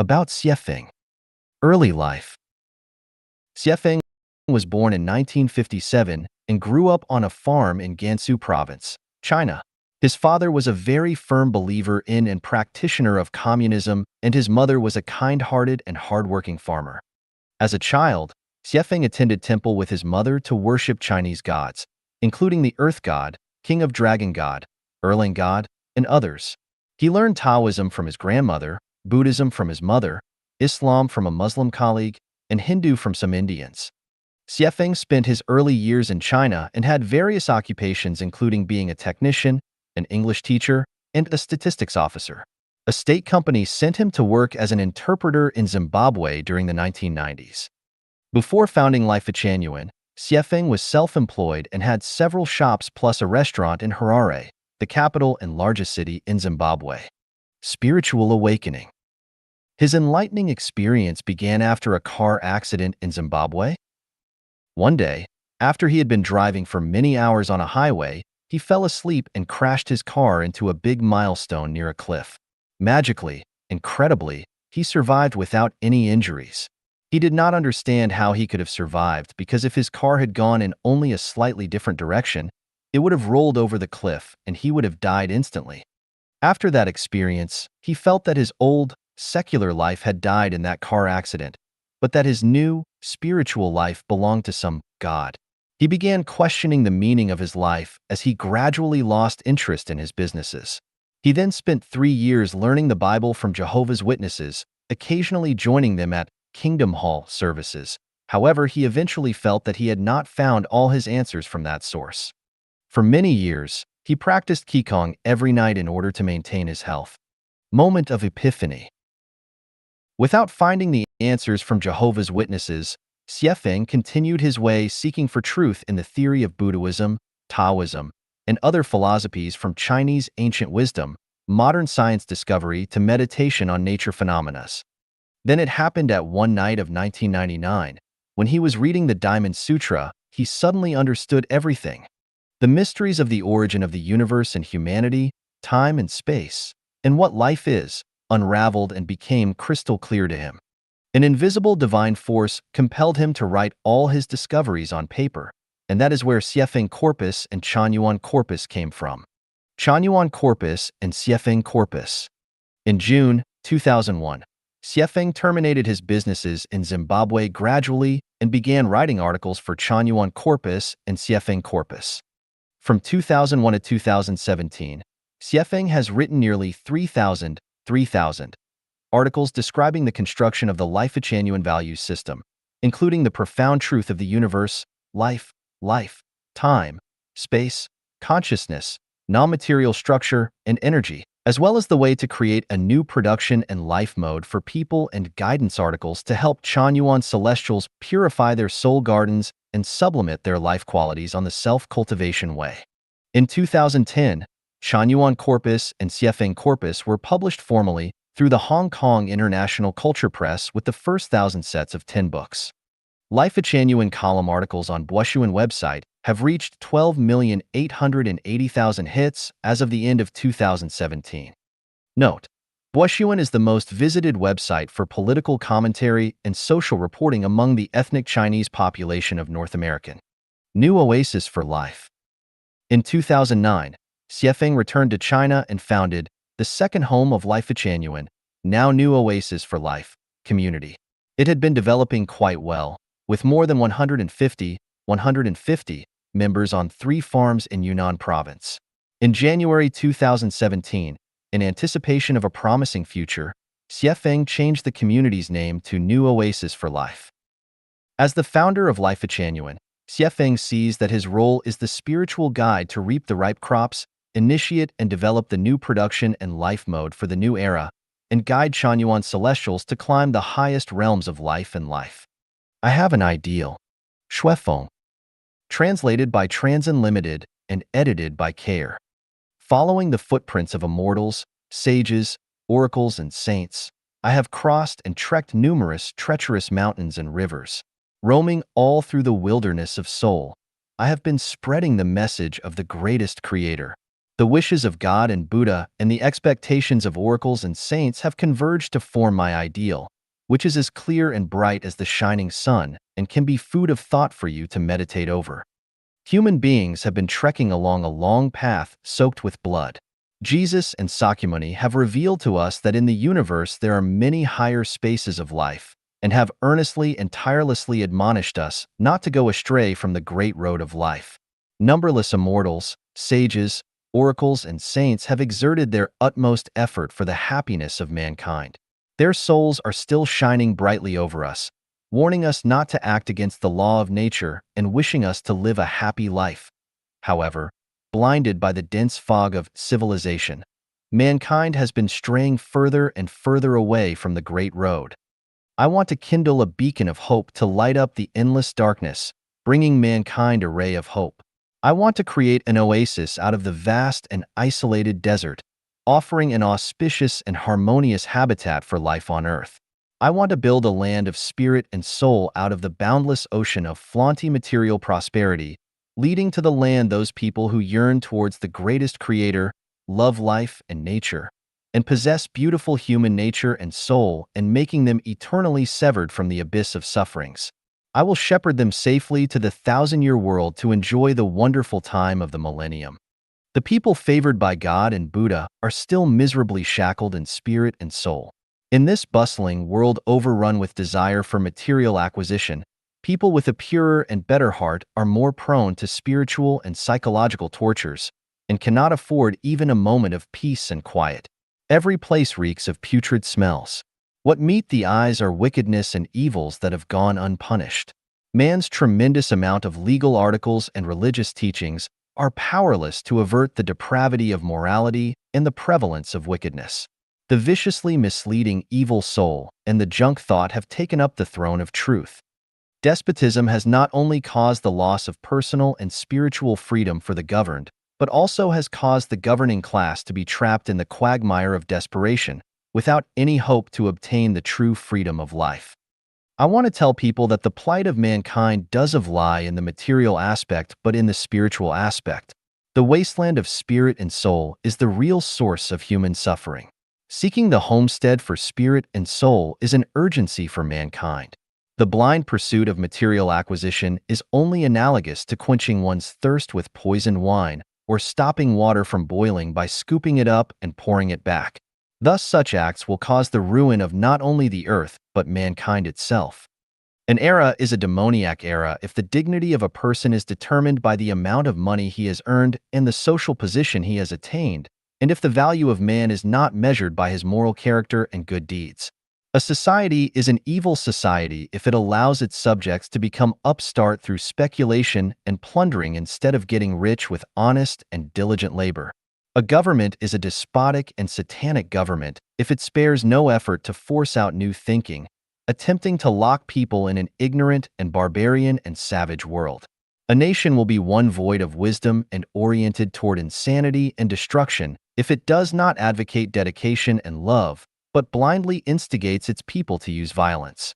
About Xiefeng. Early life. Xiefeng was born in 1957 and grew up on a farm in Gansu Province, China. His father was a very firm believer in and practitioner of communism, and his mother was a kind-hearted and hardworking farmer. As a child, Xiefeng attended temple with his mother to worship Chinese gods, including the Earth God, King of Dragon God, Erlang God, and others. He learned Taoism from his grandmother, Buddhism from his mother, Islam from a Muslim colleague, and Hindu from some Indians. Xiefeng spent his early years in China and had various occupations including being a technician, an English teacher, and a statistics officer. A state company sent him to work as an interpreter in Zimbabwe during the 1990s. Before founding Life Genuine, Xiefeng was self-employed and had several shops plus a restaurant in Harare, the capital and largest city in Zimbabwe. Spiritual awakening. His enlightening experience began after a car accident in Zimbabwe. One day, after he had been driving for many hours on a highway, he fell asleep and crashed his car into a big milestone near a cliff. Magically, incredibly, he survived without any injuries. He did not understand how he could have survived because if his car had gone in only a slightly different direction, it would have rolled over the cliff and he would have died instantly. After that experience, he felt that his old, secular life had died in that car accident, but that his new, spiritual life belonged to some God. He began questioning the meaning of his life as he gradually lost interest in his businesses. He then spent 3 years learning the Bible from Jehovah's Witnesses, occasionally joining them at Kingdom Hall services. However, he eventually felt that he had not found all his answers from that source. For many years, he practiced Qigong every night in order to maintain his health. Moment of Epiphany. Without finding the answers from Jehovah's Witnesses, Xiefeng continued his way seeking for truth in the theory of Buddhism, Taoism, and other philosophies from Chinese ancient wisdom, modern science discovery to meditation on nature phenomena. Then it happened at one night of 1999, when he was reading the Diamond Sutra, he suddenly understood everything. The mysteries of the origin of the universe and humanity, time and space, and what life is, unraveled and became crystal clear to him. An invisible divine force compelled him to write all his discoveries on paper, and that is where Xiefeng Corpus and Chanyuan Corpus came from. Chanyuan Corpus and Xiefeng Corpus. In June 2001, Xiefeng terminated his businesses in Zimbabwe gradually and began writing articles for Chanyuan Corpus and Xiefeng Corpus. From 2001 to 2017, Xiefeng has written nearly 3,000 articles describing the construction of the Life Genuine values system, including the profound truth of the universe, life, time, space, consciousness, non-material structure, and energy, as well as the way to create a new production and life mode for people and guidance articles to help Chanyuan Celestials purify their soul gardens and sublimate their life qualities on the self-cultivation way. In 2010, Chanyuan Corpus and Xiefeng Corpus were published formally through the Hong Kong International Culture Press with the first 1,000 sets of 10 books. Life Genuine column articles on No.1 website have reached 12,880,000 hits as of the end of 2017. Note: No.1 is the most visited website for political commentary and social reporting among the ethnic Chinese population of North America. New Oasis for Life. In 2009, Xiefeng returned to China and founded the second home of Life Genuine, now New Oasis for Life, community. It had been developing quite well, with more than 150 members on 3 farms in Yunnan province. In January 2017, in anticipation of a promising future, Xiefeng changed the community's name to New Oasis for Life. As the founder of Life Genuine, Xiefeng sees that his role is the spiritual guide to reap the ripe crops, initiate and develop the new production and life mode for the new era, and guide Chanyuan Celestials to climb the highest realms of life and life. I have an ideal. Shuefeng. Translated by Trans Unlimited and edited by Care. Following the footprints of immortals, sages, oracles, and saints, I have crossed and trekked numerous treacherous mountains and rivers. Roaming all through the wilderness of soul, I have been spreading the message of the greatest Creator. The wishes of God and Buddha and the expectations of oracles and saints have converged to form my ideal, which is as clear and bright as the shining sun and can be food of thought for you to meditate over. Human beings have been trekking along a long path soaked with blood. Jesus and Sakyamuni have revealed to us that in the universe there are many higher spaces of life, and have earnestly and tirelessly admonished us not to go astray from the great road of life. Numberless immortals, sages, oracles, and saints have exerted their utmost effort for the happiness of mankind. Their souls are still shining brightly over us, warning us not to act against the law of nature and wishing us to live a happy life. However, blinded by the dense fog of civilization, mankind has been straying further and further away from the great road. I want to kindle a beacon of hope to light up the endless darkness, bringing mankind a ray of hope. I want to create an oasis out of the vast and isolated desert, offering an auspicious and harmonious habitat for life on Earth. I want to build a land of spirit and soul out of the boundless ocean of flaunty material prosperity, leading to the land those people who yearn towards the greatest creator, love life and nature, and possess beautiful human nature and soul, and making them eternally severed from the abyss of sufferings. I will shepherd them safely to the thousand-year world to enjoy the wonderful time of the millennium. The people favored by God and Buddha are still miserably shackled in spirit and soul. In this bustling world overrun with desire for material acquisition, people with a purer and better heart are more prone to spiritual and psychological tortures and cannot afford even a moment of peace and quiet. Every place reeks of putrid smells. What meet the eyes are wickedness and evils that have gone unpunished. Man's tremendous amount of legal articles and religious teachings are powerless to avert the depravity of morality and the prevalence of wickedness. The viciously misleading evil soul and the junk thought have taken up the throne of truth. Despotism has not only caused the loss of personal and spiritual freedom for the governed, but also has caused the governing class to be trapped in the quagmire of desperation, without any hope to obtain the true freedom of life. I want to tell people that the plight of mankind doesn't lie in the material aspect but in the spiritual aspect. The wasteland of spirit and soul is the real source of human suffering. Seeking the homestead for spirit and soul is an urgency for mankind. The blind pursuit of material acquisition is only analogous to quenching one's thirst with poisoned wine or stopping water from boiling by scooping it up and pouring it back. Thus, such acts will cause the ruin of not only the earth, but mankind itself. An era is a demoniac era if the dignity of a person is determined by the amount of money he has earned and the social position he has attained, and if the value of man is not measured by his moral character and good deeds. A society is an evil society if it allows its subjects to become upstart through speculation and plundering instead of getting rich with honest and diligent labor. A government is a despotic and satanic government if it spares no effort to force out new thinking, attempting to lock people in an ignorant and barbarian and savage world. A nation will be one void of wisdom and oriented toward insanity and destruction if it does not advocate dedication and love, but blindly instigates its people to use violence.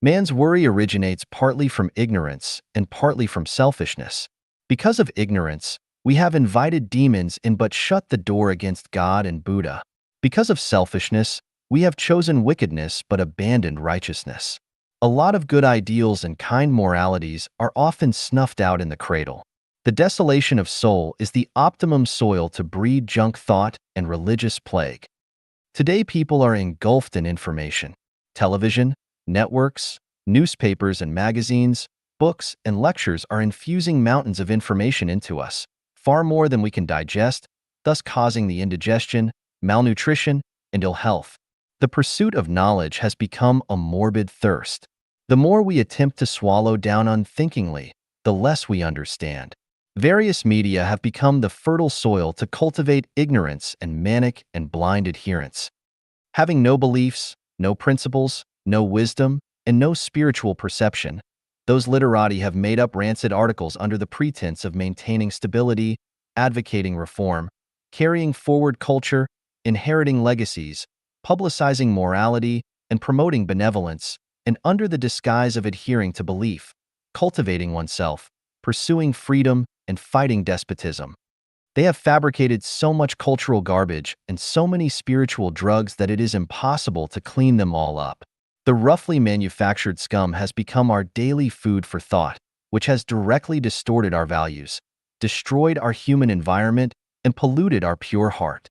Man's worry originates partly from ignorance and partly from selfishness. Because of ignorance, we have invited demons in but shut the door against God and Buddha. Because of selfishness, we have chosen wickedness but abandoned righteousness. A lot of good ideals and kind moralities are often snuffed out in the cradle. The desolation of soul is the optimum soil to breed junk thought and religious plague. Today, people are engulfed in information. Television, networks, newspapers and magazines, books and lectures are infusing mountains of information into us, far more than we can digest, thus causing the indigestion, malnutrition, and ill health. The pursuit of knowledge has become a morbid thirst. The more we attempt to swallow down unthinkingly, the less we understand. Various media have become the fertile soil to cultivate ignorance and manic and blind adherence. Having no beliefs, no principles, no wisdom, and no spiritual perception, those literati have made up rancid articles under the pretense of maintaining stability, advocating reform, carrying forward culture, inheriting legacies, publicizing morality, and promoting benevolence, and under the disguise of adhering to belief, cultivating oneself, pursuing freedom, and fighting despotism. They have fabricated so much cultural garbage and so many spiritual drugs that it is impossible to clean them all up. The roughly manufactured scum has become our daily food for thought, which has directly distorted our values, destroyed our human environment, and polluted our pure heart.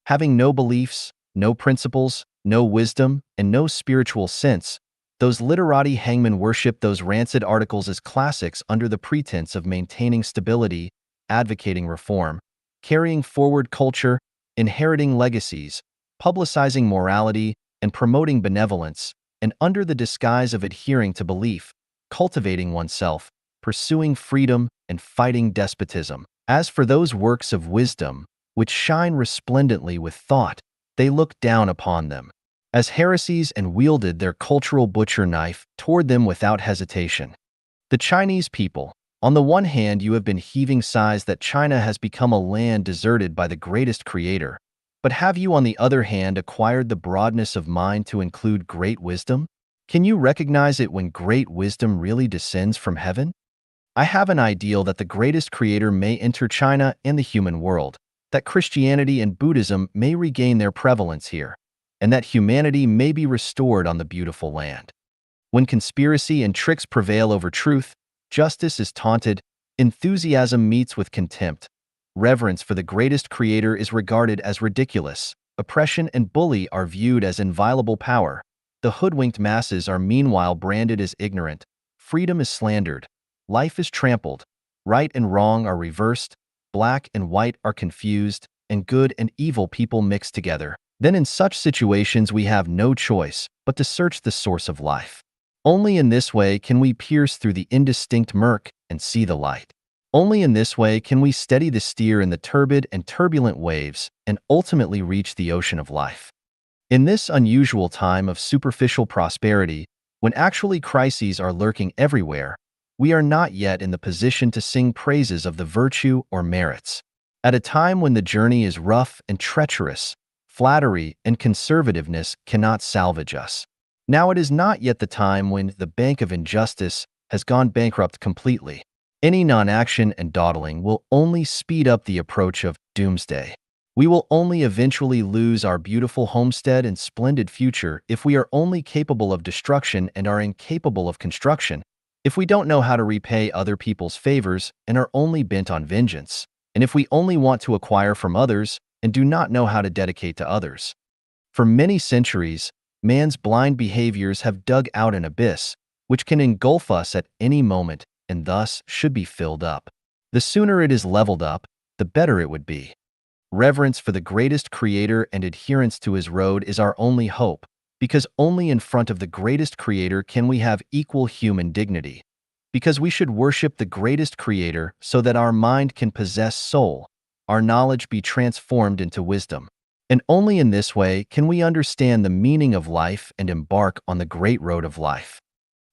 Having no beliefs, no principles, no wisdom, and no spiritual sense, those literati hangmen worship those rancid articles as classics under the pretense of maintaining stability, advocating reform, carrying forward culture, inheriting legacies, publicizing morality, and promoting benevolence, and under the disguise of adhering to belief, cultivating oneself, pursuing freedom, and fighting despotism. As for those works of wisdom, which shine resplendently with thought, they look down upon them as heresies and wielded their cultural butcher knife toward them without hesitation. The Chinese people. On the one hand, you have been heaving sighs that China has become a land deserted by the greatest creator. But have you, on the other hand, acquired the broadness of mind to include great wisdom? Can you recognize it when great wisdom really descends from heaven? I have an ideal that the greatest creator may enter China and the human world, that Christianity and Buddhism may regain their prevalence here, and that humanity may be restored on the beautiful land. When conspiracy and tricks prevail over truth, justice is taunted, enthusiasm meets with contempt, reverence for the greatest creator is regarded as ridiculous, oppression and bully are viewed as inviolable power, the hoodwinked masses are meanwhile branded as ignorant, freedom is slandered, life is trampled, right and wrong are reversed, black and white are confused, and good and evil people mix together. Then in such situations we have no choice but to search the source of life. Only in this way can we pierce through the indistinct murk and see the light. Only in this way can we steady the steer in the turbid and turbulent waves and ultimately reach the ocean of life. In this unusual time of superficial prosperity, when actually crises are lurking everywhere, we are not yet in the position to sing praises of the virtue or merits. At a time when the journey is rough and treacherous, flattery and conservativeness cannot salvage us. Now it is not yet the time when the bank of injustice has gone bankrupt completely. Any non-action and dawdling will only speed up the approach of doomsday. We will only eventually lose our beautiful homestead and splendid future if we are only capable of destruction and are incapable of construction, if we don't know how to repay other people's favors and are only bent on vengeance, and if we only want to acquire from others and do not know how to dedicate to others. For many centuries, man's blind behaviors have dug out an abyss, which can engulf us at any moment and thus should be filled up. The sooner it is leveled up, the better it would be. Reverence for the greatest creator and adherence to his road is our only hope, because only in front of the greatest creator can we have equal human dignity. Because we should worship the greatest creator so that our mind can possess soul, our knowledge be transformed into wisdom. And only in this way can we understand the meaning of life and embark on the great road of life.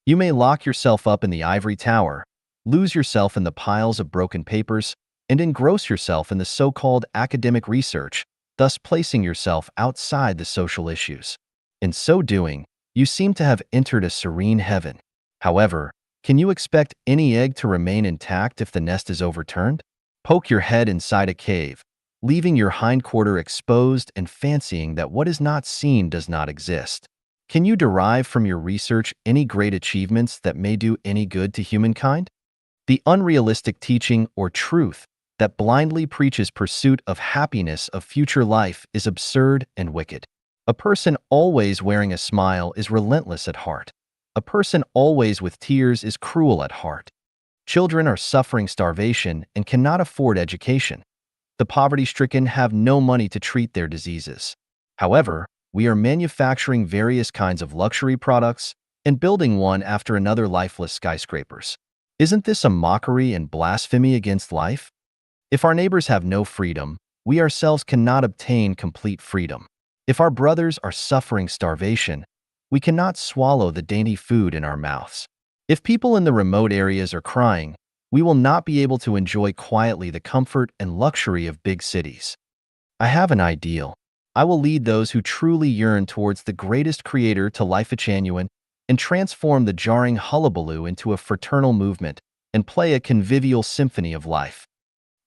You may lock yourself up in the ivory tower, lose yourself in the piles of broken papers, and engross yourself in the so-called academic research, thus placing yourself outside the social issues. In so doing, you seem to have entered a serene heaven. However, can you expect any egg to remain intact if the nest is overturned? Poke your head inside a cave, leaving your hindquarter exposed and fancying that what is not seen does not exist. Can you derive from your research any great achievements that may do any good to humankind? The unrealistic teaching or truth that blindly preaches pursuit of happiness of future life is absurd and wicked. A person always wearing a smile is relentless at heart. A person always with tears is cruel at heart. Children are suffering starvation and cannot afford education. The poverty-stricken have no money to treat their diseases. However, we are manufacturing various kinds of luxury products and building one after another lifeless skyscrapers. Isn't this a mockery and blasphemy against life? If our neighbors have no freedom, we ourselves cannot obtain complete freedom. If our brothers are suffering starvation, we cannot swallow the dainty food in our mouths. If people in the remote areas are crying, we will not be able to enjoy quietly the comfort and luxury of big cities. I have an ideal. I will lead those who truly yearn towards the greatest creator to life genuine and transform the jarring hullabaloo into a fraternal movement and play a convivial symphony of life.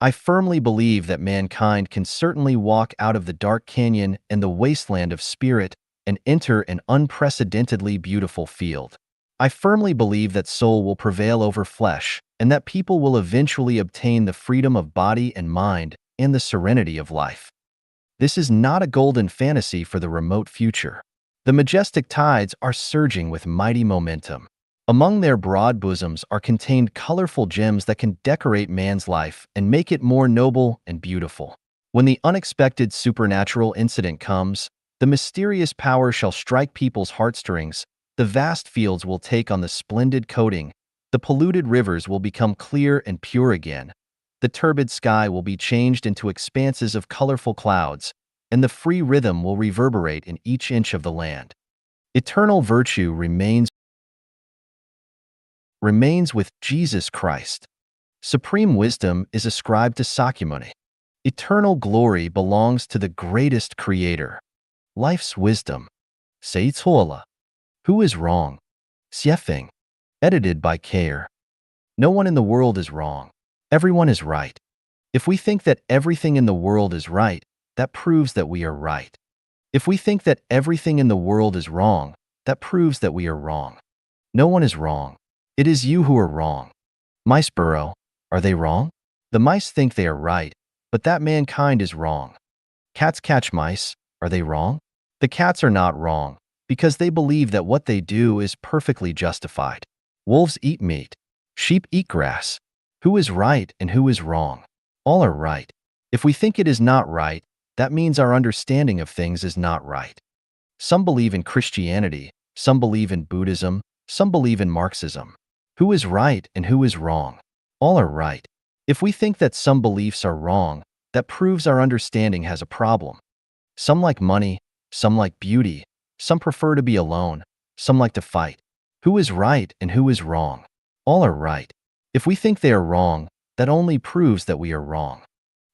I firmly believe that mankind can certainly walk out of the dark canyon and the wasteland of spirit and enter an unprecedentedly beautiful field. I firmly believe that soul will prevail over flesh, and that people will eventually obtain the freedom of body and mind and the serenity of life. This is not a golden fantasy for the remote future. The majestic tides are surging with mighty momentum. Among their broad bosoms are contained colorful gems that can decorate man's life and make it more noble and beautiful. When the unexpected supernatural incident comes, the mysterious power shall strike people's heartstrings, the vast fields will take on the splendid coating, the polluted rivers will become clear and pure again, the turbid sky will be changed into expanses of colorful clouds, and the free rhythm will reverberate in each inch of the land. Eternal virtue remains with Jesus Christ. Supreme wisdom is ascribed to Sakyamuni. Eternal glory belongs to the greatest creator. Life's wisdom. Seitsuola. Who is wrong? Xiefeng. Edited by Kair. No one in the world is wrong. Everyone is right. If we think that everything in the world is right, that proves that we are right. If we think that everything in the world is wrong, that proves that we are wrong. No one is wrong. It is you who are wrong. Mice burrow. Are they wrong? The mice think they are right, but that mankind is wrong. Cats catch mice. Are they wrong? The cats are not wrong, because they believe that what they do is perfectly justified. Wolves eat meat. Sheep eat grass. Who is right and who is wrong? All are right. If we think it is not right, that means our understanding of things is not right. Some believe in Christianity, some believe in Buddhism, some believe in Marxism. Who is right and who is wrong? All are right. If we think that some beliefs are wrong, that proves our understanding has a problem. Some like money, some like beauty, some prefer to be alone, some like to fight. Who is right and who is wrong? All are right. If we think they are wrong, that only proves that we are wrong.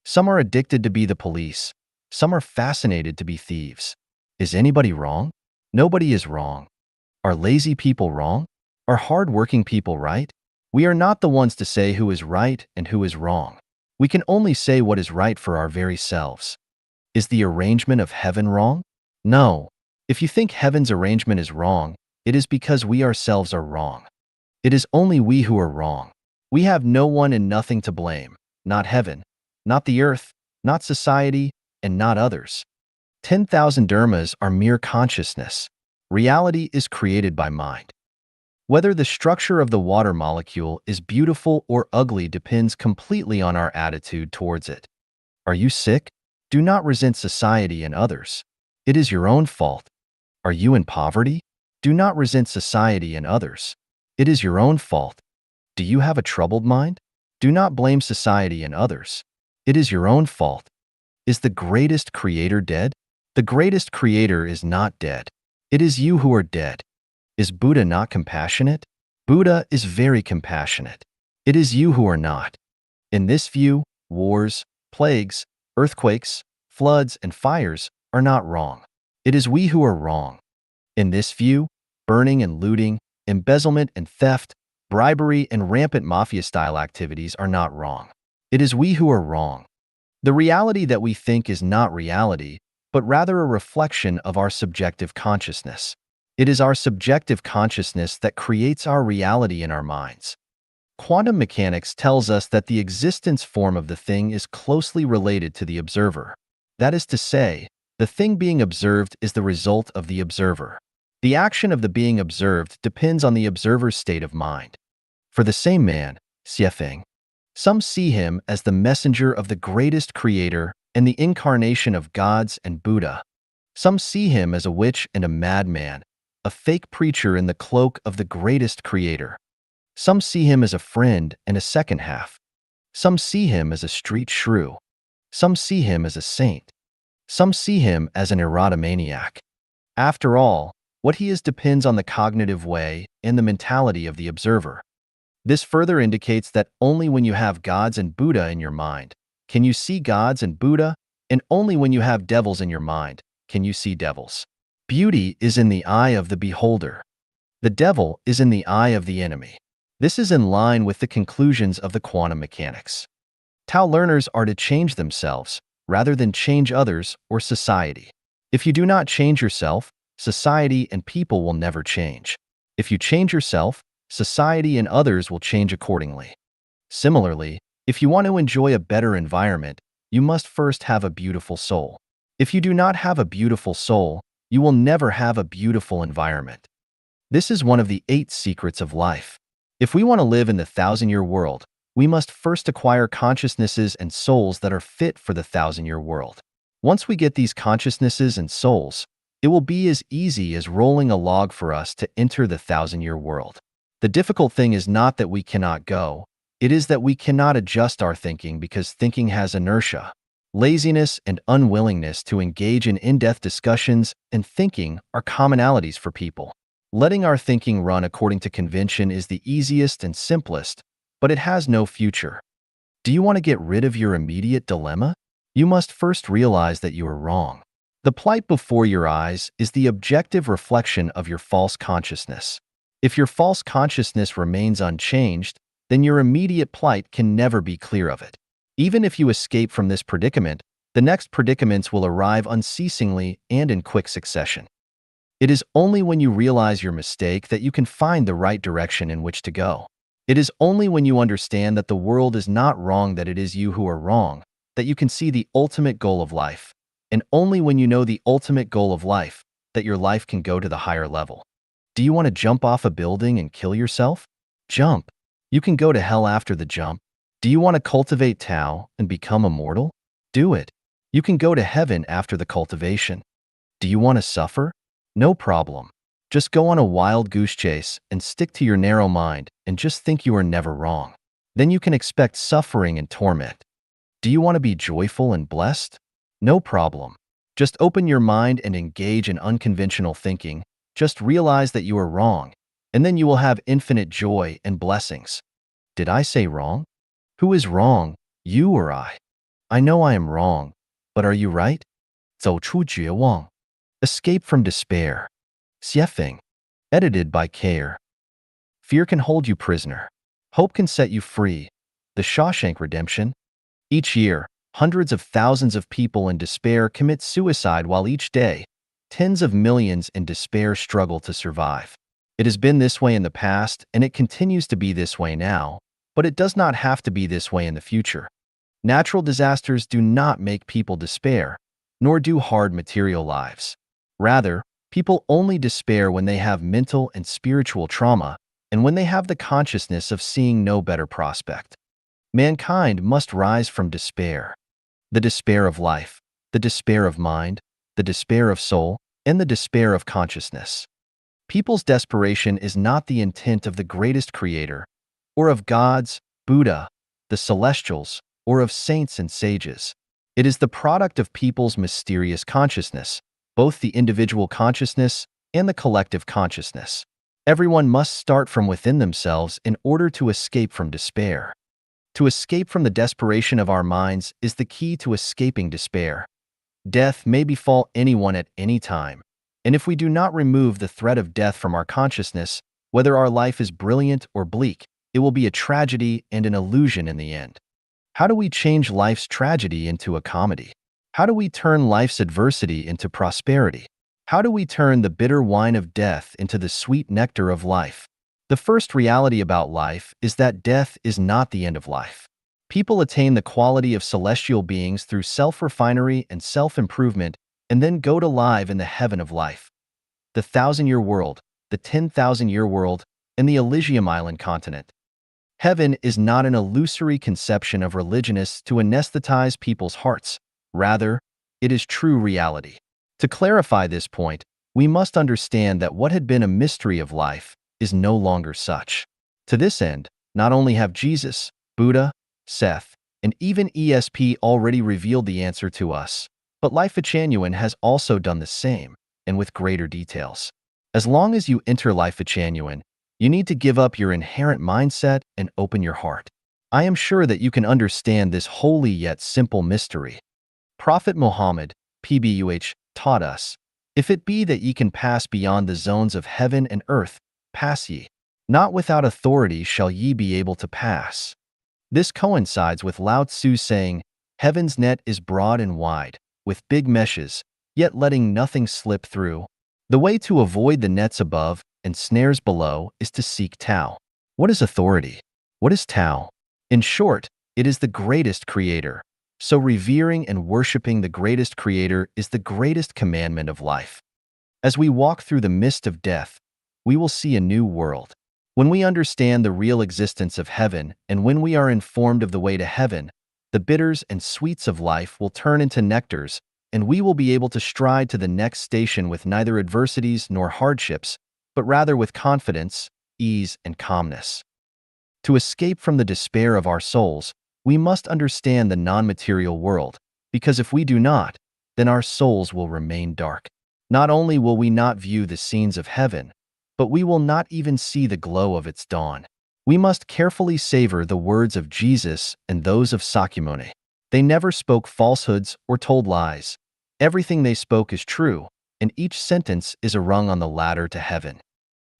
Some are addicted to be the police. Some are fascinated to be thieves. Is anybody wrong? Nobody is wrong. Are lazy people wrong? Are hard-working people right? We are not the ones to say who is right and who is wrong. We can only say what is right for our very selves. Is the arrangement of heaven wrong? No. If you think heaven's arrangement is wrong, it is because we ourselves are wrong. It is only we who are wrong. We have no one and nothing to blame, not heaven, not the earth, not society, and not others. 10,000 dharmas are mere consciousness. Reality is created by mind. Whether the structure of the water molecule is beautiful or ugly depends completely on our attitude towards it. Are you sick? Do not resent society and others. It is your own fault. Are you in poverty? Do not resent society and others. It is your own fault. Do you have a troubled mind? Do not blame society and others. It is your own fault. Is the greatest creator dead? The greatest creator is not dead. It is you who are dead. Is Buddha not compassionate? Buddha is very compassionate. It is you who are not. In this view, wars, plagues, earthquakes, floods, and fires are not wrong. It is we who are wrong. In this view, burning and looting, embezzlement and theft, bribery and rampant mafia-style activities are not wrong. It is we who are wrong. The reality that we think is not reality, but rather a reflection of our subjective consciousness. It is our subjective consciousness that creates our reality in our minds. Quantum mechanics tells us that the existence form of the thing is closely related to the observer. That is to say, the thing being observed is the result of the observer. The action of the being observed depends on the observer's state of mind. For the same man, Xiefeng, some see him as the messenger of the greatest creator and the incarnation of gods and Buddha. Some see him as a witch and a madman, a fake preacher in the cloak of the greatest creator. Some see him as a friend and a second half. Some see him as a street shrew. Some see him as a saint. Some see him as an erotomaniac. After all, what he is depends on the cognitive way and the mentality of the observer. This further indicates that only when you have gods and Buddha in your mind can you see gods and Buddha, and only when you have devils in your mind can you see devils. Beauty is in the eye of the beholder. The devil is in the eye of the enemy. This is in line with the conclusions of the quantum mechanics. Tao learners are to change themselves, rather than change others or society. If you do not change yourself, society and people will never change. If you change yourself, society and others will change accordingly. Similarly, if you want to enjoy a better environment, you must first have a beautiful soul. If you do not have a beautiful soul, you will never have a beautiful environment. This is one of the 8 secrets of life. If we want to live in the 1,000-year world, we must first acquire consciousnesses and souls that are fit for the 1,000-year world. Once we get these consciousnesses and souls, it will be as easy as rolling a log for us to enter the 1,000-year world. The difficult thing is not that we cannot go, it is that we cannot adjust our thinking because thinking has inertia. Laziness and unwillingness to engage in in-depth discussions and thinking are commonalities for people. Letting our thinking run according to convention is the easiest and simplest, but it has no future. Do you want to get rid of your immediate dilemma? You must first realize that you are wrong. The plight before your eyes is the objective reflection of your false consciousness. If your false consciousness remains unchanged, then your immediate plight can never be clear of it. Even if you escape from this predicament, the next predicaments will arrive unceasingly and in quick succession. It is only when you realize your mistake that you can find the right direction in which to go. It is only when you understand that the world is not wrong that it is you who are wrong, that you can see the ultimate goal of life. And only when you know the ultimate goal of life, that your life can go to the higher level. Do you want to jump off a building and kill yourself? Jump. You can go to hell after the jump. Do you want to cultivate Tao and become immortal? Do it. You can go to heaven after the cultivation. Do you want to suffer? No problem. Just go on a wild goose chase and stick to your narrow mind and just think you are never wrong. Then you can expect suffering and torment. Do you want to be joyful and blessed? No problem. Just open your mind and engage in unconventional thinking. Just realize that you are wrong, and then you will have infinite joy and blessings. Did I say wrong? Who is wrong, you or I? I know I am wrong, but are you right? 走出绝望. Escape from despair. 写评. Edited by Care. Fear can hold you prisoner. Hope can set you free. The Shawshank Redemption. Each year, hundreds of thousands of people in despair commit suicide, while each day, tens of millions in despair struggle to survive. It has been this way in the past, and it continues to be this way now, but it does not have to be this way in the future. Natural disasters do not make people despair, nor do hard material lives. Rather, people only despair when they have mental and spiritual trauma, and when they have the consciousness of seeing no better prospect. Mankind must rise from despair. The despair of life, the despair of mind, the despair of soul, and the despair of consciousness. People's desperation is not the intent of the greatest creator, or of gods, Buddha, the celestials, or of saints and sages. It is the product of people's mysterious consciousness, both the individual consciousness and the collective consciousness. Everyone must start from within themselves in order to escape from despair. To escape from the desperation of our minds is the key to escaping despair. Death may befall anyone at any time, and if we do not remove the threat of death from our consciousness, whether our life is brilliant or bleak, it will be a tragedy and an illusion in the end. How do we change life's tragedy into a comedy? How do we turn life's adversity into prosperity? How do we turn the bitter wine of death into the sweet nectar of life? The first reality about life is that death is not the end of life. People attain the quality of celestial beings through self-refinery and self-improvement and then go to live in the heaven of life. The 1,000-year world, the 10,000-year world, and the Elysium Island continent. Heaven is not an illusory conception of religionists to anesthetize people's hearts. Rather, it is true reality. To clarify this point, we must understand that what had been a mystery of life is no longer such. To this end, not only have Jesus, Buddha, Seth, and even ESP already revealed the answer to us, but Life Genuine has also done the same, and with greater details. As long as you enter Life Genuine, you need to give up your inherent mindset and open your heart. I am sure that you can understand this holy yet simple mystery. Prophet Muhammad, PBUH, taught us, "If it be that ye can pass beyond the zones of heaven and earth, pass ye. Not without authority shall ye be able to pass." This coincides with Lao Tzu saying, "Heaven's net is broad and wide, with big meshes, yet letting nothing slip through." The way to avoid the nets above and snares below is to seek Tao. What is authority? What is Tao? In short, it is the greatest creator. So revering and worshiping the greatest creator is the greatest commandment of life. As we walk through the mist of death, we will see a new world. When we understand the real existence of heaven and when we are informed of the way to heaven, the bitters and sweets of life will turn into nectars, and we will be able to stride to the next station with neither adversities nor hardships, but rather with confidence, ease, and calmness. To escape from the despair of our souls, we must understand the non-material world, because if we do not, then our souls will remain dark. Not only will we not view the scenes of heaven, but we will not even see the glow of its dawn. We must carefully savor the words of Jesus and those of Sakyamuni. They never spoke falsehoods or told lies. Everything they spoke is true, and each sentence is a rung on the ladder to heaven.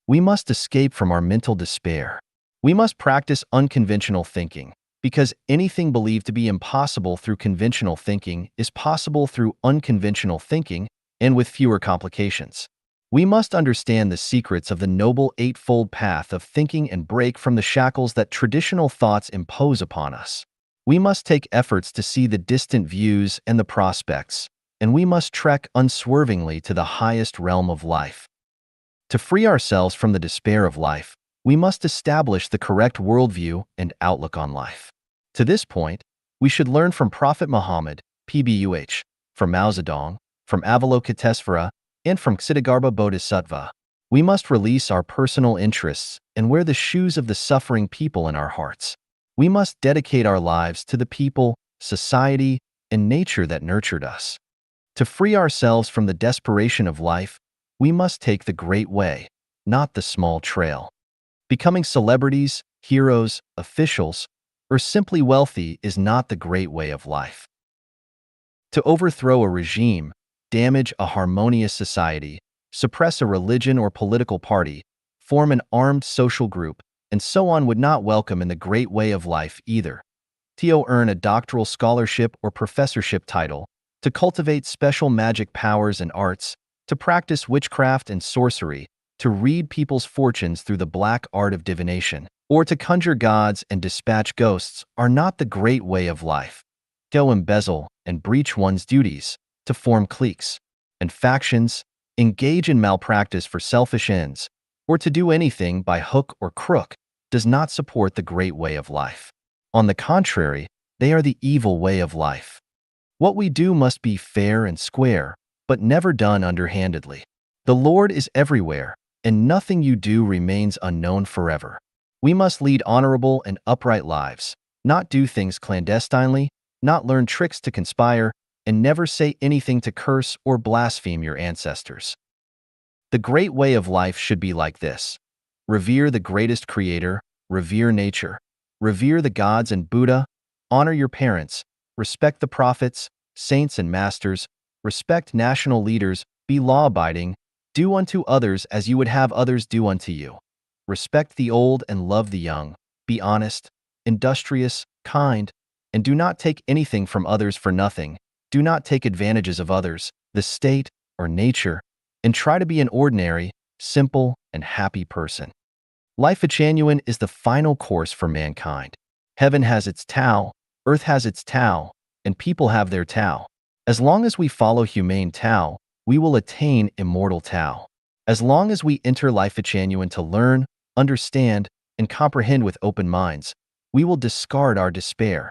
We must escape from our mental despair. We must practice unconventional thinking, because anything believed to be impossible through conventional thinking is possible through unconventional thinking and with fewer complications. We must understand the secrets of the Noble Eightfold Path of thinking and break from the shackles that traditional thoughts impose upon us. We must take efforts to see the distant views and the prospects, and we must trek unswervingly to the highest realm of life. To free ourselves from the despair of life, we must establish the correct worldview and outlook on life. To this point, we should learn from Prophet Muhammad, PBUH, from Mao Zedong, from Avalokitesvara, and from Ksitigarbha Bodhisattva. We must release our personal interests and wear the shoes of the suffering people in our hearts. We must dedicate our lives to the people, society, and nature that nurtured us. To free ourselves from the desperation of life, we must take the great way, not the small trail. Becoming celebrities, heroes, officials, or simply wealthy is not the great way of life. To overthrow a regime, damage a harmonious society, suppress a religion or political party, form an armed social group, and so on would not welcome in the great way of life either. To earn a doctoral scholarship or professorship title, to cultivate special magic powers and arts, to practice witchcraft and sorcery, to read people's fortunes through the black art of divination, or to conjure gods and dispatch ghosts are not the great way of life. To embezzle and breach one's duties, to form cliques and factions, engage in malpractice for selfish ends, or to do anything by hook or crook does not support the great way of life. On the contrary, they are the evil way of life. What we do must be fair and square, but never done underhandedly. The Lord is everywhere, and nothing you do remains unknown forever. We must lead honorable and upright lives, not do things clandestinely, not learn tricks to conspire, and never say anything to curse or blaspheme your ancestors. The great way of life should be like this. Revere the greatest creator, revere nature, revere the gods and Buddha, honor your parents, respect the prophets, saints and masters, respect national leaders, be law-abiding, do unto others as you would have others do unto you. Respect the old and love the young, be honest, industrious, kind, and do not take anything from others for nothing. Do not take advantages of others, the state, or nature, and try to be an ordinary, simple, and happy person. Life genuine is the final course for mankind. Heaven has its Tao, earth has its Tao, and people have their Tao. As long as we follow humane Tao, we will attain immortal Tao. As long as we enter life genuine to learn, understand, and comprehend with open minds, we will discard our despair,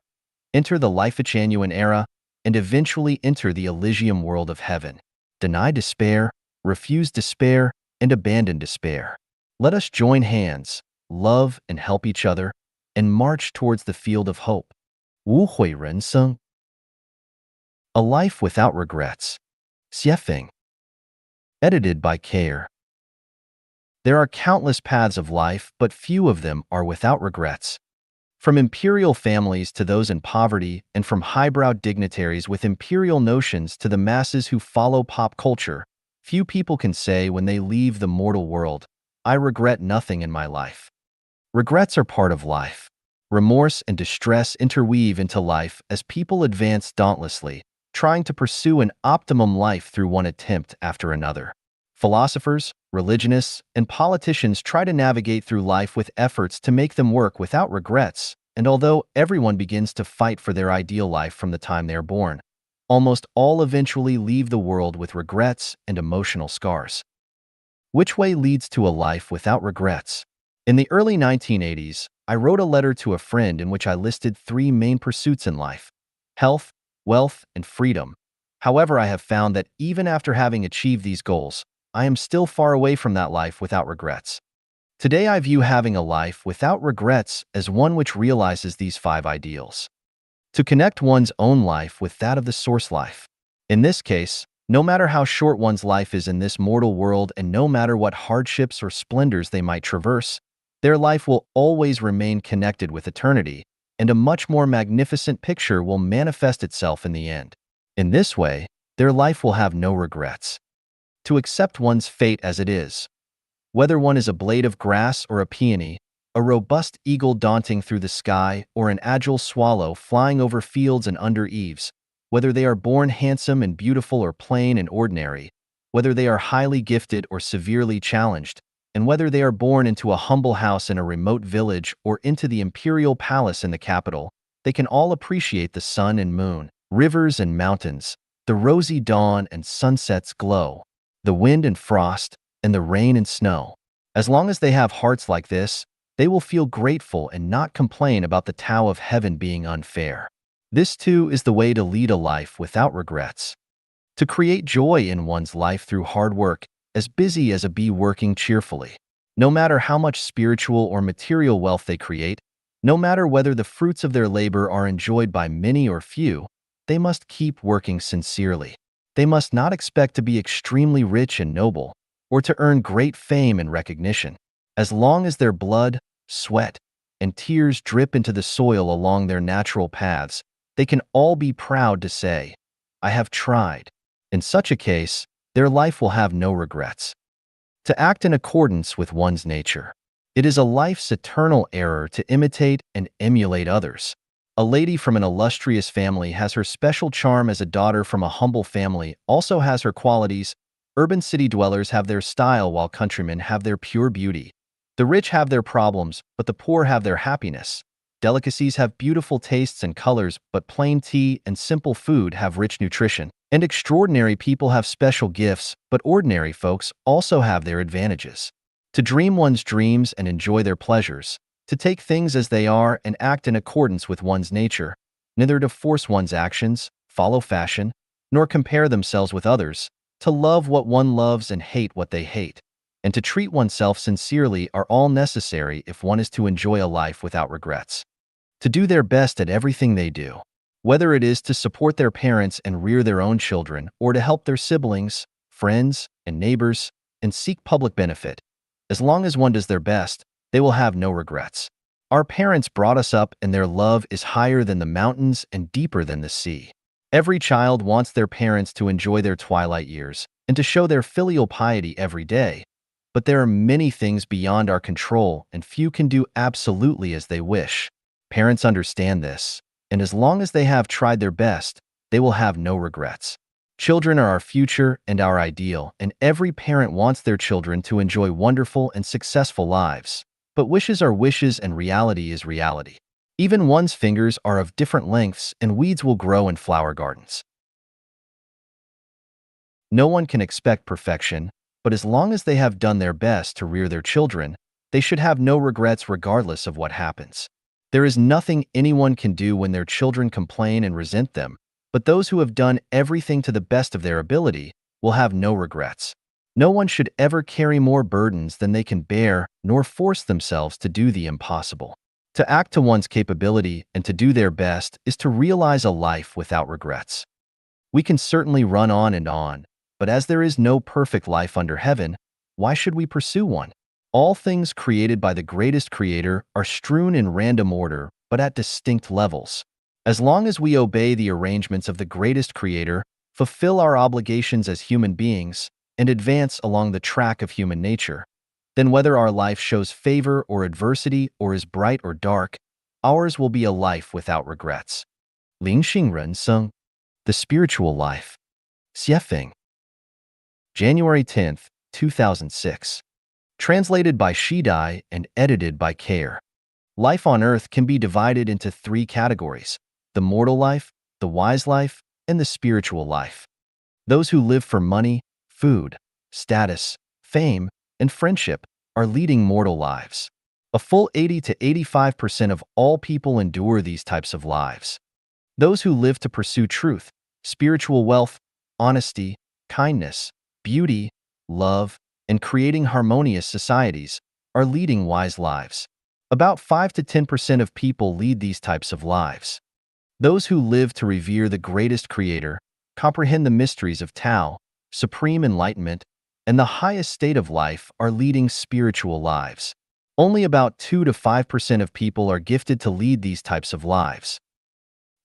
enter the life genuine era, and eventually enter the Elysium world of heaven. Deny despair, refuse despair, and abandon despair. Let us join hands, love and help each other, and march towards the field of hope. 无悔人生. A life without regrets. Xiefeng. Edited by Care. There are countless paths of life, but few of them are without regrets. From imperial families to those in poverty, and from highbrow dignitaries with imperial notions to the masses who follow pop culture, few people can say when they leave the mortal world, "I regret nothing in my life." Regrets are part of life. Remorse and distress interweave into life as people advance dauntlessly, trying to pursue an optimum life through one attempt after another. Philosophers, religionists, and politicians try to navigate through life with efforts to make them work without regrets, and although everyone begins to fight for their ideal life from the time they are born, almost all eventually leave the world with regrets and emotional scars. Which way leads to a life without regrets? In the early 1980s, I wrote a letter to a friend in which I listed three main pursuits in life: health, wealth, and freedom. However, I have found that even after having achieved these goals, I am still far away from that life without regrets. Today, I view having a life without regrets as one which realizes these five ideals. To connect one's own life with that of the source life. In this case, no matter how short one's life is in this mortal world and no matter what hardships or splendors they might traverse, their life will always remain connected with eternity, and a much more magnificent picture will manifest itself in the end. In this way, their life will have no regrets. To accept one's fate as it is. Whether one is a blade of grass or a peony, a robust eagle daunting through the sky, or an agile swallow flying over fields and under eaves, whether they are born handsome and beautiful or plain and ordinary, whether they are highly gifted or severely challenged, and whether they are born into a humble house in a remote village or into the imperial palace in the capital, they can all appreciate the sun and moon, rivers and mountains, the rosy dawn and sunset's glow, the wind and frost, and the rain and snow. As long as they have hearts like this, they will feel grateful and not complain about the Tao of heaven being unfair. This too is the way to lead a life without regrets. To create joy in one's life through hard work, as busy as a bee working cheerfully. No matter how much spiritual or material wealth they create, no matter whether the fruits of their labor are enjoyed by many or few, they must keep working sincerely. They must not expect to be extremely rich and noble, or to earn great fame and recognition. As long as their blood, sweat, and tears drip into the soil along their natural paths, they can all be proud to say, "I have tried." In such a case, their life will have no regrets. To act in accordance with one's nature. It is a life's eternal error to imitate and emulate others. A lady from an illustrious family has her special charm as a daughter from a humble family also has her qualities. Urban city dwellers have their style while countrymen have their pure beauty. The rich have their problems, but the poor have their happiness. Delicacies have beautiful tastes and colors, but plain tea and simple food have rich nutrition. And extraordinary people have special gifts, but ordinary folks also have their advantages. To dream one's dreams and enjoy their pleasures, to take things as they are and act in accordance with one's nature, neither to force one's actions, follow fashion, nor compare themselves with others, to love what one loves and hate what they hate, and to treat oneself sincerely are all necessary if one is to enjoy a life without regrets. To do their best at everything they do. Whether it is to support their parents and rear their own children, or to help their siblings, friends, and neighbors, and seek public benefit. As long as one does their best, they will have no regrets. Our parents brought us up and their love is higher than the mountains and deeper than the sea. Every child wants their parents to enjoy their twilight years and to show their filial piety every day. But there are many things beyond our control and few can do absolutely as they wish. Parents understand this. And as long as they have tried their best, they will have no regrets. Children are our future and our ideal, and every parent wants their children to enjoy wonderful and successful lives. But wishes are wishes and reality is reality. Even one's fingers are of different lengths and weeds will grow in flower gardens. No one can expect perfection, but as long as they have done their best to rear their children, they should have no regrets regardless of what happens. There is nothing anyone can do when their children complain and resent them, but those who have done everything to the best of their ability will have no regrets. No one should ever carry more burdens than they can bear, nor force themselves to do the impossible. To act to one's capability and to do their best is to realize a life without regrets. We can certainly run on, but as there is no perfect life under heaven, why should we pursue one? All things created by the greatest creator are strewn in random order, but at distinct levels. As long as we obey the arrangements of the greatest creator, fulfill our obligations as human beings, and advance along the track of human nature, then whether our life shows favor or adversity or is bright or dark, ours will be a life without regrets. 灵性人生, the spiritual life. 写评, January 10th, 2006. Translated by Shidai and edited by Care. Life on earth can be divided into three categories: the mortal life, the wise life, and the spiritual life. Those who live for money, food, status, fame, and friendship are leading mortal lives. A full 80 to 85% of all people endure these types of lives. Those who live to pursue truth, spiritual wealth, honesty, kindness, beauty, love, and creating harmonious societies are leading wise lives. About 5 to 10% of people lead these types of lives. Those who live to revere the greatest creator, comprehend the mysteries of Tao, supreme enlightenment, and the highest state of life are leading spiritual lives. Only about 2 to 5% of people are gifted to lead these types of lives.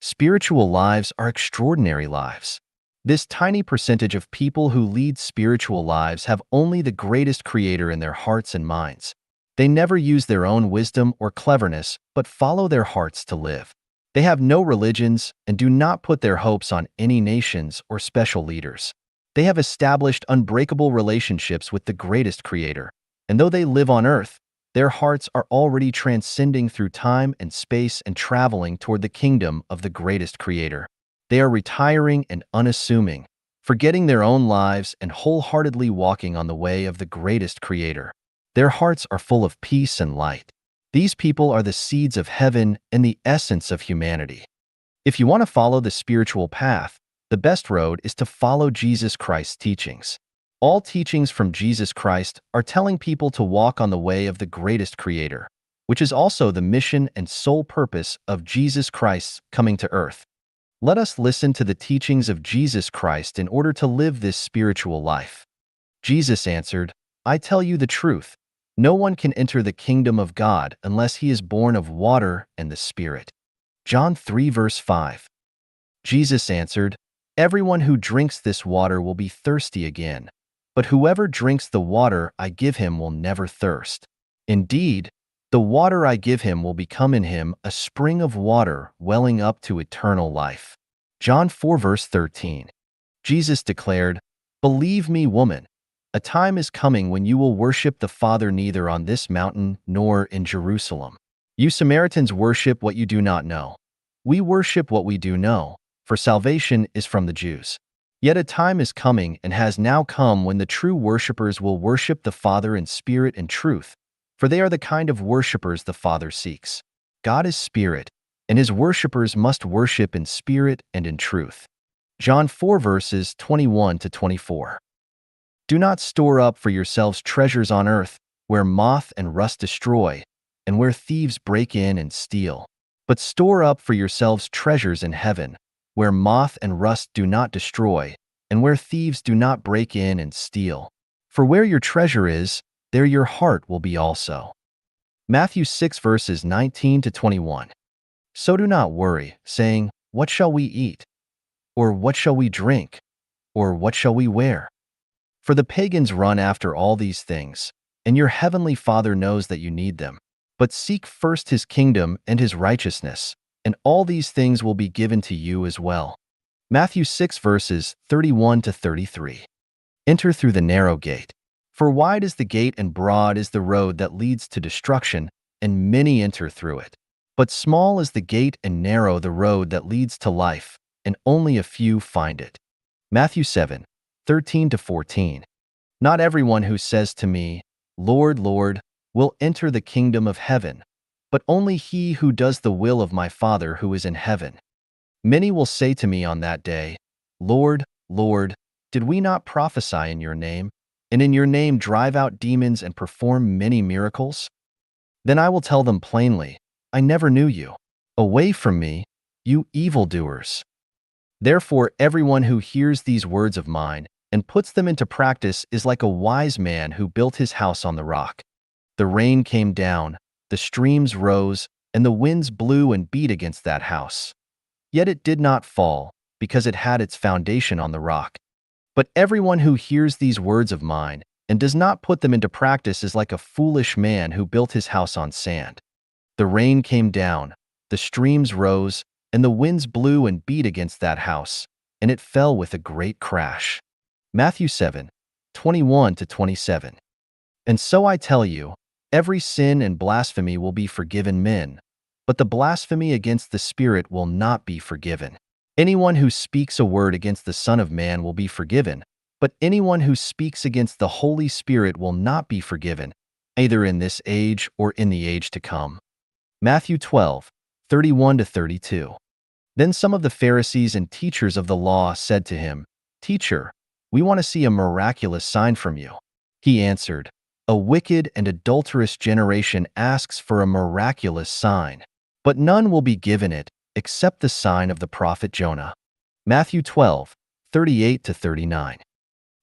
Spiritual lives are extraordinary lives. This tiny percentage of people who lead spiritual lives have only the greatest creator in their hearts and minds. They never use their own wisdom or cleverness, but follow their hearts to live. They have no religions and do not put their hopes on any nations or special leaders. They have established unbreakable relationships with the greatest creator, and though they live on earth, their hearts are already transcending through time and space and traveling toward the kingdom of the greatest creator. They are retiring and unassuming, forgetting their own lives and wholeheartedly walking on the way of the greatest creator. Their hearts are full of peace and light. These people are the seeds of heaven and the essence of humanity. If you want to follow the spiritual path, the best road is to follow Jesus Christ's teachings. All teachings from Jesus Christ are telling people to walk on the way of the greatest creator, which is also the mission and sole purpose of Jesus Christ's coming to earth. Let us listen to the teachings of Jesus Christ in order to live this spiritual life. Jesus answered, "I tell you the truth. No one can enter the kingdom of God unless he is born of water and the Spirit." John 3 verse 5. Jesus answered, "Everyone who drinks this water will be thirsty again. But whoever drinks the water I give him will never thirst. Indeed, the water I give him will become in him a spring of water welling up to eternal life." John 4 verse 13. Jesus declared, "Believe me, woman, a time is coming when you will worship the Father neither on this mountain nor in Jerusalem. You Samaritans worship what you do not know. We worship what we do know, for salvation is from the Jews. Yet a time is coming and has now come when the true worshippers will worship the Father in spirit and truth, for they are the kind of worshippers the Father seeks. God is spirit, and his worshippers must worship in spirit and in truth." John 4 verses 21 to 24. Do not store up for yourselves treasures on earth, where moth and rust destroy, and where thieves break in and steal. But store up for yourselves treasures in heaven, where moth and rust do not destroy, and where thieves do not break in and steal. For where your treasure is, there your heart will be also. Matthew 6 verses 19 to 21. So do not worry, saying, "What shall we eat? Or what shall we drink? Or what shall we wear?" For the pagans run after all these things, and your heavenly Father knows that you need them. But seek first his kingdom and his righteousness, and all these things will be given to you as well. Matthew 6 verses 31 to 33. Enter through the narrow gate. For wide is the gate and broad is the road that leads to destruction, and many enter through it. But small is the gate and narrow the road that leads to life, and only a few find it. Matthew 7, 13 to 14. Not everyone who says to me, "Lord, Lord," will enter the kingdom of heaven, but only he who does the will of my Father who is in heaven. Many will say to me on that day, "Lord, Lord, did we not prophesy in your name, and in your name drive out demons and perform many miracles?" Then I will tell them plainly, "I never knew you. Away from me, you evildoers." Therefore, everyone who hears these words of mine and puts them into practice is like a wise man who built his house on the rock. The rain came down, the streams rose, and the winds blew and beat against that house. Yet it did not fall, because it had its foundation on the rock. But everyone who hears these words of mine and does not put them into practice is like a foolish man who built his house on sand. The rain came down, The streams rose, and the winds blew and beat against that house, and it fell with a great crash. Matthew 7:21-27. And so I tell you, every sin and blasphemy will be forgiven men, but the blasphemy against the Spirit will not be forgiven. Anyone who speaks a word against the Son of Man will be forgiven, but anyone who speaks against the Holy Spirit will not be forgiven, either in this age or in the age to come. Matthew 12:31-32. Then some of the Pharisees and teachers of the law said to him, "Teacher, we want to see a miraculous sign from you." He answered, "A wicked and adulterous generation asks for a miraculous sign, but none will be given it except the sign of the prophet Jonah." Matthew 12:38-39.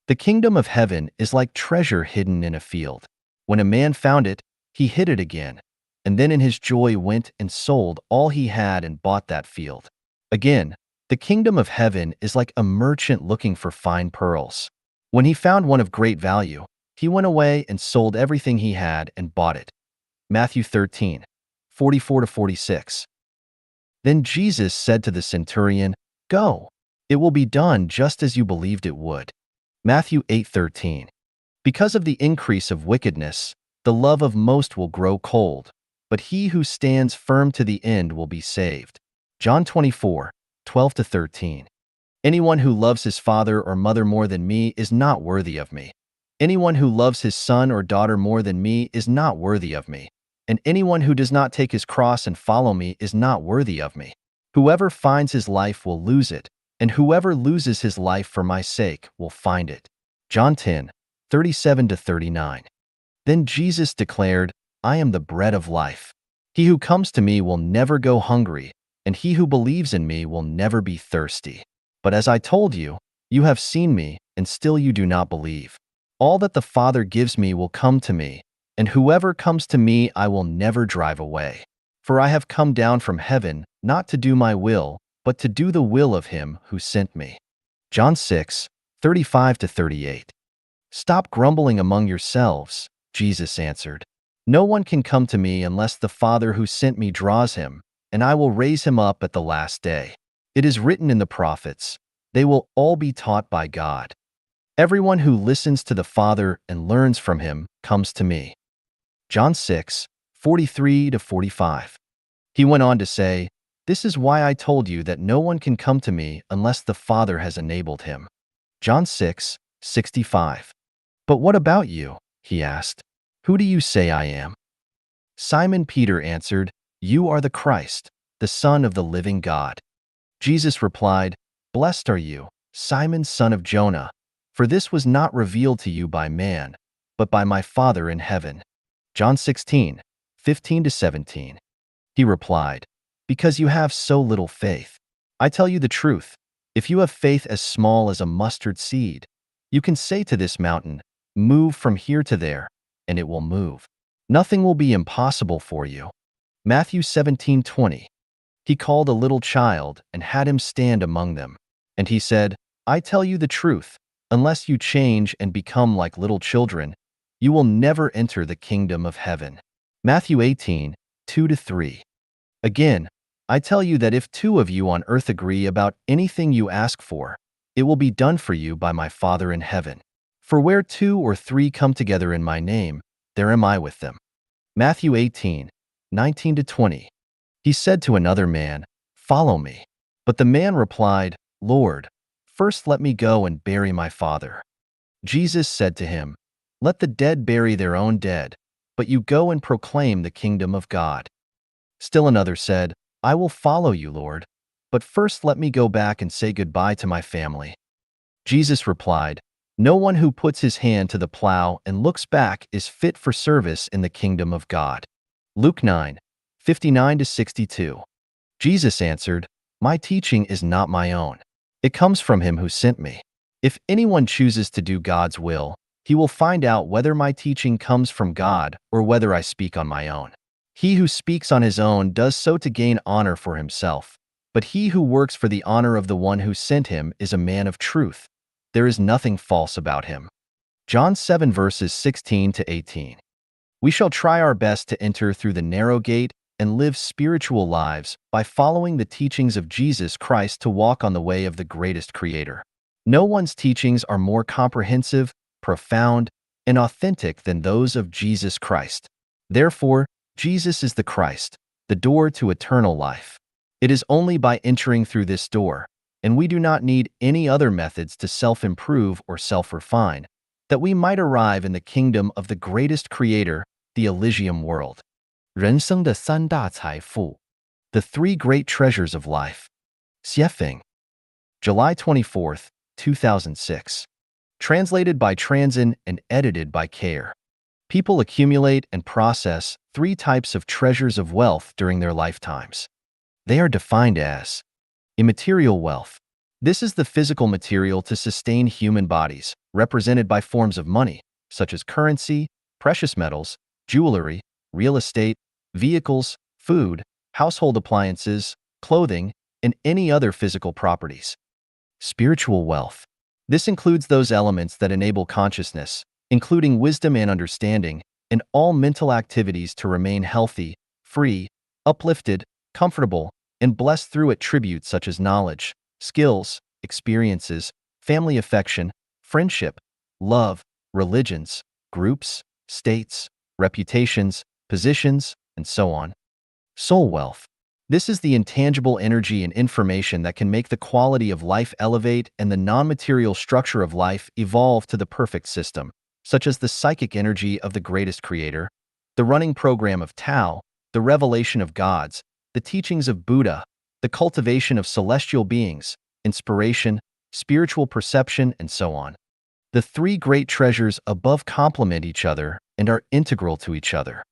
The kingdom of heaven is like treasure hidden in a field. When a man found it, he hid it again, and then in his joy went and sold all he had and bought that field. Again, the kingdom of heaven is like a merchant looking for fine pearls. When he found one of great value, he went away and sold everything he had and bought it. Matthew 13:44-46. Then Jesus said to the centurion, "Go, it will be done just as you believed it would." Matthew 8:13. Because of the increase of wickedness, the love of most will grow cold, but he who stands firm to the end will be saved. John 24:12-13. Anyone who loves his father or mother more than me is not worthy of me. Anyone who loves his son or daughter more than me is not worthy of me. And anyone who does not take his cross and follow me is not worthy of me. Whoever finds his life will lose it, and whoever loses his life for my sake will find it. John 10:37-39. Then Jesus declared, "I am the bread of life. He who comes to me will never go hungry, and he who believes in me will never be thirsty. But as I told you, you have seen me, and still you do not believe. All that the Father gives me will come to me, and whoever comes to me I will never drive away. For I have come down from heaven, not to do my will, but to do the will of him who sent me." John 6:35-38. "Stop grumbling among yourselves," Jesus answered. "No one can come to me unless the Father who sent me draws him, and I will raise him up at the last day. It is written in the prophets, they will all be taught by God. Everyone who listens to the Father and learns from him comes to me." John 6:43-45. He went on to say, "This is why I told you that no one can come to me unless the Father has enabled him." John 6:65. "But what about you?" he asked. "Who do you say I am?" Simon Peter answered, "You are the Christ, the Son of the living God." Jesus replied, "Blessed are you, Simon, son of Jonah, for this was not revealed to you by man, but by my Father in heaven." John 16:15-17. He replied, "Because you have so little faith. I tell you the truth, if you have faith as small as a mustard seed, you can say to this mountain, 'Move from here to there,' and it will move. Nothing will be impossible for you." Matthew 17:20. He called a little child and had him stand among them. And he said, "I tell you the truth, unless you change and become like little children, you will never enter the kingdom of heaven." Matthew 18:2-3. Again, I tell you that if two of you on earth agree about anything you ask for, it will be done for you by my Father in heaven. For where 2 or 3 come together in my name, there am I with them. Matthew 18:19-20. He said to another man, "Follow me." But the man replied, "Lord, first let me go and bury my father." Jesus said to him, "Let the dead bury their own dead, but you go and proclaim the kingdom of God." Still another said, "I will follow you, Lord, but first let me go back and say goodbye to my family." Jesus replied, "No one who puts his hand to the plow and looks back is fit for service in the kingdom of God. Luke 9:59-62. Jesus answered, "My teaching is not my own. It comes from him who sent me. If anyone chooses to do God's will, he will find out whether my teaching comes from God or whether I speak on my own. He who speaks on his own does so to gain honor for himself, but he who works for the honor of the one who sent him is a man of truth. There is nothing false about him." John 7 verses 16-18. We shall try our best to enter through the narrow gate, and live spiritual lives by following the teachings of Jesus Christ to walk on the way of the greatest creator. No one's teachings are more comprehensive, profound, and authentic than those of Jesus Christ. Therefore, Jesus is the Christ, the door to eternal life. It is only by entering through this door, and we do not need any other methods to self-improve or self-refine, that we might arrive in the kingdom of the greatest creator, the Elysium world. 人生的三大财富, the three great treasures of life. Xiefeng. July 24, 2006. Translated by Transin and edited by Care. People accumulate and process three types of treasures of wealth during their lifetimes. They are defined as immaterial wealth. This is the physical material to sustain human bodies, represented by forms of money, such as currency, precious metals, jewelry, real estate, vehicles, food, household appliances, clothing, and any other physical properties. Spiritual wealth. This includes those elements that enable consciousness, including wisdom and understanding, and all mental activities to remain healthy, free, uplifted, comfortable, and blessed through attributes such as knowledge, skills, experiences, family affection, friendship, love, religions, groups, states, reputations, positions, and so on. Soul wealth. This is the intangible energy and information that can make the quality of life elevate and the non-material structure of life evolve to the perfect system, such as the psychic energy of the greatest creator, the running program of Tao, the revelation of gods, the teachings of Buddha, the cultivation of celestial beings, inspiration, spiritual perception, and so on. The three great treasures above complement each other and are integral to each other.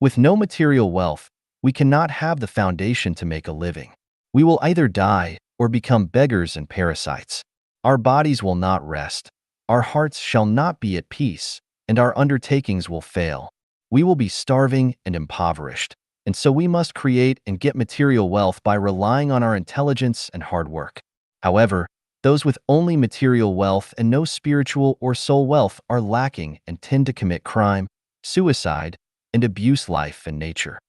With no material wealth, we cannot have the foundation to make a living. We will either die or become beggars and parasites. Our bodies will not rest, our hearts shall not be at peace, and our undertakings will fail. We will be starving and impoverished, and so we must create and get material wealth by relying on our intelligence and hard work. However, those with only material wealth and no spiritual or soul wealth are lacking and tend to commit crime, suicide, and abuse life and nature.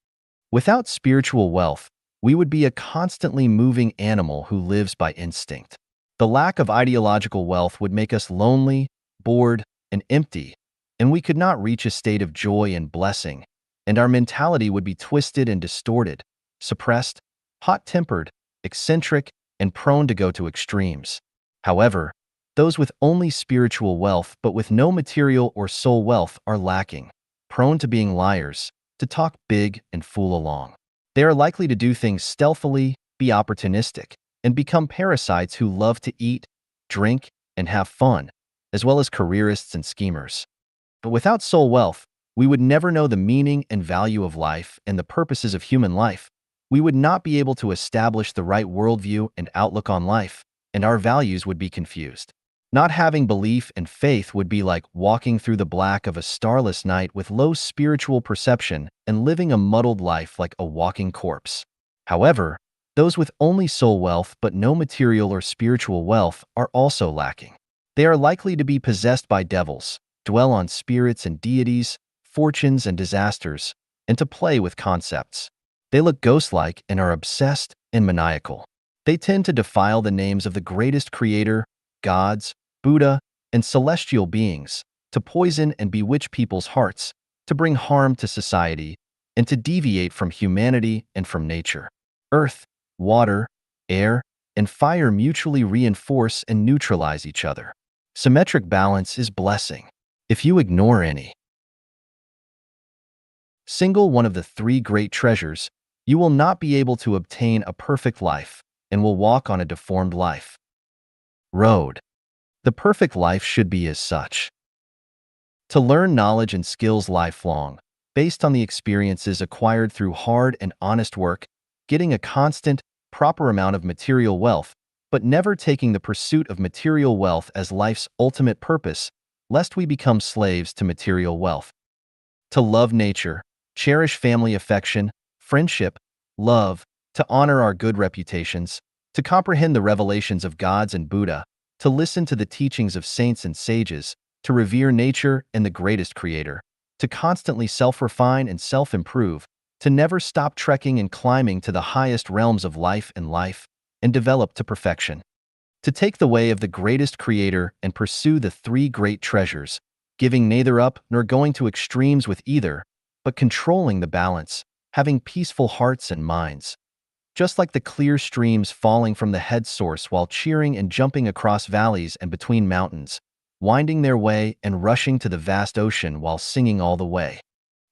Without spiritual wealth, we would be a constantly moving animal who lives by instinct. The lack of ideological wealth would make us lonely, bored, and empty, and we could not reach a state of joy and blessing, and our mentality would be twisted and distorted, suppressed, hot-tempered, eccentric, and prone to go to extremes. However, those with only spiritual wealth but with no material or soul wealth are lacking, prone to being liars, to talk big and fool along. They are likely to do things stealthily, be opportunistic, and become parasites who love to eat, drink, and have fun, as well as careerists and schemers. But without soul wealth, we would never know the meaning and value of life and the purposes of human life. We would not be able to establish the right worldview and outlook on life, and our values would be confused. Not having belief and faith would be like walking through the black of a starless night with low spiritual perception and living a muddled life like a walking corpse. However, those with only soul wealth but no material or spiritual wealth are also lacking. They are likely to be possessed by devils, dwell on spirits and deities, fortunes and disasters, and to play with concepts. They look ghost-like and are obsessed and maniacal. They tend to defile the names of the greatest creator, gods, Buddha, and celestial beings, to poison and bewitch people's hearts, to bring harm to society, and to deviate from humanity and from nature. Earth, water, air, and fire mutually reinforce and neutralize each other. Symmetric balance is blessing. If you ignore any single one of the three great treasures, you will not be able to obtain a perfect life and will walk on a deformed life. Road. The perfect life should be as such. To learn knowledge and skills lifelong, based on the experiences acquired through hard and honest work, getting a constant, proper amount of material wealth, but never taking the pursuit of material wealth as life's ultimate purpose, lest we become slaves to material wealth. To love nature, cherish family affection, friendship, love, to honor our good reputations, to comprehend the revelations of gods and Buddha, to listen to the teachings of saints and sages, to revere nature and the greatest creator, to constantly self-refine and self-improve, to never stop trekking and climbing to the highest realms of life and develop to perfection, to take the way of the greatest creator and pursue the three great treasures, giving neither up nor going to extremes with either, but controlling the balance, having peaceful hearts and minds. Just like the clear streams falling from the head source while cheering and jumping across valleys and between mountains, winding their way and rushing to the vast ocean while singing all the way.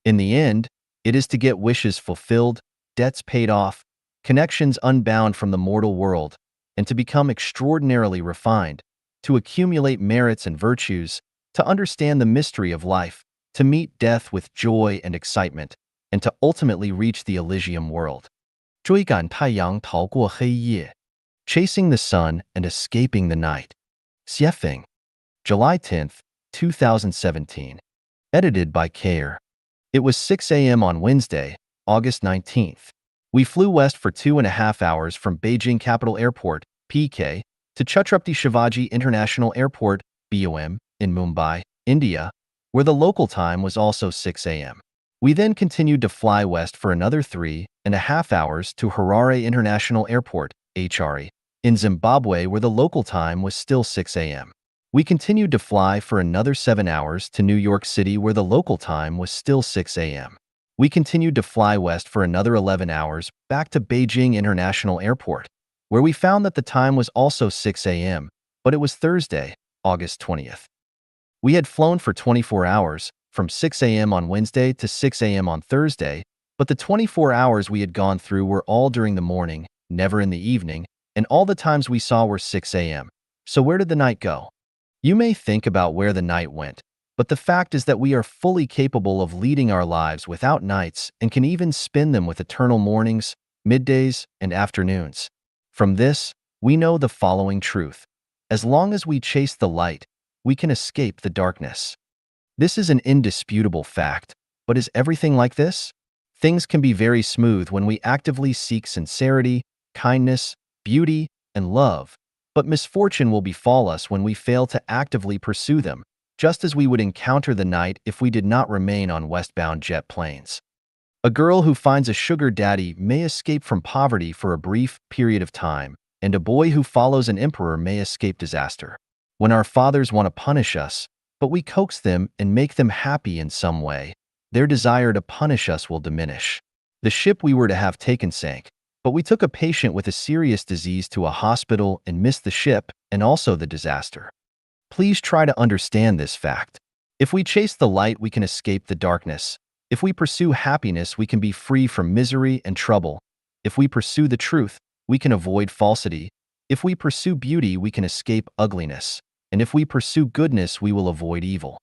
In the end, it is to get wishes fulfilled, debts paid off, connections unbound from the mortal world, and to become extraordinarily refined, to accumulate merits and virtues, to understand the mystery of life, to meet death with joy and excitement, and to ultimately reach the Elysium world. 追赶太阳逃过黑夜 Chasing the sun and escaping the night. Xiefeng. July 10th, 2017. Edited by Kair. It was 6 a.m. on Wednesday, August 19th. We flew west for 2.5 hours from Beijing Capital Airport, PK, to Chhatrapati Shivaji International Airport, BOM, in Mumbai, India, where the local time was also 6 a.m. We then continued to fly west for another 3.5 hours to Harare International Airport, HRE, in Zimbabwe, where the local time was still 6 a.m. We continued to fly for another 7 hours to New York City, where the local time was still 6 a.m. We continued to fly west for another 11 hours back to Beijing International Airport, where we found that the time was also 6 a.m., but it was Thursday, August 20th. We had flown for 24 hours, from 6 a.m. on Wednesday to 6 a.m. on Thursday, but the 24 hours we had gone through were all during the morning, never in the evening, and all the times we saw were 6 a.m. So where did the night go? You may think about where the night went, but the fact is that we are fully capable of leading our lives without nights and can even spin them with eternal mornings, middays, and afternoons. From this, we know the following truth. As long as we chase the light, we can escape the darkness. This is an indisputable fact, but is everything like this? Things can be very smooth when we actively seek sincerity, kindness, beauty, and love, but misfortune will befall us when we fail to actively pursue them, just as we would encounter the night if we did not remain on westbound jet planes. A girl who finds a sugar daddy may escape from poverty for a brief period of time, and a boy who follows an emperor may escape disaster. When our fathers want to punish us, but we coax them and make them happy in some way, their desire to punish us will diminish. The ship we were to have taken sank, but we took a patient with a serious disease to a hospital and missed the ship and also the disaster. Please try to understand this fact. If we chase the light, we can escape the darkness. If we pursue happiness, we can be free from misery and trouble. If we pursue the truth, we can avoid falsity. If we pursue beauty, we can escape ugliness. And if we pursue goodness, we will avoid evil.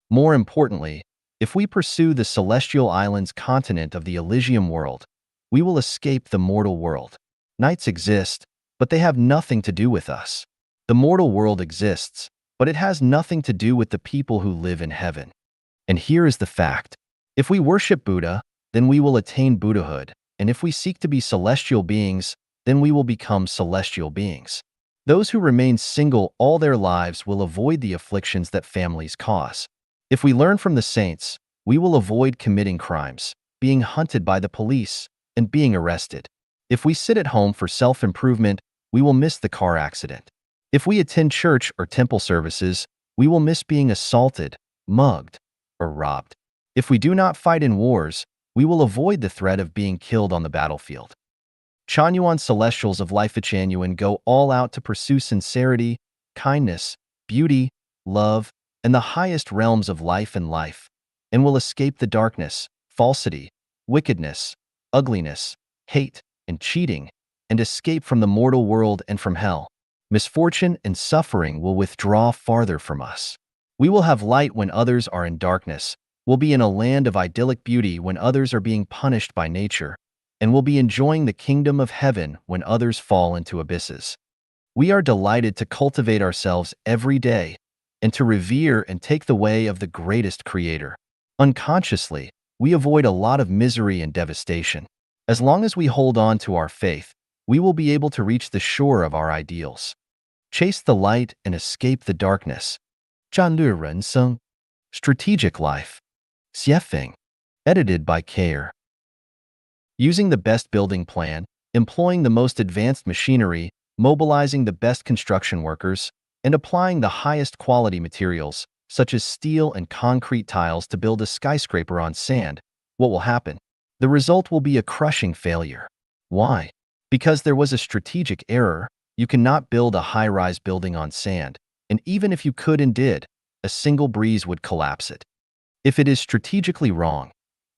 More importantly, if we pursue the celestial islands continent of the Elysium world, we will escape the mortal world. Nights exist, but they have nothing to do with us. The mortal world exists, but it has nothing to do with the people who live in heaven. And here is the fact. If we worship Buddha, then we will attain Buddhahood, and if we seek to be celestial beings, then we will become celestial beings. Those who remain single all their lives will avoid the afflictions that families cause. If we learn from the saints, we will avoid committing crimes, being hunted by the police, and being arrested. If we sit at home for self-improvement, we will miss the car accident. If we attend church or temple services, we will miss being assaulted, mugged, or robbed. If we do not fight in wars, we will avoid the threat of being killed on the battlefield. Chanyuan Celestials of Life-Chanyuan go all out to pursue sincerity, kindness, beauty, love, and the highest realms of life and will escape the darkness, falsity, wickedness, ugliness, hate, and cheating, and escape from the mortal world and from hell. Misfortune and suffering will withdraw farther from us. We will have light when others are in darkness, will be in a land of idyllic beauty when others are being punished by nature, and will be enjoying the kingdom of heaven when others fall into abysses. We are delighted to cultivate ourselves every day and to revere and take the way of the greatest creator. Unconsciously, we avoid a lot of misery and devastation. As long as we hold on to our faith, we will be able to reach the shore of our ideals. Chase the light and escape the darkness. 战略人生 Strategic Life. Xiefeng. Edited by Kair. Using the best building plan, employing the most advanced machinery, mobilizing the best construction workers, and applying the highest quality materials, such as steel and concrete tiles to build a skyscraper on sand, what will happen? The result will be a crushing failure. Why? Because there was a strategic error. You cannot build a high-rise building on sand, and even if you could and did, a single breeze would collapse it. If it is strategically wrong,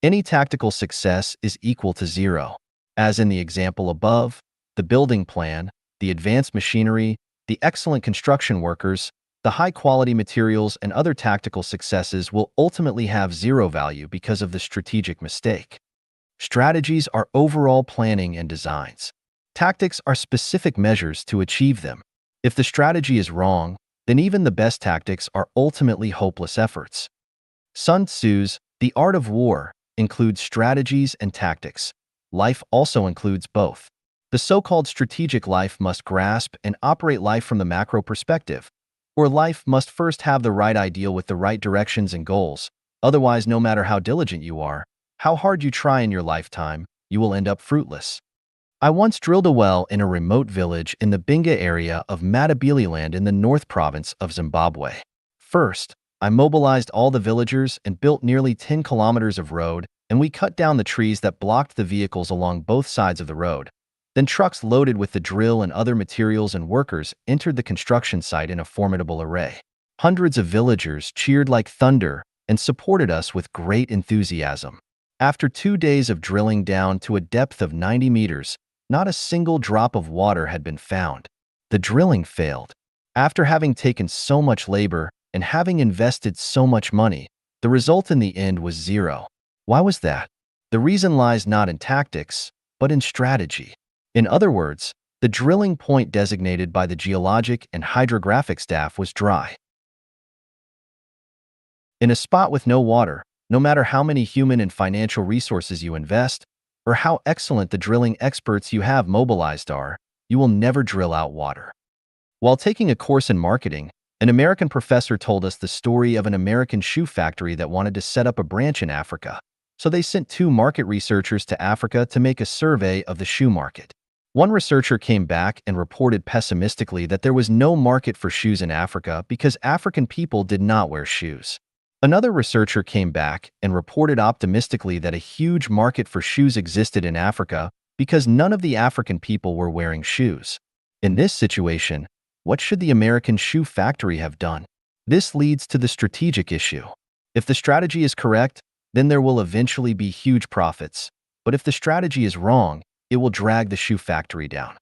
any tactical success is equal to zero. As in the example above, the building plan, the advanced machinery, the excellent construction workers, the high-quality materials, and other tactical successes will ultimately have zero value because of the strategic mistake. Strategies are overall planning and designs. Tactics are specific measures to achieve them. If the strategy is wrong, then even the best tactics are ultimately hopeless efforts. Sun Tzu's The Art of War includes strategies and tactics. Life also includes both. The so-called strategic life must grasp and operate life from the macro perspective, or life must first have the right ideal with the right directions and goals. Otherwise, no matter how diligent you are, how hard you try in your lifetime, you will end up fruitless. I once drilled a well in a remote village in the Binga area of Matabeleland in the North Province of Zimbabwe. First, I mobilized all the villagers and built nearly 10 kilometers of road, and we cut down the trees that blocked the vehicles along both sides of the road. Then trucks loaded with the drill and other materials and workers entered the construction site in a formidable array. Hundreds of villagers cheered like thunder and supported us with great enthusiasm. After 2 days of drilling down to a depth of 90 meters, not a single drop of water had been found. The drilling failed. After having taken so much labor and having invested so much money, the result in the end was zero. Why was that? The reason lies not in tactics, but in strategy. In other words, the drilling point designated by the geologic and hydrographic staff was dry. In a spot with no water, no matter how many human and financial resources you invest, or how excellent the drilling experts you have mobilized are, you will never drill out water. While taking a course in marketing, an American professor told us the story of an American shoe factory that wanted to set up a branch in Africa. So they sent 2 market researchers to Africa to make a survey of the shoe market. One researcher came back and reported pessimistically that there was no market for shoes in Africa because African people did not wear shoes. Another researcher came back and reported optimistically that a huge market for shoes existed in Africa because none of the African people were wearing shoes. In this situation, what should the American shoe factory have done? This leads to the strategic issue. If the strategy is correct, then there will eventually be huge profits. But if the strategy is wrong, it will drag the shoe factory down.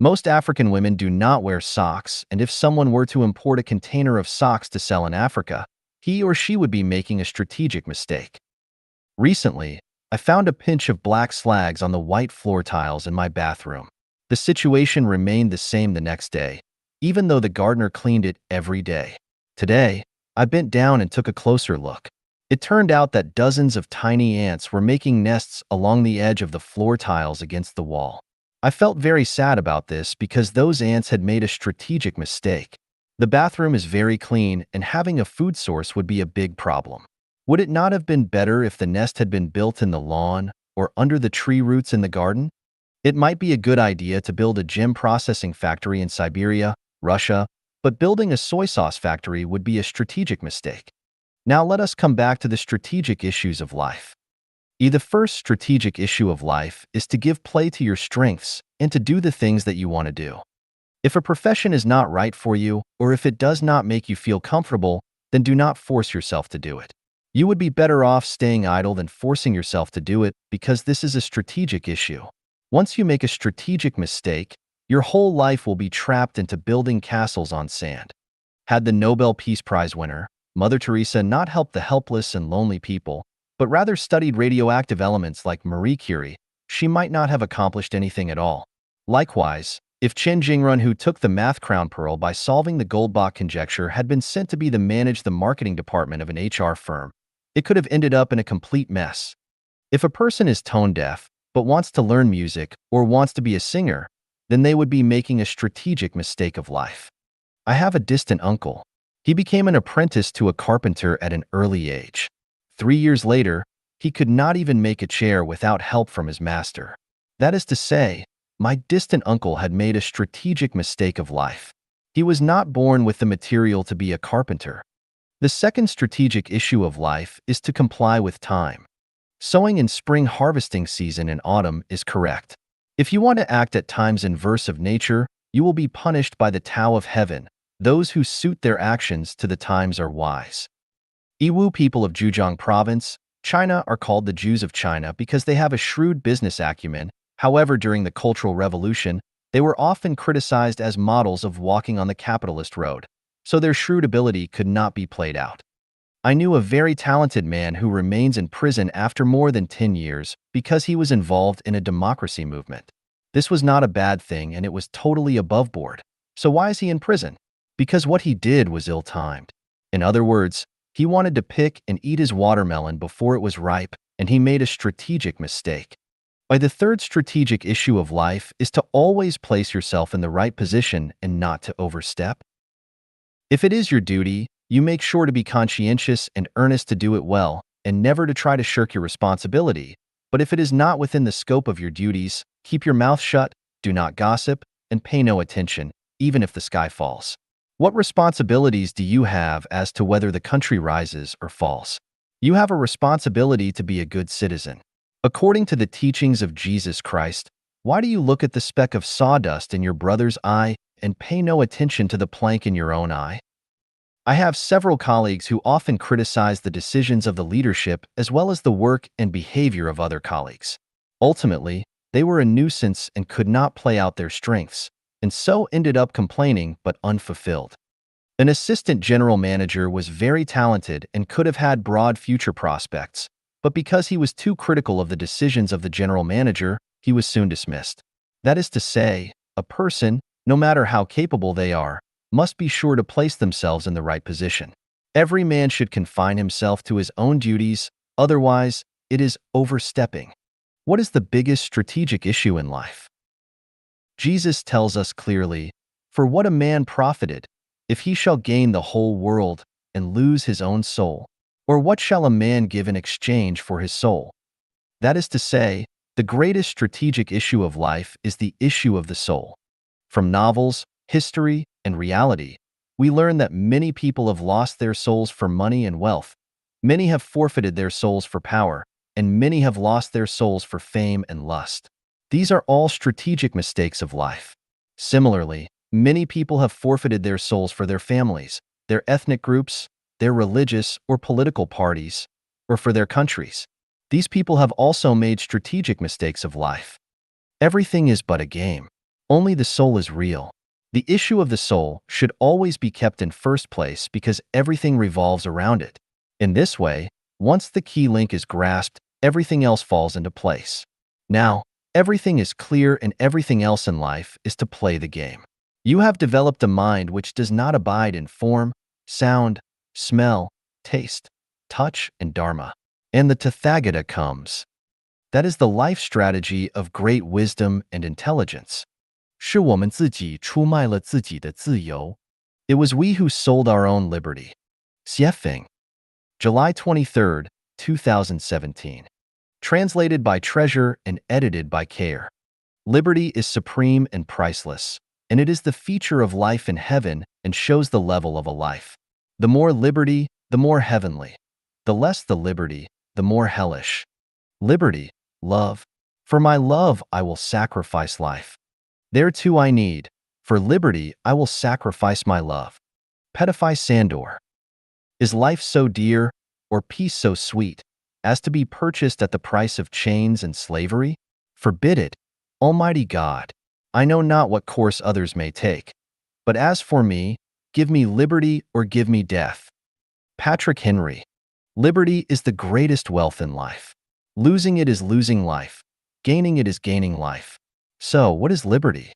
Most African women do not wear socks, and if someone were to import a container of socks to sell in Africa, he or she would be making a strategic mistake. Recently, I found a pinch of black slags on the white floor tiles in my bathroom. The situation remained the same the next day, even though the gardener cleaned it every day. Today, I bent down and took a closer look. It turned out that dozens of tiny ants were making nests along the edge of the floor tiles against the wall. I felt very sad about this because those ants had made a strategic mistake. The bathroom is very clean, and having a food source would be a big problem. Would it not have been better if the nest had been built in the lawn or under the tree roots in the garden? It might be a good idea to build a gem processing factory in Siberia, Russia, but building a soy sauce factory would be a strategic mistake. Now let us come back to the strategic issues of life. The first strategic issue of life is to give play to your strengths and to do the things that you want to do. If a profession is not right for you, or if it does not make you feel comfortable, then do not force yourself to do it. You would be better off staying idle than forcing yourself to do it because this is a strategic issue. Once you make a strategic mistake, your whole life will be trapped into building castles on sand. Had the Nobel Peace Prize winner, Mother Teresa, not helped the helpless and lonely people, but rather studied radioactive elements like Marie Curie, she might not have accomplished anything at all. Likewise, if Chen Jingrun, who took the math crown pearl by solving the Goldbach conjecture, had been sent to manage the marketing department of an HR firm, it could have ended up in a complete mess. If a person is tone deaf, but wants to learn music or wants to be a singer, then they would be making a strategic mistake of life. I have a distant uncle. He became an apprentice to a carpenter at an early age. 3 years later, He could not even make a chair without help from his master. That is to say, my distant uncle had made a strategic mistake of life. He was not born with the material to be a carpenter. The second strategic issue of life is to comply with time. Sowing in spring, harvesting season in autumn is correct. If you want to act at times inverse of nature, you will be punished by the Tao of heaven. Those who suit their actions to the times are wise. Yiwu people of Zhejiang province, China are called the Jews of China because they have a shrewd business acumen. However, during the Cultural Revolution, they were often criticized as models of walking on the capitalist road, so their shrewd ability could not be played out. I knew a very talented man who remains in prison after more than 10 years because he was involved in a democracy movement. This was not a bad thing and it was totally above board. So why is he in prison? Because what he did was ill-timed. In other words, he wanted to pick and eat his watermelon before it was ripe, and he made a strategic mistake. By the third strategic issue of life is to always place yourself in the right position and not to overstep. If it is your duty, you make sure to be conscientious and earnest to do it well, and never to try to shirk your responsibility. But if it is not within the scope of your duties, keep your mouth shut, do not gossip, and pay no attention, even if the sky falls. What responsibilities do you have as to whether the country rises or falls? You have a responsibility to be a good citizen. According to the teachings of Jesus Christ, why do you look at the speck of sawdust in your brother's eye and pay no attention to the plank in your own eye? I have several colleagues who often criticize the decisions of the leadership as well as the work and behavior of other colleagues. Ultimately, they were a nuisance and could not play out their strengths, and so ended up complaining but unfulfilled. An assistant general manager was very talented and could have had broad future prospects, but because he was too critical of the decisions of the general manager, he was soon dismissed. That is to say, a person, no matter how capable they are, must be sure to place themselves in the right position. Every man should confine himself to his own duties, otherwise, it is overstepping. What is the biggest strategic issue in life? Jesus tells us clearly, "For what a man profited, if he shall gain the whole world and lose his own soul? Or what shall a man give in exchange for his soul?" That is to say, the greatest strategic issue of life is the issue of the soul. From novels, history, and reality, we learn that many people have lost their souls for money and wealth, many have forfeited their souls for power, and many have lost their souls for fame and lust. These are all strategic mistakes of life. Similarly, many people have forfeited their souls for their families, their ethnic groups, their religious or political parties, or for their countries. These people have also made strategic mistakes of life. Everything is but a game. Only the soul is real. The issue of the soul should always be kept in first place because everything revolves around it. In this way, once the key link is grasped, everything else falls into place. Now, everything is clear and everything else in life is to play the game. You have developed a mind which does not abide in form, sound, smell, taste, touch, and dharma. And the Tathagata comes. That is the life strategy of great wisdom and intelligence. 是我们自己出卖了自己的自由. It was we who sold our own liberty. Xiefeng. July 23, 2017. Translated by Treasure and edited by Care. Liberty is supreme and priceless, and it is the feature of life in heaven and shows the level of a life. The more liberty, the more heavenly. The less the liberty, the more hellish. Liberty, love. For my love I will sacrifice life. Thereto I need. For liberty I will sacrifice my love. Pedify Sandor. Is life so dear, or peace so sweet, as to be purchased at the price of chains and slavery? Forbid it, Almighty God. I know not what course others may take. But as for me, give me liberty or give me death. Patrick Henry. Liberty is the greatest wealth in life. Losing it is losing life. Gaining it is gaining life. So, what is liberty?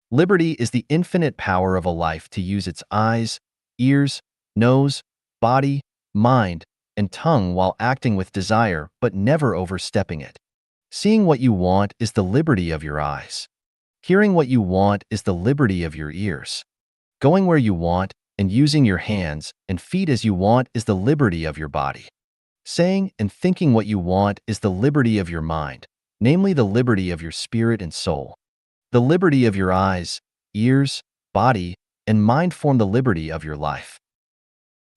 Liberty is the infinite power of a life to use its eyes, ears, nose, body, mind, and tongue while acting with desire but never overstepping it. Seeing what you want is the liberty of your eyes. Hearing what you want is the liberty of your ears. Going where you want and using your hands and feet as you want is the liberty of your body. Saying and thinking what you want is the liberty of your mind, namely the liberty of your spirit and soul. The liberty of your eyes, ears, body, and mind form the liberty of your life.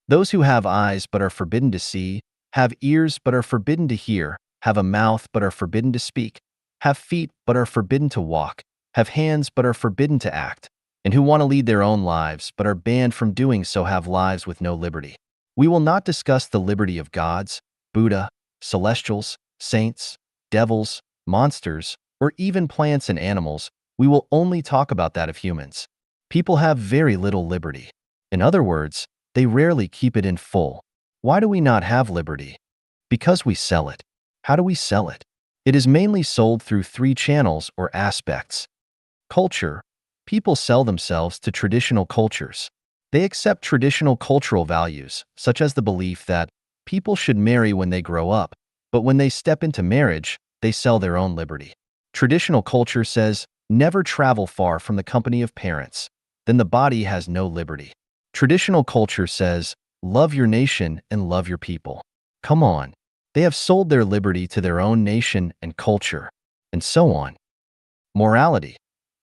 Those who have eyes but are forbidden to see, have ears but are forbidden to hear, have a mouth but are forbidden to speak, have feet but are forbidden to walk, have hands but are forbidden to act, and who want to lead their own lives but are banned from doing so have lives with no liberty. We will not discuss the liberty of gods, Buddha, celestials, saints, devils, monsters, or even plants and animals. We will only talk about that of humans. People have very little liberty. In other words, they rarely keep it in full. Why do we not have liberty? Because we sell it. How do we sell it? It is mainly sold through three channels or aspects. Culture. People sell themselves to traditional cultures. They accept traditional cultural values, such as the belief that people should marry when they grow up, but when they step into marriage, they sell their own liberty. Traditional culture says, never travel far from the company of parents. Then the body has no liberty. Traditional culture says, love your nation and love your people. Come on. They have sold their liberty to their own nation and culture, and so on. Morality.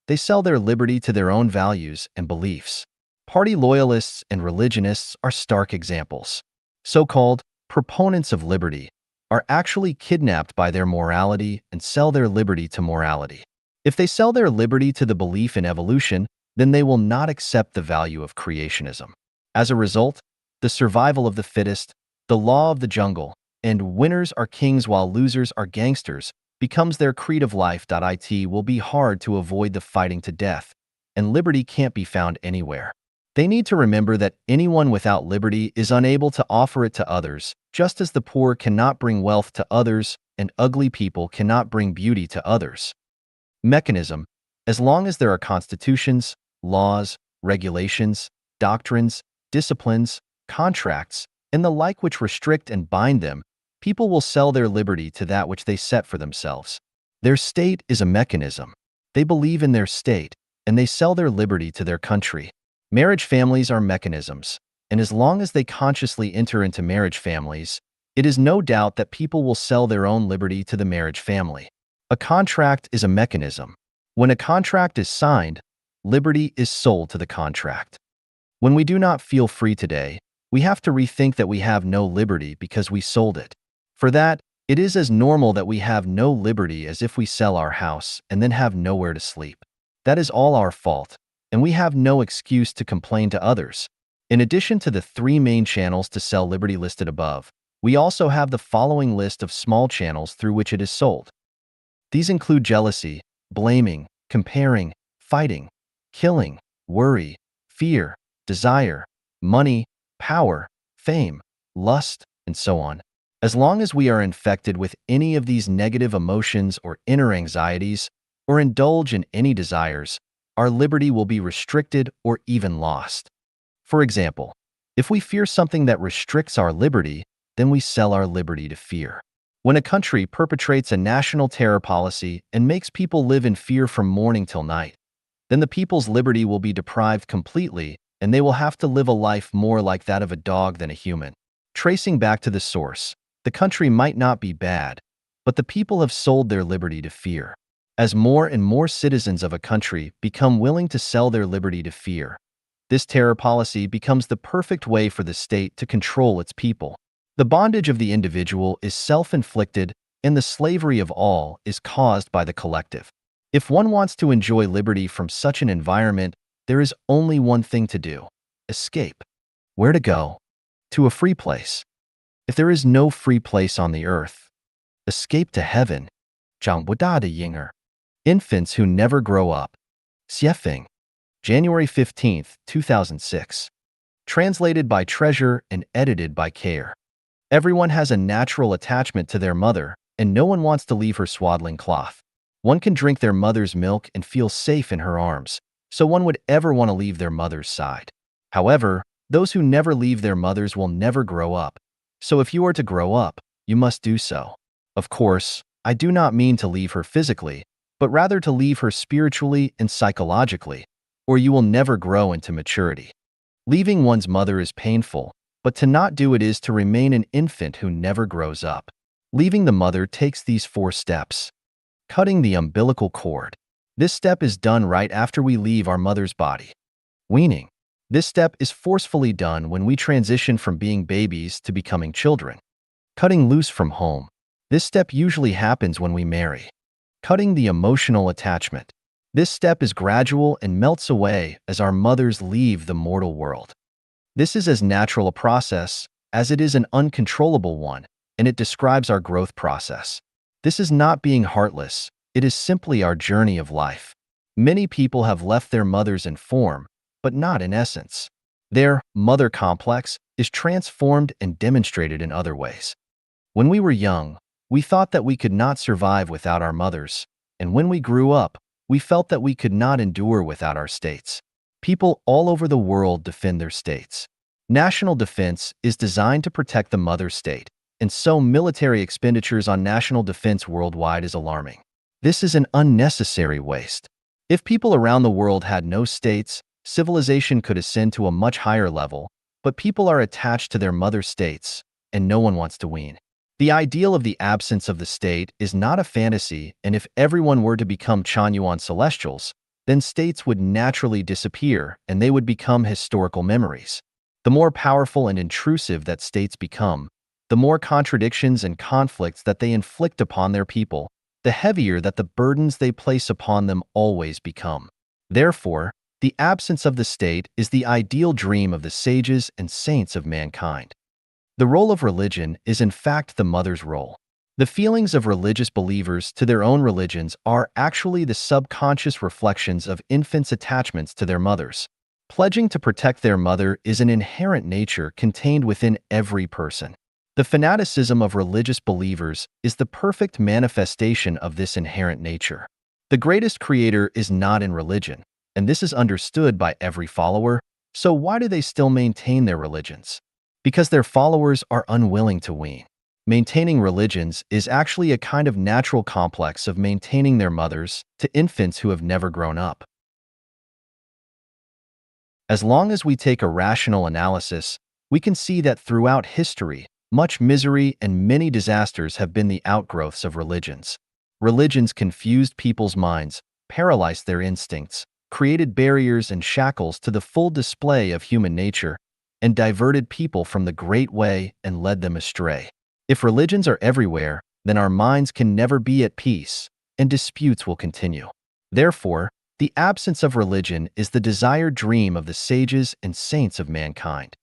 They sell their liberty to their own values and beliefs. Party loyalists and religionists are stark examples. So-called proponents of liberty are actually kidnapped by their morality and sell their liberty to morality. If they sell their liberty to the belief in evolution, then they will not accept the value of creationism. As a result, the survival of the fittest, the law of the jungle, and winners are kings while losers are gangsters becomes their creed of life. It will be hard to avoid the fighting to death, and liberty can't be found anywhere. They need to remember that anyone without liberty is unable to offer it to others, just as the poor cannot bring wealth to others and ugly people cannot bring beauty to others. Mechanism. As long as there are constitutions, laws, regulations, doctrines, disciplines, contracts, and the like which restrict and bind them, people will sell their liberty to that which they set for themselves. Their state is a mechanism. They believe in their state, and they sell their liberty to their country. Marriage families are mechanisms, and as long as they consciously enter into marriage families, it is no doubt that people will sell their own liberty to the marriage family. A contract is a mechanism. When a contract is signed, liberty is sold to the contract. When we do not feel free today, we have to rethink that we have no liberty because we sold it. For that, it is as normal that we have no liberty as if we sell our house and then have nowhere to sleep. That is all our fault, and we have no excuse to complain to others. In addition to the three main channels to sell liberty listed above, we also have the following list of small channels through which it is sold. These include jealousy, blaming, comparing, fighting, killing, worry, fear, desire, money, power, fame, lust, and so on. As long as we are infected with any of these negative emotions or inner anxieties, or indulge in any desires, our liberty will be restricted or even lost. For example, if we fear something that restricts our liberty, then we sell our liberty to fear. When a country perpetrates a national terror policy and makes people live in fear from morning till night, then the people's liberty will be deprived completely, and they will have to live a life more like that of a dog than a human. Tracing back to the source, the country might not be bad, but the people have sold their liberty to fear. As more and more citizens of a country become willing to sell their liberty to fear, this terror policy becomes the perfect way for the state to control its people. The bondage of the individual is self-inflicted, and the slavery of all is caused by the collective. If one wants to enjoy liberty from such an environment, there is only one thing to do: escape. Where to go? To a free place. If there is no free place on the earth, escape to heaven. 长不大的婴儿. Infants who never grow up. Xiefeng. January 15, 2006. Translated by Treasure and edited by Care. Everyone has a natural attachment to their mother, and no one wants to leave her swaddling cloth. One can drink their mother's milk and feel safe in her arms, so one would ever want to leave their mother's side. However, those who never leave their mothers will never grow up. So if you are to grow up, you must do so. Of course, I do not mean to leave her physically, but rather to leave her spiritually and psychologically, or you will never grow into maturity. Leaving one's mother is painful, but to not do it is to remain an infant who never grows up. Leaving the mother takes these 4 steps. Cutting the umbilical cord. This step is done right after we leave our mother's body. Weaning. This step is forcefully done when we transition from being babies to becoming children. Cutting loose from home. This step usually happens when we marry. Cutting the emotional attachment. This step is gradual and melts away as our mothers leave the mortal world. This is as natural a process as it is an uncontrollable one, and it describes our growth process. This is not being heartless, it is simply our journey of life. Many people have left their mothers in form, but not in essence. Their mother complex is transformed and demonstrated in other ways. When we were young, we thought that we could not survive without our mothers, and when we grew up, we felt that we could not endure without our states. People all over the world defend their states. National defense is designed to protect the mother state, and so military expenditures on national defense worldwide is alarming. This is an unnecessary waste. If people around the world had no states, civilization could ascend to a much higher level, but people are attached to their mother states, and no one wants to wean. The ideal of the absence of the state is not a fantasy, and if everyone were to become Chanyuan celestials, then states would naturally disappear and they would become historical memories. The more powerful and intrusive that states become, the more contradictions and conflicts that they inflict upon their people, the heavier that the burdens they place upon them always become. Therefore, the absence of the state is the ideal dream of the sages and saints of mankind. The role of religion is in fact the mother's role. The feelings of religious believers to their own religions are actually the subconscious reflections of infants' attachments to their mothers. Pledging to protect their mother is an inherent nature contained within every person. The fanaticism of religious believers is the perfect manifestation of this inherent nature. The greatest creator is not in religion, and this is understood by every follower, so why do they still maintain their religions? Because their followers are unwilling to wean. Maintaining religions is actually a kind of natural complex of maintaining their mothers to infants who have never grown up. As long as we take a rational analysis, we can see that throughout history, much misery and many disasters have been the outgrowths of religions. Religions confused people's minds, paralyzed their instincts, created barriers and shackles to the full display of human nature, and diverted people from the great way and led them astray. If religions are everywhere, then our minds can never be at peace, and disputes will continue. Therefore, the absence of religion is the desired dream of the sages and saints of mankind.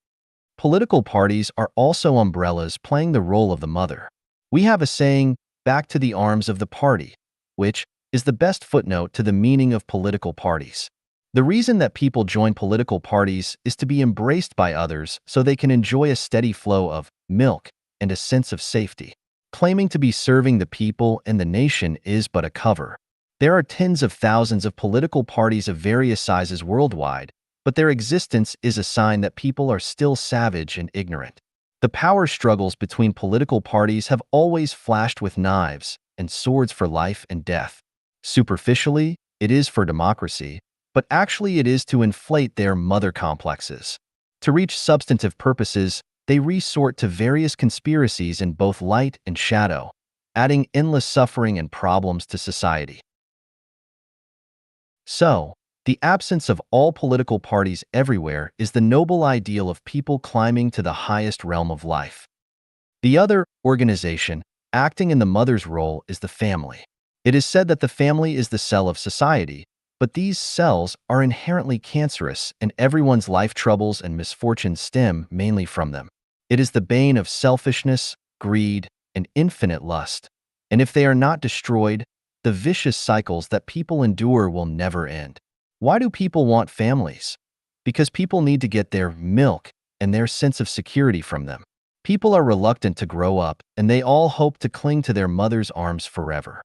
Political parties are also umbrellas playing the role of the mother. We have a saying, "Back to the arms of the party," which is the best footnote to the meaning of political parties. The reason that people join political parties is to be embraced by others so they can enjoy a steady flow of milk and a sense of safety. Claiming to be serving the people and the nation is but a cover. There are tens of thousands of political parties of various sizes worldwide, but their existence is a sign that people are still savage and ignorant. The power struggles between political parties have always flashed with knives and swords for life and death. Superficially, it is for democracy, but actually it is to inflate their mother complexes. To reach substantive purposes, they resort to various conspiracies in both light and shadow, adding endless suffering and problems to society. So, the absence of all political parties everywhere is the noble ideal of people climbing to the highest realm of life. The other organization, acting in the mother's role, is the family. It is said that the family is the cell of society, but these cells are inherently cancerous and everyone's life troubles and misfortunes stem mainly from them. It is the bane of selfishness, greed, and infinite lust, and if they are not destroyed, the vicious cycles that people endure will never end. Why do people want families? Because people need to get their milk and their sense of security from them. People are reluctant to grow up, and they all hope to cling to their mother's arms forever.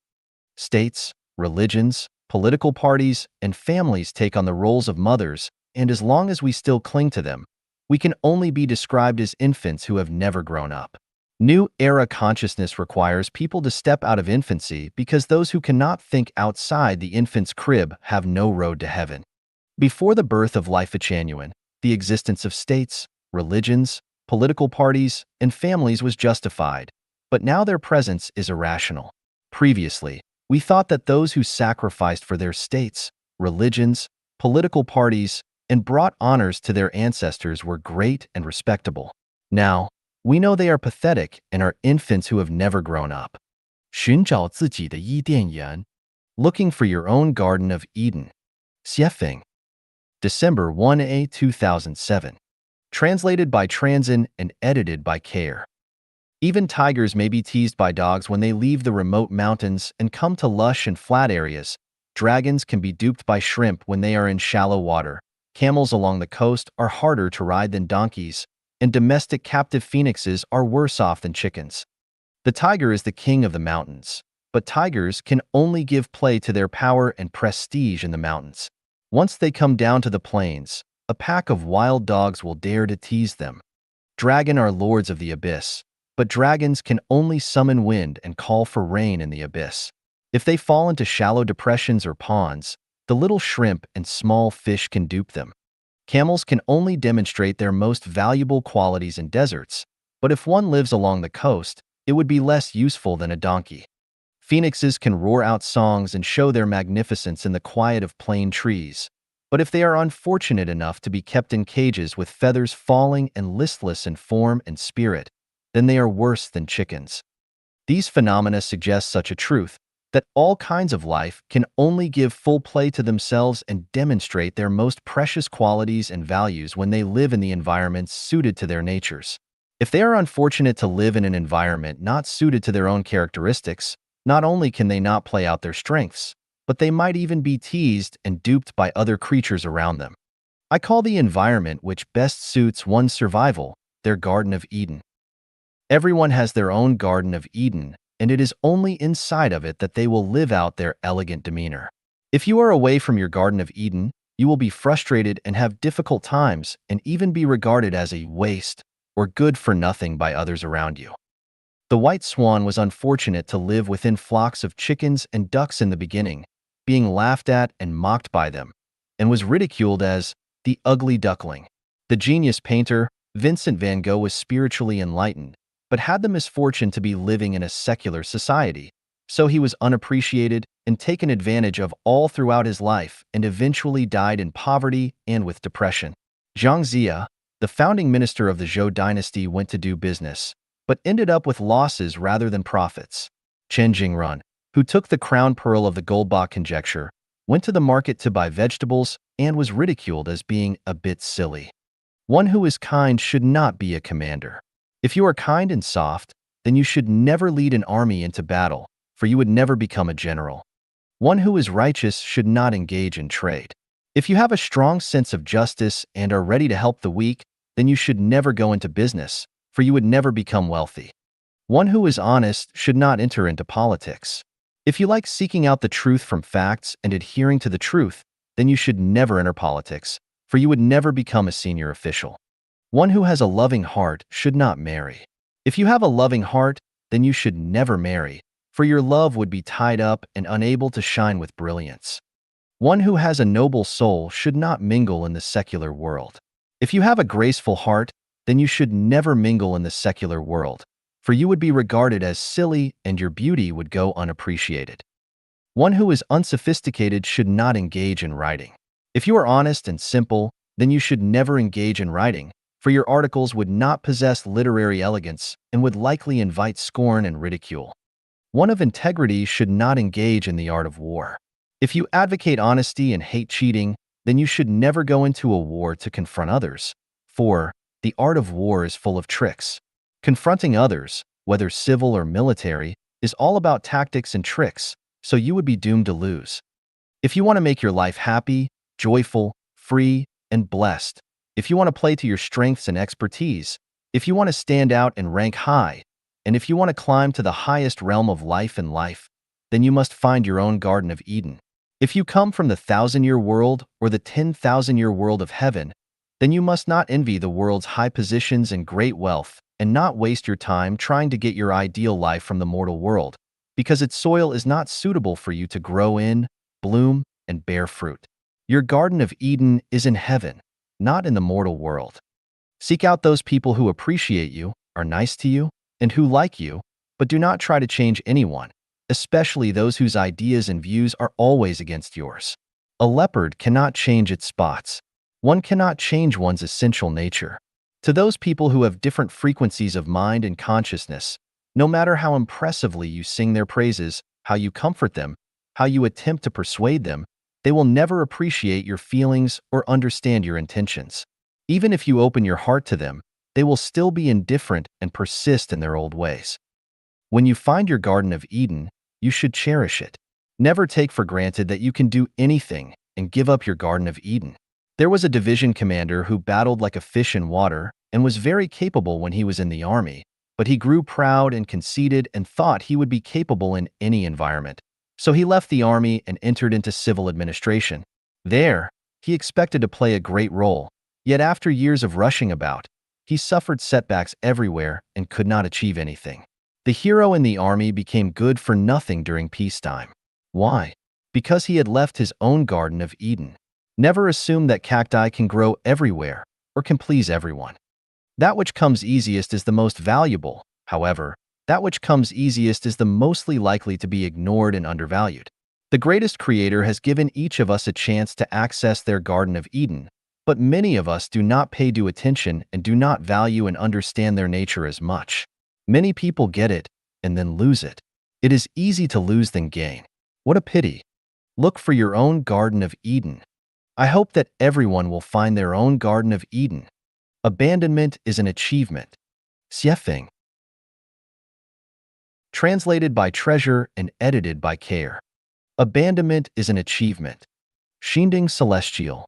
States, religions, political parties, and families take on the roles of mothers, and as long as we still cling to them, we can only be described as infants who have never grown up. New era consciousness requires people to step out of infancy because those who cannot think outside the infant's crib have no road to heaven. Before the birth of life at Chanyuan, the existence of states, religions, political parties, and families was justified, but now their presence is irrational. Previously, we thought that those who sacrificed for their states, religions, political parties, and brought honors to their ancestors were great and respectable. Now, we know they are pathetic and are infants who have never grown up. 寻找自己的伊甸园 Looking for your own Garden of Eden. Xiefeng. December 1, 2007. Translated by Transin and edited by Care. Even tigers may be teased by dogs when they leave the remote mountains and come to lush and flat areas. Dragons can be duped by shrimp when they are in shallow water. Camels along the coast are harder to ride than donkeys, and domestic captive phoenixes are worse off than chickens. The tiger is the king of the mountains, but tigers can only give play to their power and prestige in the mountains. Once they come down to the plains, a pack of wild dogs will dare to tease them. Dragon are lords of the abyss, but dragons can only summon wind and call for rain in the abyss. If they fall into shallow depressions or ponds, the little shrimp and small fish can dupe them. Camels can only demonstrate their most valuable qualities in deserts, but if one lives along the coast, it would be less useful than a donkey. Phoenixes can roar out songs and show their magnificence in the quiet of plane trees, but if they are unfortunate enough to be kept in cages with feathers falling and listless in form and spirit, then they are worse than chickens. These phenomena suggest such a truth, that all kinds of life can only give full play to themselves and demonstrate their most precious qualities and values when they live in the environments suited to their natures. If they are unfortunate to live in an environment not suited to their own characteristics, not only can they not play out their strengths, but they might even be teased and duped by other creatures around them. I call the environment which best suits one's survival their Garden of Eden. Everyone has their own Garden of Eden, and it is only inside of it that they will live out their elegant demeanor. If you are away from your Garden of Eden, you will be frustrated and have difficult times and even be regarded as a waste or good for nothing by others around you. The white swan was unfortunate to live within flocks of chickens and ducks in the beginning, being laughed at and mocked by them, and was ridiculed as the ugly duckling. The genius painter, Vincent van Gogh, was spiritually enlightened, but had the misfortune to be living in a secular society, so he was unappreciated and taken advantage of all throughout his life and eventually died in poverty and with depression. Zhang Zia, the founding minister of the Zhou dynasty, went to do business, but ended up with losses rather than profits. Chen Jingrun, who took the crown pearl of the Goldbach conjecture, went to the market to buy vegetables and was ridiculed as being a bit silly. One who is kind should not be a commander. If you are kind and soft, then you should never lead an army into battle, for you would never become a general. One who is righteous should not engage in trade. If you have a strong sense of justice and are ready to help the weak, then you should never go into business, for you would never become wealthy. One who is honest should not enter into politics. If you like seeking out the truth from facts and adhering to the truth, then you should never enter politics, for you would never become a senior official. One who has a loving heart should not marry. If you have a loving heart, then you should never marry, for your love would be tied up and unable to shine with brilliance. One who has a noble soul should not mingle in the secular world. If you have a graceful heart, then you should never mingle in the secular world, for you would be regarded as silly and your beauty would go unappreciated. One who is unsophisticated should not engage in writing. If you are honest and simple, then you should never engage in writing, for your articles would not possess literary elegance and would likely invite scorn and ridicule. One of integrity should not engage in the art of war. If you advocate honesty and hate cheating, then you should never go into a war to confront others, for the art of war is full of tricks. Confronting others, whether civil or military, is all about tactics and tricks, so you would be doomed to lose. If you want to make your life happy, joyful, free, and blessed, if you want to play to your strengths and expertise, if you want to stand out and rank high, and if you want to climb to the highest realm of life and life, then you must find your own Garden of Eden. If you come from the 1,000-year world or the 10,000-year world of heaven, then you must not envy the world's high positions and great wealth and not waste your time trying to get your ideal life from the mortal world, because its soil is not suitable for you to grow in, bloom, and bear fruit. Your Garden of Eden is in heaven, not in the mortal world. Seek out those people who appreciate you, are nice to you, and who like you, but do not try to change anyone, especially those whose ideas and views are always against yours. A leopard cannot change its spots. One cannot change one's essential nature. To those people who have different frequencies of mind and consciousness, no matter how impressively you sing their praises, how you comfort them, how you attempt to persuade them, they will never appreciate your feelings or understand your intentions. Even if you open your heart to them, they will still be indifferent and persist in their old ways. When you find your Garden of Eden, you should cherish it. Never take for granted that you can do anything and give up your Garden of Eden. There was a division commander who battled like a fish in water and was very capable when he was in the army, but he grew proud and conceited and thought he would be capable in any environment. So he left the army and entered into civil administration. There, he expected to play a great role, yet after years of rushing about, he suffered setbacks everywhere and could not achieve anything. The hero in the army became good for nothing during peacetime. Why? Because he had left his own Garden of Eden. Never assume that cacti can grow everywhere or can please everyone. That which comes easiest is the most valuable. However, that which comes easiest is the mostly likely to be ignored and undervalued. The greatest creator has given each of us a chance to access their Garden of Eden, but many of us do not pay due attention and do not value and understand their nature as much. Many people get it and then lose it. It is easy to lose than gain. What a pity. Look for your own Garden of Eden. I hope that everyone will find their own Garden of Eden. Abandonment is an achievement. Xiefeng. Translated by Treasure and edited by Care. Abandonment is an achievement. Xinding Celestial.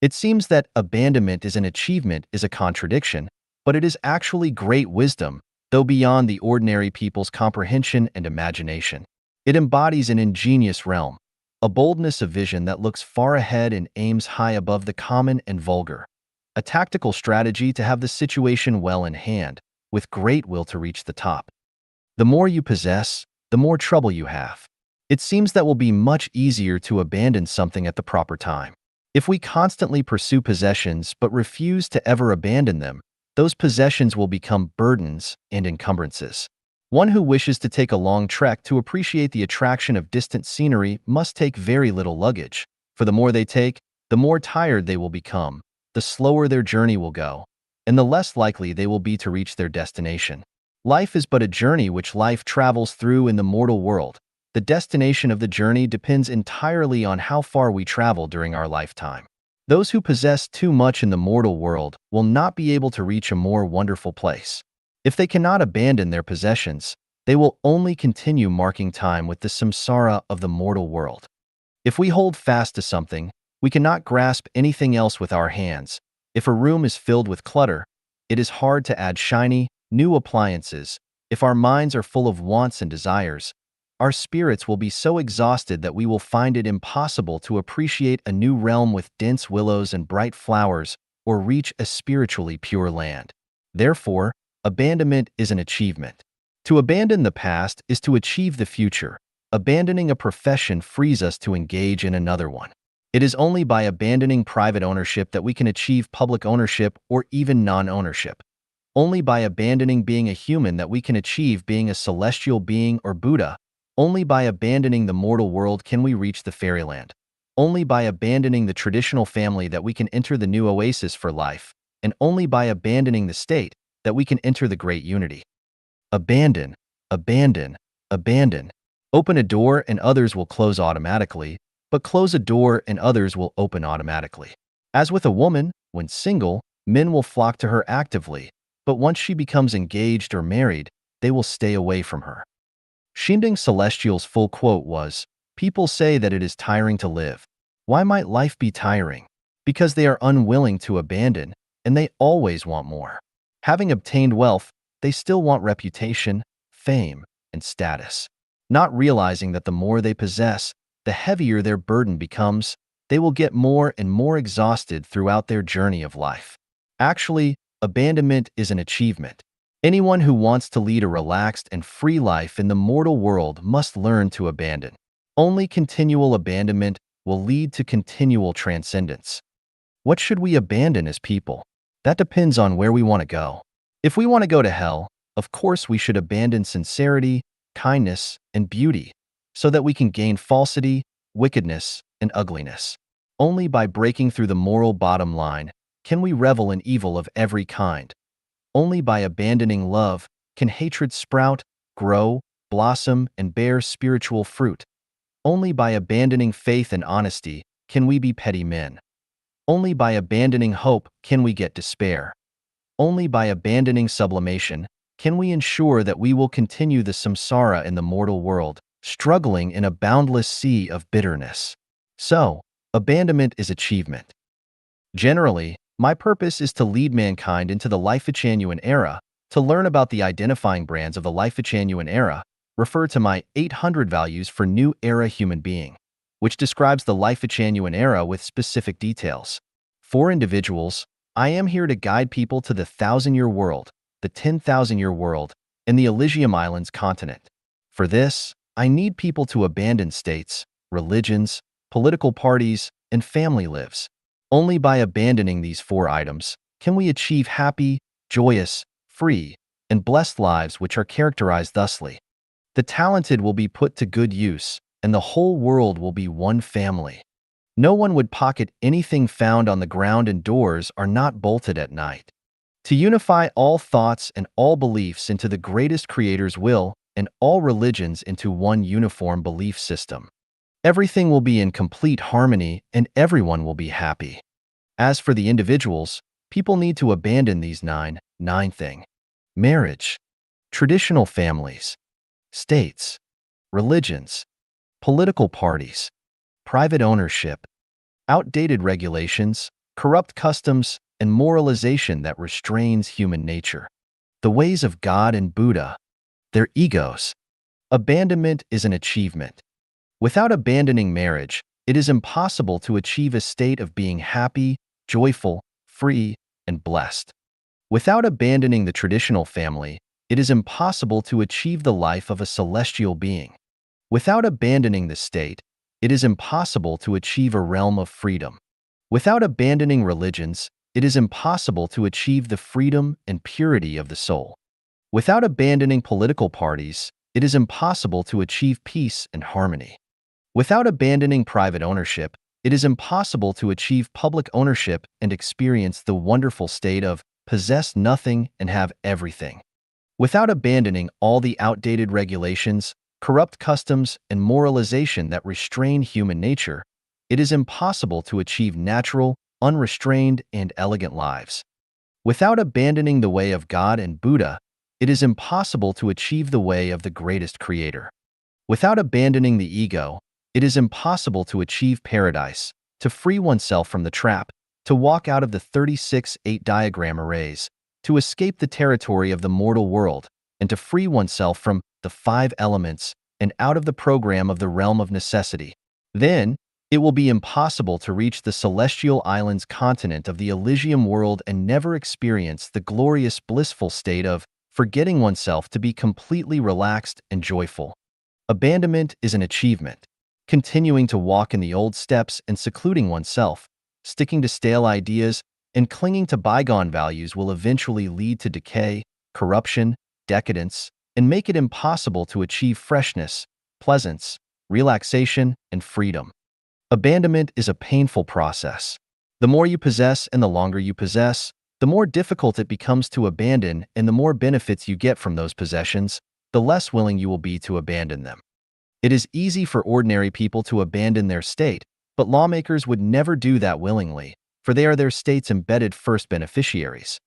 It seems that abandonment is an achievement is a contradiction, but it is actually great wisdom, though beyond the ordinary people's comprehension and imagination. It embodies an ingenious realm, a boldness of vision that looks far ahead and aims high above the common and vulgar, a tactical strategy to have the situation well in hand, with great will to reach the top. The more you possess, the more trouble you have. It seems that will be much easier to abandon something at the proper time. If we constantly pursue possessions but refuse to ever abandon them, those possessions will become burdens and encumbrances. One who wishes to take a long trek to appreciate the attraction of distant scenery must take very little luggage, for the more they take, the more tired they will become, the slower their journey will go, and the less likely they will be to reach their destination. Life is but a journey which life travels through in the mortal world. The destination of the journey depends entirely on how far we travel during our lifetime. Those who possess too much in the mortal world will not be able to reach a more wonderful place. If they cannot abandon their possessions, they will only continue marking time with the samsara of the mortal world. If we hold fast to something, we cannot grasp anything else with our hands. If a room is filled with clutter, it is hard to add shiny, new appliances. If our minds are full of wants and desires, our spirits will be so exhausted that we will find it impossible to appreciate a new realm with dense willows and bright flowers or reach a spiritually pure land. Therefore, abandonment is an achievement. To abandon the past is to achieve the future. Abandoning a profession frees us to engage in another one. It is only by abandoning private ownership that we can achieve public ownership or even non-ownership. Only by abandoning being a human that we can achieve being a celestial being or Buddha. Only by abandoning the mortal world can we reach the fairyland. Only by abandoning the traditional family that we can enter the new oasis for life, and only by abandoning the state that we can enter the great unity. Abandon, abandon, abandon. Open a door and others will close automatically, but close a door and others will open automatically. As with a woman, when single, men will flock to her actively, but once she becomes engaged or married, they will stay away from her. Xinding Celestial's full quote was, "People say that it is tiring to live. Why might life be tiring? Because they are unwilling to abandon, and they always want more. Having obtained wealth, they still want reputation, fame, and status. Not realizing that the more they possess, the heavier their burden becomes, they will get more and more exhausted throughout their journey of life. Actually, abandonment is an achievement. Anyone who wants to lead a relaxed and free life in the mortal world must learn to abandon. Only continual abandonment will lead to continual transcendence. What should we abandon as people? That depends on where we want to go. If we want to go to hell, of course we should abandon sincerity, kindness, and beauty, so that we can gain falsity, wickedness, and ugliness. Only by breaking through the moral bottom line can we revel in evil of every kind. Only by abandoning love can hatred sprout, grow, blossom, and bear spiritual fruit. Only by abandoning faith and honesty can we be petty men. Only by abandoning hope can we get despair. Only by abandoning sublimation can we ensure that we will continue the samsara in the mortal world, struggling in a boundless sea of bitterness. So, abandonment is achievement. Generally, my purpose is to lead mankind into the Life-Genuine era. To learn about the identifying brands of the Life-Genuine era, refer to my 800 values for New Era Human Being, which describes the Life-Genuine era with specific details. For individuals, I am here to guide people to the 1,000-year world, the 10,000-year world, and the Elysium Islands continent. For this, I need people to abandon states, religions, political parties, and family lives. Only by abandoning these 4 items can we achieve happy, joyous, free, and blessed lives which are characterized thusly. The talented will be put to good use, and the whole world will be one family. No one would pocket anything found on the ground, and doors are not bolted at night. To unify all thoughts and all beliefs into the greatest Creator's will, and all religions into one uniform belief system. Everything will be in complete harmony, and everyone will be happy. As for the individuals, people need to abandon these nine things: marriage, traditional families, states, religions, political parties, private ownership, outdated regulations, corrupt customs, and moralization that restrains human nature. The ways of God and Buddha, their egos. Abandonment is an achievement. Without abandoning marriage, it is impossible to achieve a state of being happy, joyful, free, and blessed. Without abandoning the traditional family, it is impossible to achieve the life of a celestial being. Without abandoning the state, it is impossible to achieve a realm of freedom. Without abandoning religions, it is impossible to achieve the freedom and purity of the soul. Without abandoning political parties, it is impossible to achieve peace and harmony. Without abandoning private ownership, it is impossible to achieve public ownership and experience the wonderful state of possess nothing and have everything. Without abandoning all the outdated regulations, corrupt customs, and moralization that restrain human nature, it is impossible to achieve natural, unrestrained, and elegant lives. Without abandoning the way of God and Buddha, it is impossible to achieve the way of the greatest Creator. Without abandoning the ego, it is impossible to achieve paradise, to free oneself from the trap, to walk out of the 36-8 diagram arrays, to escape the territory of the mortal world, and to free oneself from the 5 elements and out of the program of the realm of necessity. Then, it will be impossible to reach the celestial islands continent of the Elysium world and never experience the glorious blissful state of forgetting oneself to be completely relaxed and joyful. Abandonment is an achievement. Continuing to walk in the old steps and secluding oneself, sticking to stale ideas, and clinging to bygone values will eventually lead to decay, corruption, decadence, and make it impossible to achieve freshness, pleasance, relaxation, and freedom. Abandonment is a painful process. The more you possess and the longer you possess, the more difficult it becomes to abandon, and the more benefits you get from those possessions, the less willing you will be to abandon them. It is easy for ordinary people to abandon their state, but lawmakers would never do that willingly, for they are their state's embedded first beneficiaries.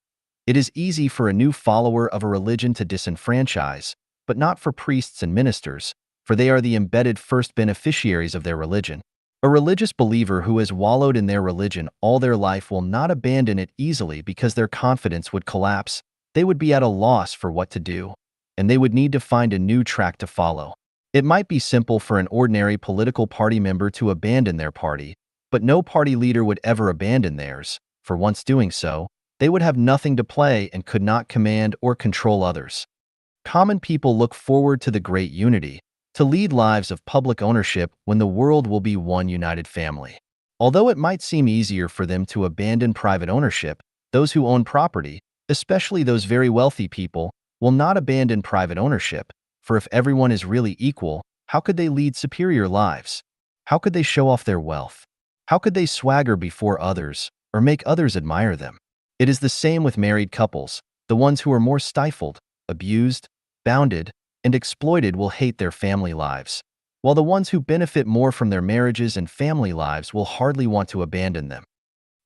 It is easy for a new follower of a religion to disenfranchise, but not for priests and ministers, for they are the embedded first beneficiaries of their religion. A religious believer who has wallowed in their religion all their life will not abandon it easily because their confidence would collapse. They would be at a loss for what to do, and they would need to find a new track to follow. It might be simple for an ordinary political party member to abandon their party, but no party leader would ever abandon theirs, for once doing so, they would have nothing to play and could not command or control others. Common people look forward to the great unity, to lead lives of public ownership when the world will be one united family. Although it might seem easier for them to abandon private ownership, Those who own property, especially those very wealthy people, will not abandon private ownership, for if everyone is really equal, how could they lead superior lives? How could they show off their wealth? How could they swagger before others or make others admire them? It is the same with married couples. The ones who are more stifled, abused, bounded, and exploited will hate their family lives, while the ones who benefit more from their marriages and family lives will hardly want to abandon them.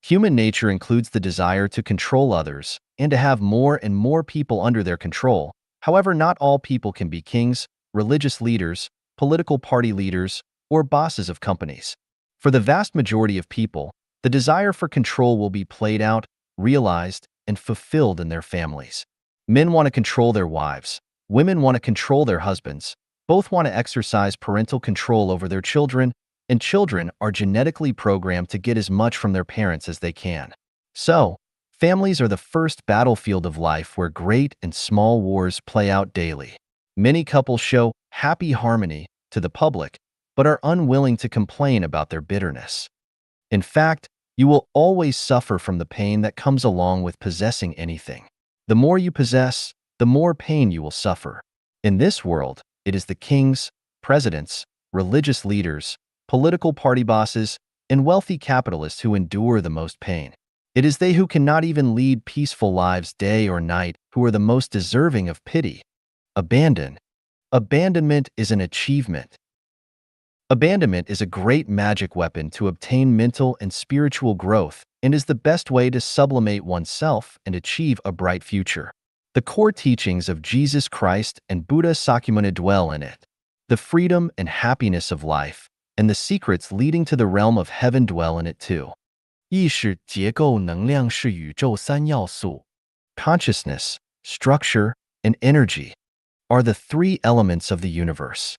Human nature includes the desire to control others and to have more and more people under their control. However, not all people can be kings, religious leaders, political party leaders, or bosses of companies. For the vast majority of people, the desire for control will be played out, realized, and fulfilled in their families. Men want to control their wives. Women want to control their husbands. Both want to exercise parental control over their children, and children are genetically programmed to get as much from their parents as they can. So, families are the first battlefield of life where great and small wars play out daily. Many couples show happy harmony to the public, but are unwilling to complain about their bitterness. In fact, you will always suffer from the pain that comes along with possessing anything. The more you possess, the more pain you will suffer. In this world, it is the kings, presidents, religious leaders, political party bosses, and wealthy capitalists who endure the most pain. It is they who cannot even lead peaceful lives day or night who are the most deserving of pity. Abandonment is an achievement. Abandonment is a great magic weapon to obtain mental and spiritual growth and is the best way to sublimate oneself and achieve a bright future. The core teachings of Jesus Christ and Buddha Sakyamuni dwell in it. The freedom and happiness of life and the secrets leading to the realm of heaven dwell in it too. 意识结构能量是宇宙三要素. Consciousness, structure, and energy are the three elements of the universe.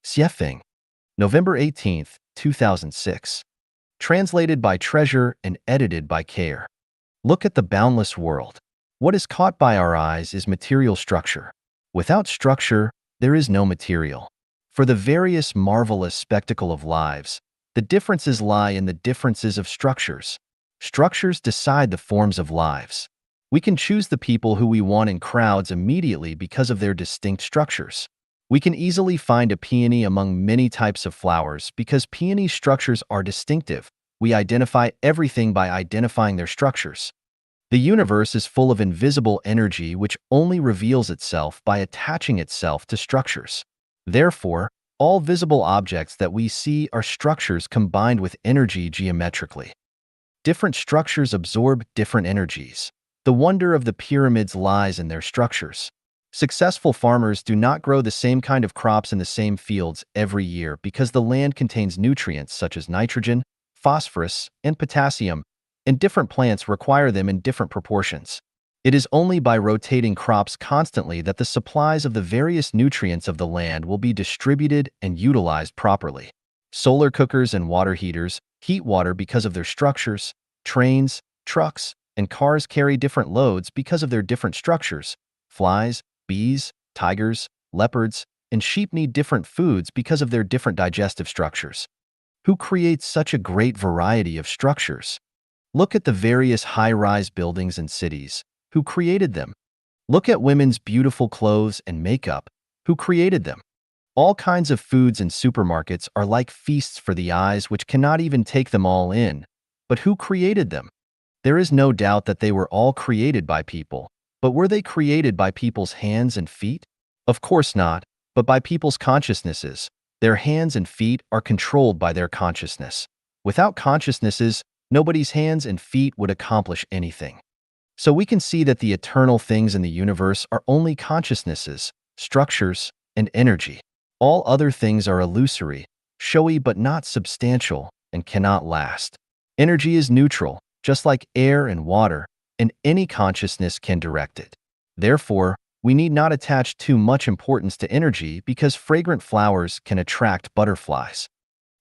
Xiefeng, November 18th, 2006. Translated by Treasure and edited by Care. Look at the boundless world. What is caught by our eyes is material structure. Without structure, there is no material. For the various marvelous spectacle of lives, the differences lie in the differences of structures. Structures decide the forms of lives. We can choose the people who we want in crowds immediately because of their distinct structures. We can easily find a peony among many types of flowers because peony structures are distinctive. We identify everything by identifying their structures. The universe is full of invisible energy which only reveals itself by attaching itself to structures. Therefore, all visible objects that we see are structures combined with energy geometrically. Different structures absorb different energies. The wonder of the pyramids lies in their structures. Successful farmers do not grow the same kind of crops in the same fields every year because the land contains nutrients such as nitrogen, phosphorus, and potassium, and different plants require them in different proportions. It is only by rotating crops constantly that the supplies of the various nutrients of the land will be distributed and utilized properly. Solar cookers and water heaters heat water because of their structures. Trains, trucks, and cars carry different loads because of their different structures. Flies, bees, tigers, leopards, and sheep need different foods because of their different digestive structures. Who creates such a great variety of structures? Look at the various high-rise buildings and cities. Who created them? Look at women's beautiful clothes and makeup. Who created them? All kinds of foods in supermarkets are like feasts for the eyes which cannot even take them all in. But who created them? There is no doubt that they were all created by people. But were they created by people's hands and feet? Of course not, but by people's consciousnesses. Their hands and feet are controlled by their consciousness. Without consciousnesses, nobody's hands and feet would accomplish anything. So we can see that the eternal things in the universe are only consciousnesses, structures, and energy. All other things are illusory, showy but not substantial, and cannot last. Energy is neutral, just like air and water, and any consciousness can direct it. Therefore, we need not attach too much importance to energy because fragrant flowers can attract butterflies.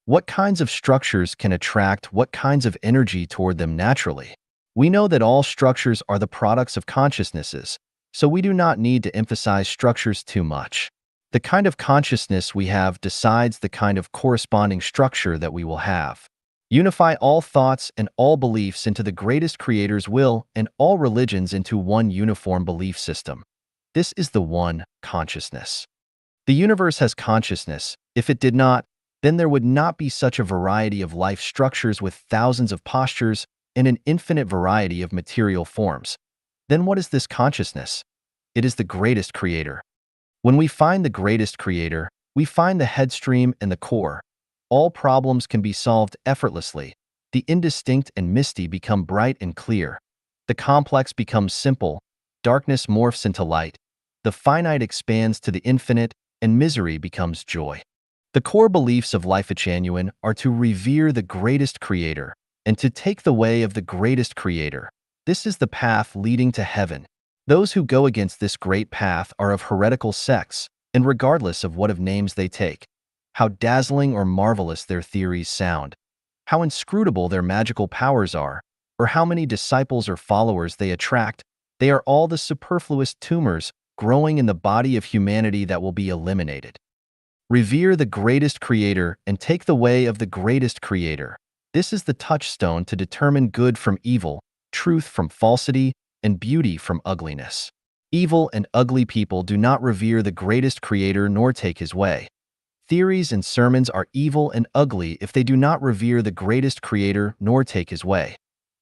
What kinds of structures can attract what kinds of energy toward them naturally? We know that all structures are the products of consciousnesses, so we do not need to emphasize structures too much. The kind of consciousness we have decides the kind of corresponding structure that we will have. Unify all thoughts and all beliefs into the greatest creator's will and all religions into one uniform belief system. This is the one consciousness. The universe has consciousness. If it did not, then there would not be such a variety of life structures with thousands of postures and an infinite variety of material forms. Then what is this consciousness? It is the greatest creator. When we find the greatest creator, we find the headstream and the core. All problems can be solved effortlessly. The indistinct and misty become bright and clear. The complex becomes simple. Darkness morphs into light. The finite expands to the infinite, and misery becomes joy. The core beliefs of Life Genuine are to revere the greatest creator and to take the way of the greatest creator. This is the path leading to heaven. Those who go against this great path are of heretical sects, and regardless of what of names they take, how dazzling or marvelous their theories sound, how inscrutable their magical powers are, or how many disciples or followers they attract, they are all the superfluous tumors growing in the body of humanity that will be eliminated. Revere the greatest creator and take the way of the greatest creator. This is the touchstone to determine good from evil, truth from falsity, and beauty from ugliness. Evil and ugly people do not revere the greatest creator nor take his way. Theories and sermons are evil and ugly if they do not revere the greatest creator nor take his way.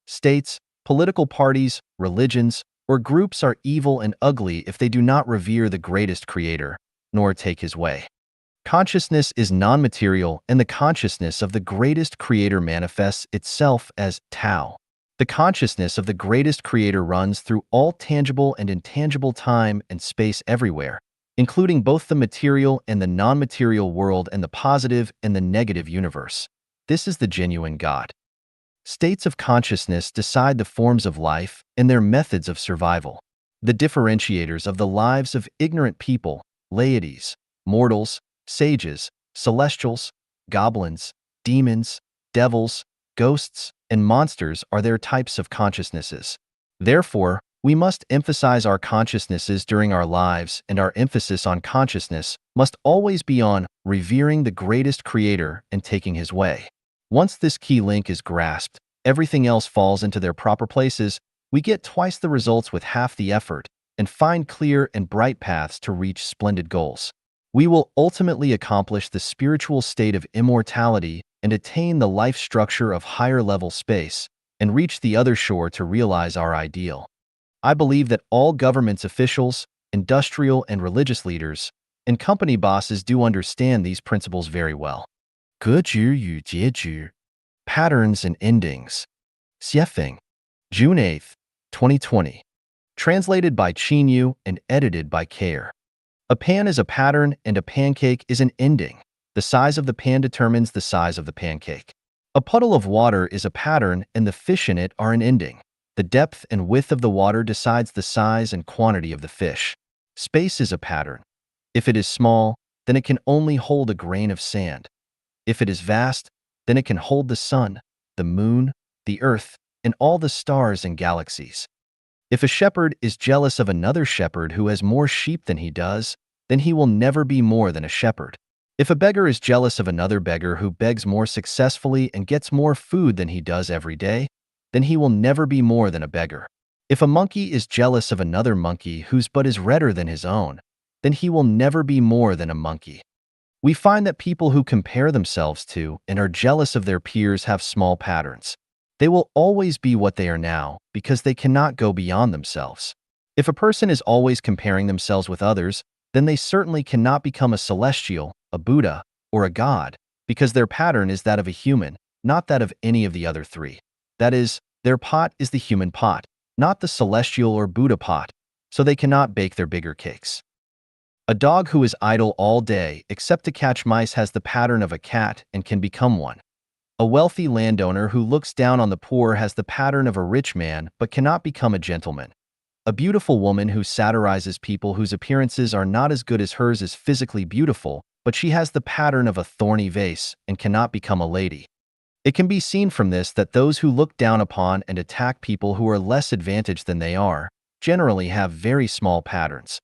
States, political parties, religions, or groups are evil and ugly if they do not revere the greatest creator nor take his way. Consciousness is non-material, and the consciousness of the greatest creator manifests itself as Tao. The consciousness of the greatest creator runs through all tangible and intangible time and space everywhere, including both the material and the non-material world and the positive and the negative universe. This is the genuine God. States of consciousness decide the forms of life and their methods of survival. The differentiators of the lives of ignorant people, laities, mortals, sages, celestials, goblins, demons, devils, ghosts, and monsters are their types of consciousnesses. Therefore, we must emphasize our consciousnesses during our lives, and our emphasis on consciousness must always be on revering the greatest creator and taking his way. Once this key link is grasped, everything else falls into their proper places. We get twice the results with half the effort and find clear and bright paths to reach splendid goals. We will ultimately accomplish the spiritual state of immortality and attain the life structure of higher-level space and reach the other shore to realize our ideal. I believe that all government's officials, industrial and religious leaders, and company bosses do understand these principles very well. 格局与结局 Patterns and Endings. Xiefeng, June 8, 2020. Translated by Qinyu and edited by Care. A pan is a pattern and a pancake is an ending. The size of the pan determines the size of the pancake. A puddle of water is a pattern and the fish in it are an ending. The depth and width of the water decides the size and quantity of the fish. Space is a pattern. If it is small, then it can only hold a grain of sand. If it is vast, then it can hold the sun, the moon, the earth, and all the stars and galaxies. If a shepherd is jealous of another shepherd who has more sheep than he does, then he will never be more than a shepherd. If a beggar is jealous of another beggar who begs more successfully and gets more food than he does every day, then he will never be more than a beggar. If a monkey is jealous of another monkey whose butt is redder than his own, then he will never be more than a monkey. We find that people who compare themselves to and are jealous of their peers have small patterns. They will always be what they are now because they cannot go beyond themselves. If a person is always comparing themselves with others, then they certainly cannot become a celestial, a Buddha, or a god, because their pattern is that of a human, not that of any of the other three. That is, their pot is the human pot, not the celestial or Buddha pot, so they cannot bake their bigger cakes. A dog who is idle all day except to catch mice has the pattern of a cat and can become one. A wealthy landowner who looks down on the poor has the pattern of a rich man but cannot become a gentleman. A beautiful woman who satirizes people whose appearances are not as good as hers is physically beautiful, but she has the pattern of a thorny vase and cannot become a lady. It can be seen from this that those who look down upon and attack people who are less advantaged than they are generally have very small patterns.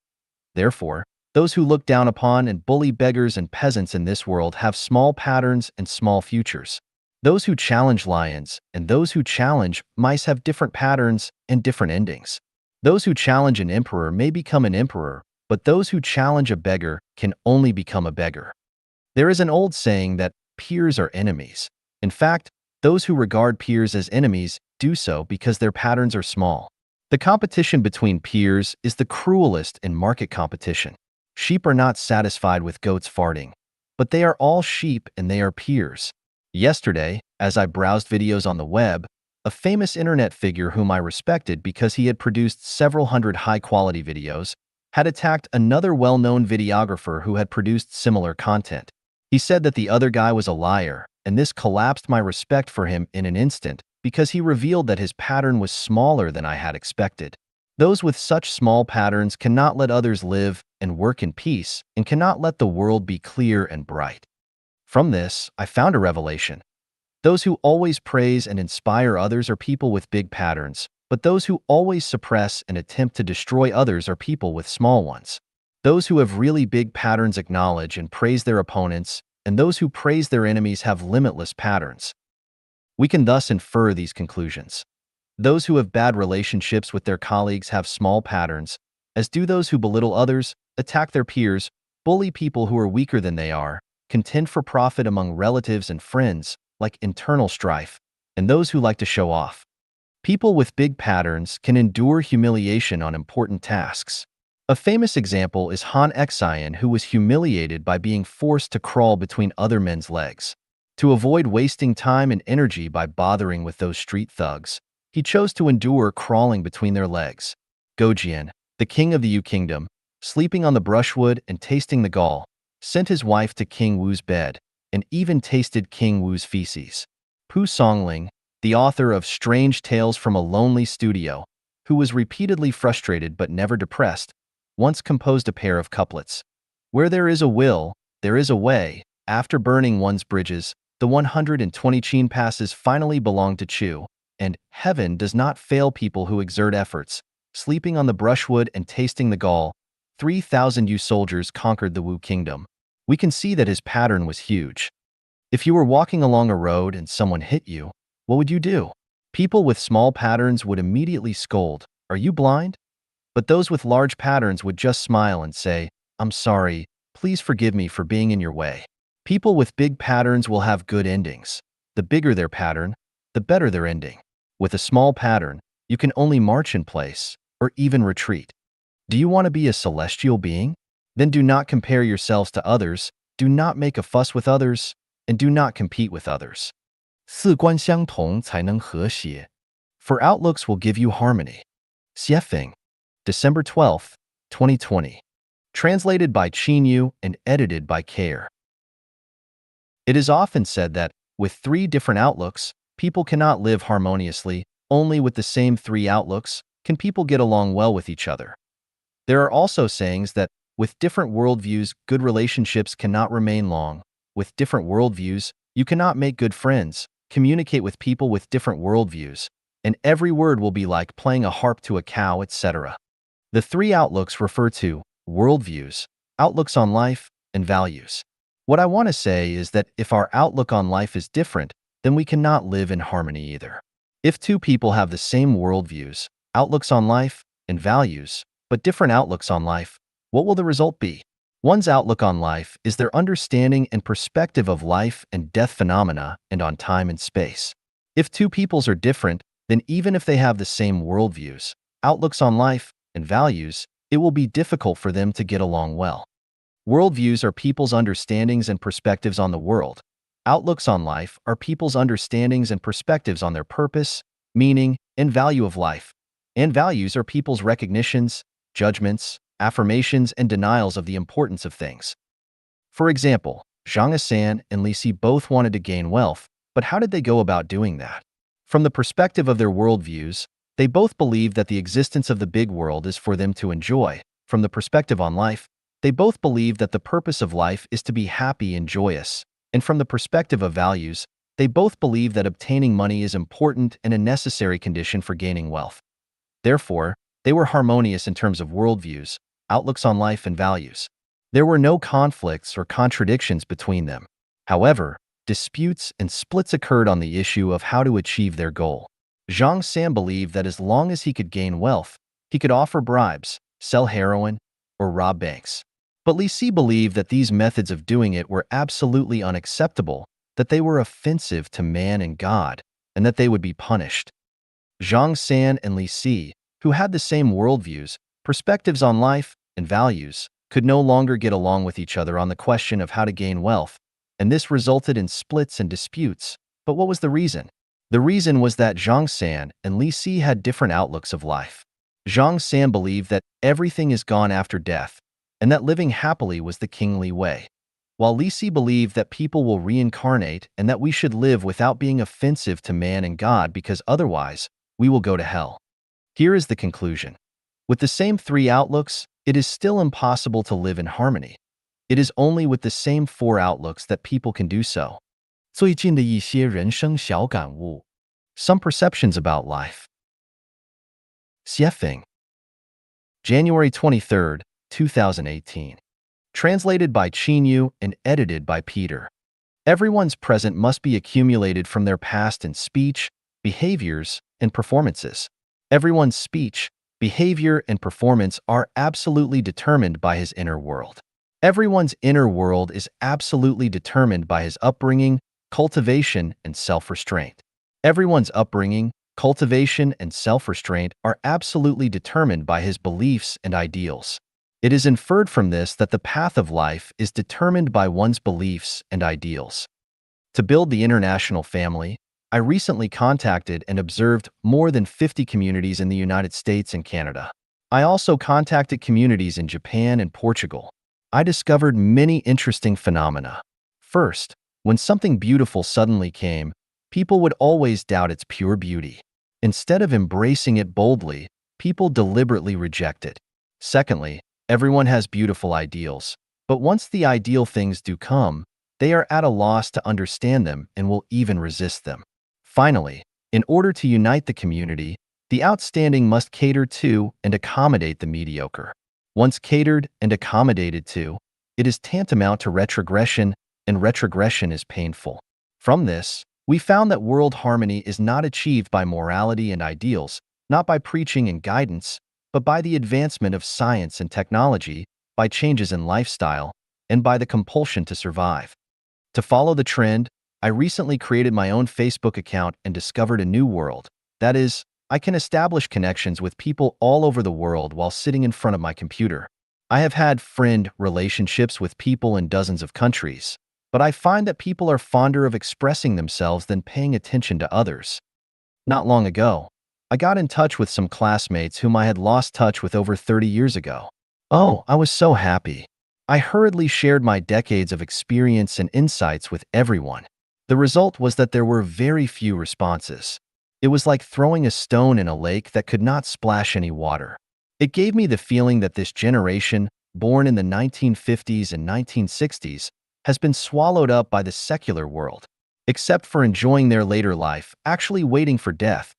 Therefore, those who look down upon and bully beggars and peasants in this world have small patterns and small futures. Those who challenge lions and those who challenge mice have different patterns and different endings. Those who challenge an emperor may become an emperor, but those who challenge a beggar can only become a beggar. There is an old saying that peers are enemies. In fact, those who regard peers as enemies do so because their patterns are small. The competition between peers is the cruelest in market competition. Sheep are not satisfied with goats farting, but they are all sheep and they are peers. Yesterday, as I browsed videos on the web, a famous internet figure whom I respected because he had produced several hundred high-quality videos had attacked another well-known videographer who had produced similar content. He said that the other guy was a liar, and this collapsed my respect for him in an instant because he revealed that his pattern was smaller than I had expected. Those with such small patterns cannot let others live and work in peace and cannot let the world be clear and bright. From this, I found a revelation. Those who always praise and inspire others are people with big patterns, but those who always suppress and attempt to destroy others are people with small ones. Those who have really big patterns acknowledge and praise their opponents, and those who praise their enemies have limitless patterns. We can thus infer these conclusions. Those who have bad relationships with their colleagues have small patterns, as do those who belittle others, attack their peers, bully people who are weaker than they are, contend for profit among relatives and friends, like internal strife, and those who like to show off. People with big patterns can endure humiliation on important tasks. A famous example is Han Xian, who was humiliated by being forced to crawl between other men's legs. To avoid wasting time and energy by bothering with those street thugs, he chose to endure crawling between their legs. Gojian, the king of the Yu kingdom, sleeping on the brushwood and tasting the gall, sent his wife to King Wu's bed, and even tasted King Wu's feces. Pu Songling, the author of Strange Tales from a Lonely Studio, who was repeatedly frustrated but never depressed, once composed a pair of couplets. Where there is a will, there is a way. After burning one's bridges, the 120 Qin passes finally belong to Chu, and heaven does not fail people who exert efforts. Sleeping on the brushwood and tasting the gall, 3,000 Yu soldiers conquered the Wu kingdom. We can see that his pattern was huge. If you were walking along a road and someone hit you, what would you do? People with small patterns would immediately scold, "Are you blind?" But those with large patterns would just smile and say, "I'm sorry, please forgive me for being in your way." People with big patterns will have good endings. The bigger their pattern, the better their ending. With a small pattern, you can only march in place or even retreat. Do you want to be a celestial being? Then do not compare yourselves to others, do not make a fuss with others, and do not compete with others. 四观相同才能和谐. For outlooks will give you harmony. Xiefeng, December 12th, 2020. Translated by Qin Yu and edited by Care. It is often said that, with three different outlooks, people cannot live harmoniously. Only with the same three outlooks can people get along well with each other. There are also sayings that, with different worldviews, good relationships cannot remain long. With different worldviews, you cannot make good friends, communicate with people with different worldviews, and every word will be like playing a harp to a cow, etc. The three outlooks refer to worldviews, outlooks on life, and values. What I want to say is that if our outlook on life is different, then we cannot live in harmony either. If two people have the same worldviews, outlooks on life, and values, but different outlooks on life, what will the result be? One's outlook on life is their understanding and perspective of life and death phenomena and on time and space. If two peoples are different, then even if they have the same worldviews, outlooks on life, and values, it will be difficult for them to get along well. Worldviews are people's understandings and perspectives on the world. Outlooks on life are people's understandings and perspectives on their purpose, meaning, and value of life. And values are people's recognitions, judgments, affirmations, and denials of the importance of things. For example, Zhang Asan and Li Si both wanted to gain wealth, but how did they go about doing that? From the perspective of their worldviews, they both believed that the existence of the big world is for them to enjoy. From the perspective on life, they both believed that the purpose of life is to be happy and joyous. And from the perspective of values, they both believe that obtaining money is important and a necessary condition for gaining wealth. Therefore, they were harmonious in terms of worldviews, outlooks on life, and values. There were no conflicts or contradictions between them. However, disputes, and splits occurred on the issue of how to achieve their goal. Zhang San believed that as long as he could gain wealth, he could offer bribes, sell heroin, or rob banks. But Li Si believed that these methods of doing it were absolutely unacceptable, that they were offensive to man and God, and that they would be punished. Zhang San and Li Si, who had the same worldviews, perspectives on life, and values, could no longer get along with each other on the question of how to gain wealth, and this resulted in splits and disputes. But what was the reason? The reason was that Zhang San and Li Si had different outlooks of life. Zhang San believed that everything is gone after death, and that living happily was the kingly way, while Li Si believed that people will reincarnate and that we should live without being offensive to man and God because otherwise, we will go to hell. Here is the conclusion. With the same three outlooks, it is still impossible to live in harmony. It is only with the same four outlooks that people can do so. 最近的一些人生小感悟 Some perceptions about life. Xiefeng. January 23, 2018. Translated by Qinyu and edited by Peter. Everyone's present must be accumulated from their past in speech, behaviors, and performances. Everyone's speech, behavior, and performance are absolutely determined by his inner world. Everyone's inner world is absolutely determined by his upbringing, cultivation, and self-restraint. Everyone's upbringing, cultivation, and self-restraint are absolutely determined by his beliefs and ideals. It is inferred from this that the path of life is determined by one's beliefs and ideals. To build the international family, I recently contacted and observed more than 50 communities in the United States and Canada. I also contacted communities in Japan and Portugal. I discovered many interesting phenomena. First, when something beautiful suddenly came, people would always doubt its pure beauty. Instead of embracing it boldly, people deliberately reject it. Secondly, everyone has beautiful ideals, but once the ideal things do come, they are at a loss to understand them and will even resist them. Finally, in order to unite the community, the outstanding must cater to and accommodate the mediocre. Once catered and accommodated to, it is tantamount to retrogression, and retrogression is painful. From this, we found that world harmony is not achieved by morality and ideals, not by preaching and guidance, but by the advancement of science and technology, by changes in lifestyle, and by the compulsion to survive. To follow the trend, I recently created my own Facebook account and discovered a new world. That is, I can establish connections with people all over the world while sitting in front of my computer. I have had friend relationships with people in dozens of countries, but I find that people are fonder of expressing themselves than paying attention to others. Not long ago, I got in touch with some classmates whom I had lost touch with over 30 years ago. Oh, I was so happy. I hurriedly shared my decades of experience and insights with everyone. The result was that there were very few responses. It was like throwing a stone in a lake that could not splash any water. It gave me the feeling that this generation, born in the 1950s and 1960s, has been swallowed up by the secular world. Except for enjoying their later life, actually waiting for death,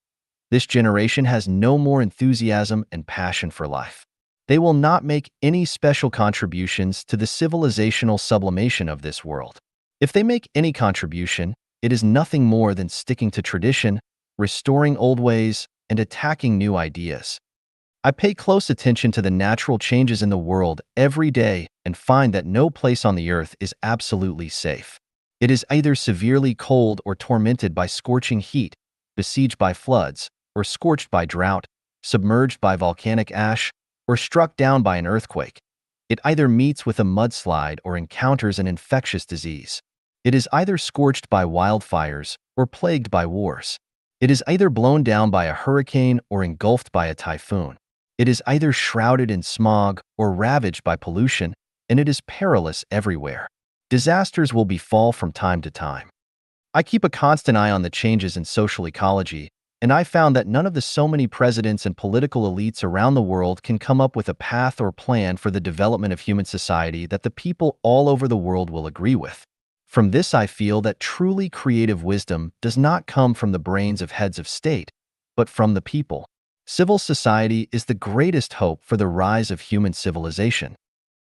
this generation has no more enthusiasm and passion for life. They will not make any special contributions to the civilizational sublimation of this world. If they make any contribution, it is nothing more than sticking to tradition, restoring old ways, and attacking new ideas. I pay close attention to the natural changes in the world every day and find that no place on the earth is absolutely safe. It is either severely cold or tormented by scorching heat, besieged by floods, or scorched by drought, submerged by volcanic ash, or struck down by an earthquake. It either meets with a mudslide or encounters an infectious disease. It is either scorched by wildfires or plagued by wars. It is either blown down by a hurricane or engulfed by a typhoon. It is either shrouded in smog or ravaged by pollution, and it is perilous everywhere. Disasters will befall from time to time. I keep a constant eye on the changes in social ecology, and I found that none of the so many presidents and political elites around the world can come up with a path or plan for the development of human society that the people all over the world will agree with. From this, I feel that truly creative wisdom does not come from the brains of heads of state, but from the people. Civil society is the greatest hope for the rise of human civilization.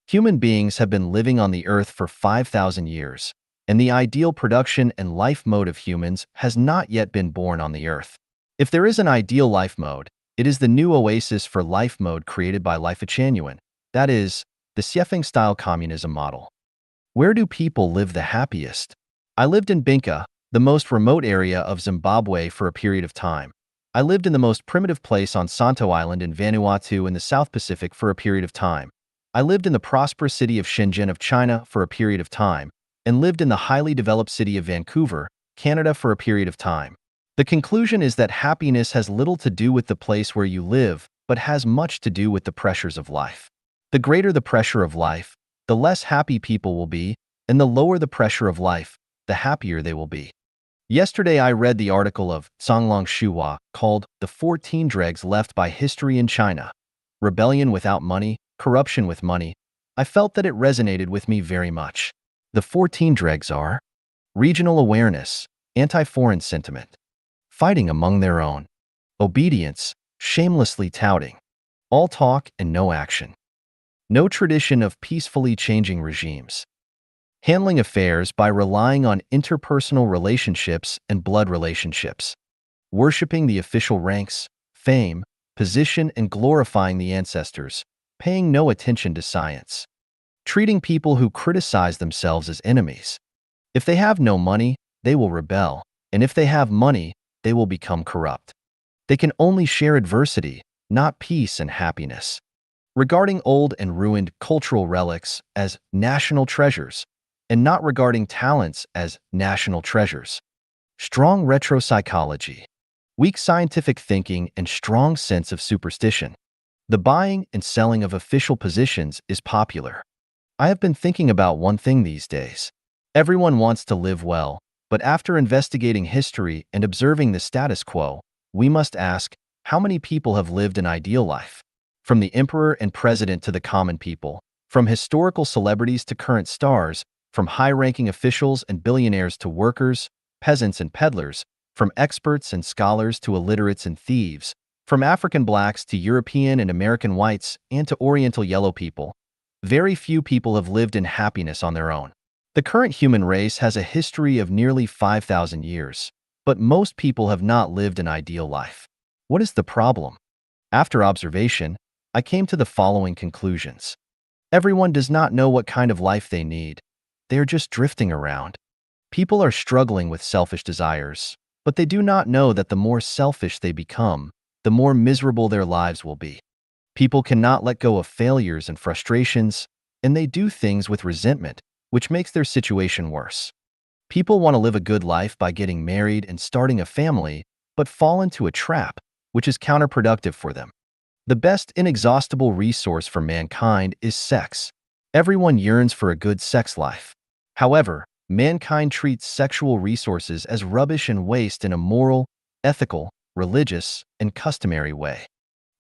Human beings have been living on the earth for 5,000 years, and the ideal production and life mode of humans has not yet been born on the Earth. If there is an ideal life mode, it is the new oasis for life mode created by Life Genuine, that is, the Siefeng-style communism model. Where do people live the happiest? I lived in Binka, the most remote area of Zimbabwe, for a period of time. I lived in the most primitive place on Santo Island in Vanuatu in the South Pacific for a period of time. I lived in the prosperous city of Shenzhen of China for a period of time, and lived in the highly developed city of Vancouver, Canada for a period of time. The conclusion is that happiness has little to do with the place where you live, but has much to do with the pressures of life. The greater the pressure of life, the less happy people will be, and the lower the pressure of life, the happier they will be. Yesterday I read the article of Songlong Shuhua called The 14 Dregs Left by History in China. Rebellion without money, corruption with money. I felt that it resonated with me very much. The 14 dregs are regional awareness, anti-foreign sentiment, fighting among their own, obedience, shamelessly touting, all talk and no action, no tradition of peacefully changing regimes, handling affairs by relying on interpersonal relationships and blood relationships, worshipping the official ranks, fame, position, and glorifying the ancestors, paying no attention to science, treating people who criticize themselves as enemies. If they have no money, they will rebel, and if they have money, they will become corrupt. They can only share adversity, not peace and happiness. Regarding old and ruined cultural relics as national treasures, and not regarding talents as national treasures. Strong retro-psychology, weak scientific thinking, and strong sense of superstition. The buying and selling of official positions is popular. I have been thinking about one thing these days. Everyone wants to live well, but after investigating history and observing the status quo, we must ask, how many people have lived an ideal life? From the emperor and president to the common people, from historical celebrities to current stars, from high-ranking officials and billionaires to workers, peasants and peddlers, from experts and scholars to illiterates and thieves, from African blacks to European and American whites and to Oriental yellow people, very few people have lived in happiness on their own. The current human race has a history of nearly 5,000 years, but most people have not lived an ideal life. What is the problem? After observation, I came to the following conclusions. Everyone does not know what kind of life they need. They are just drifting around. People are struggling with selfish desires, but they do not know that the more selfish they become, the more miserable their lives will be. People cannot let go of failures and frustrations, and they do things with resentment, which makes their situation worse. People want to live a good life by getting married and starting a family, but fall into a trap, which is counterproductive for them. The best inexhaustible resource for mankind is sex. Everyone yearns for a good sex life. However, mankind treats sexual resources as rubbish and waste in a moral, ethical, religious, and customary way.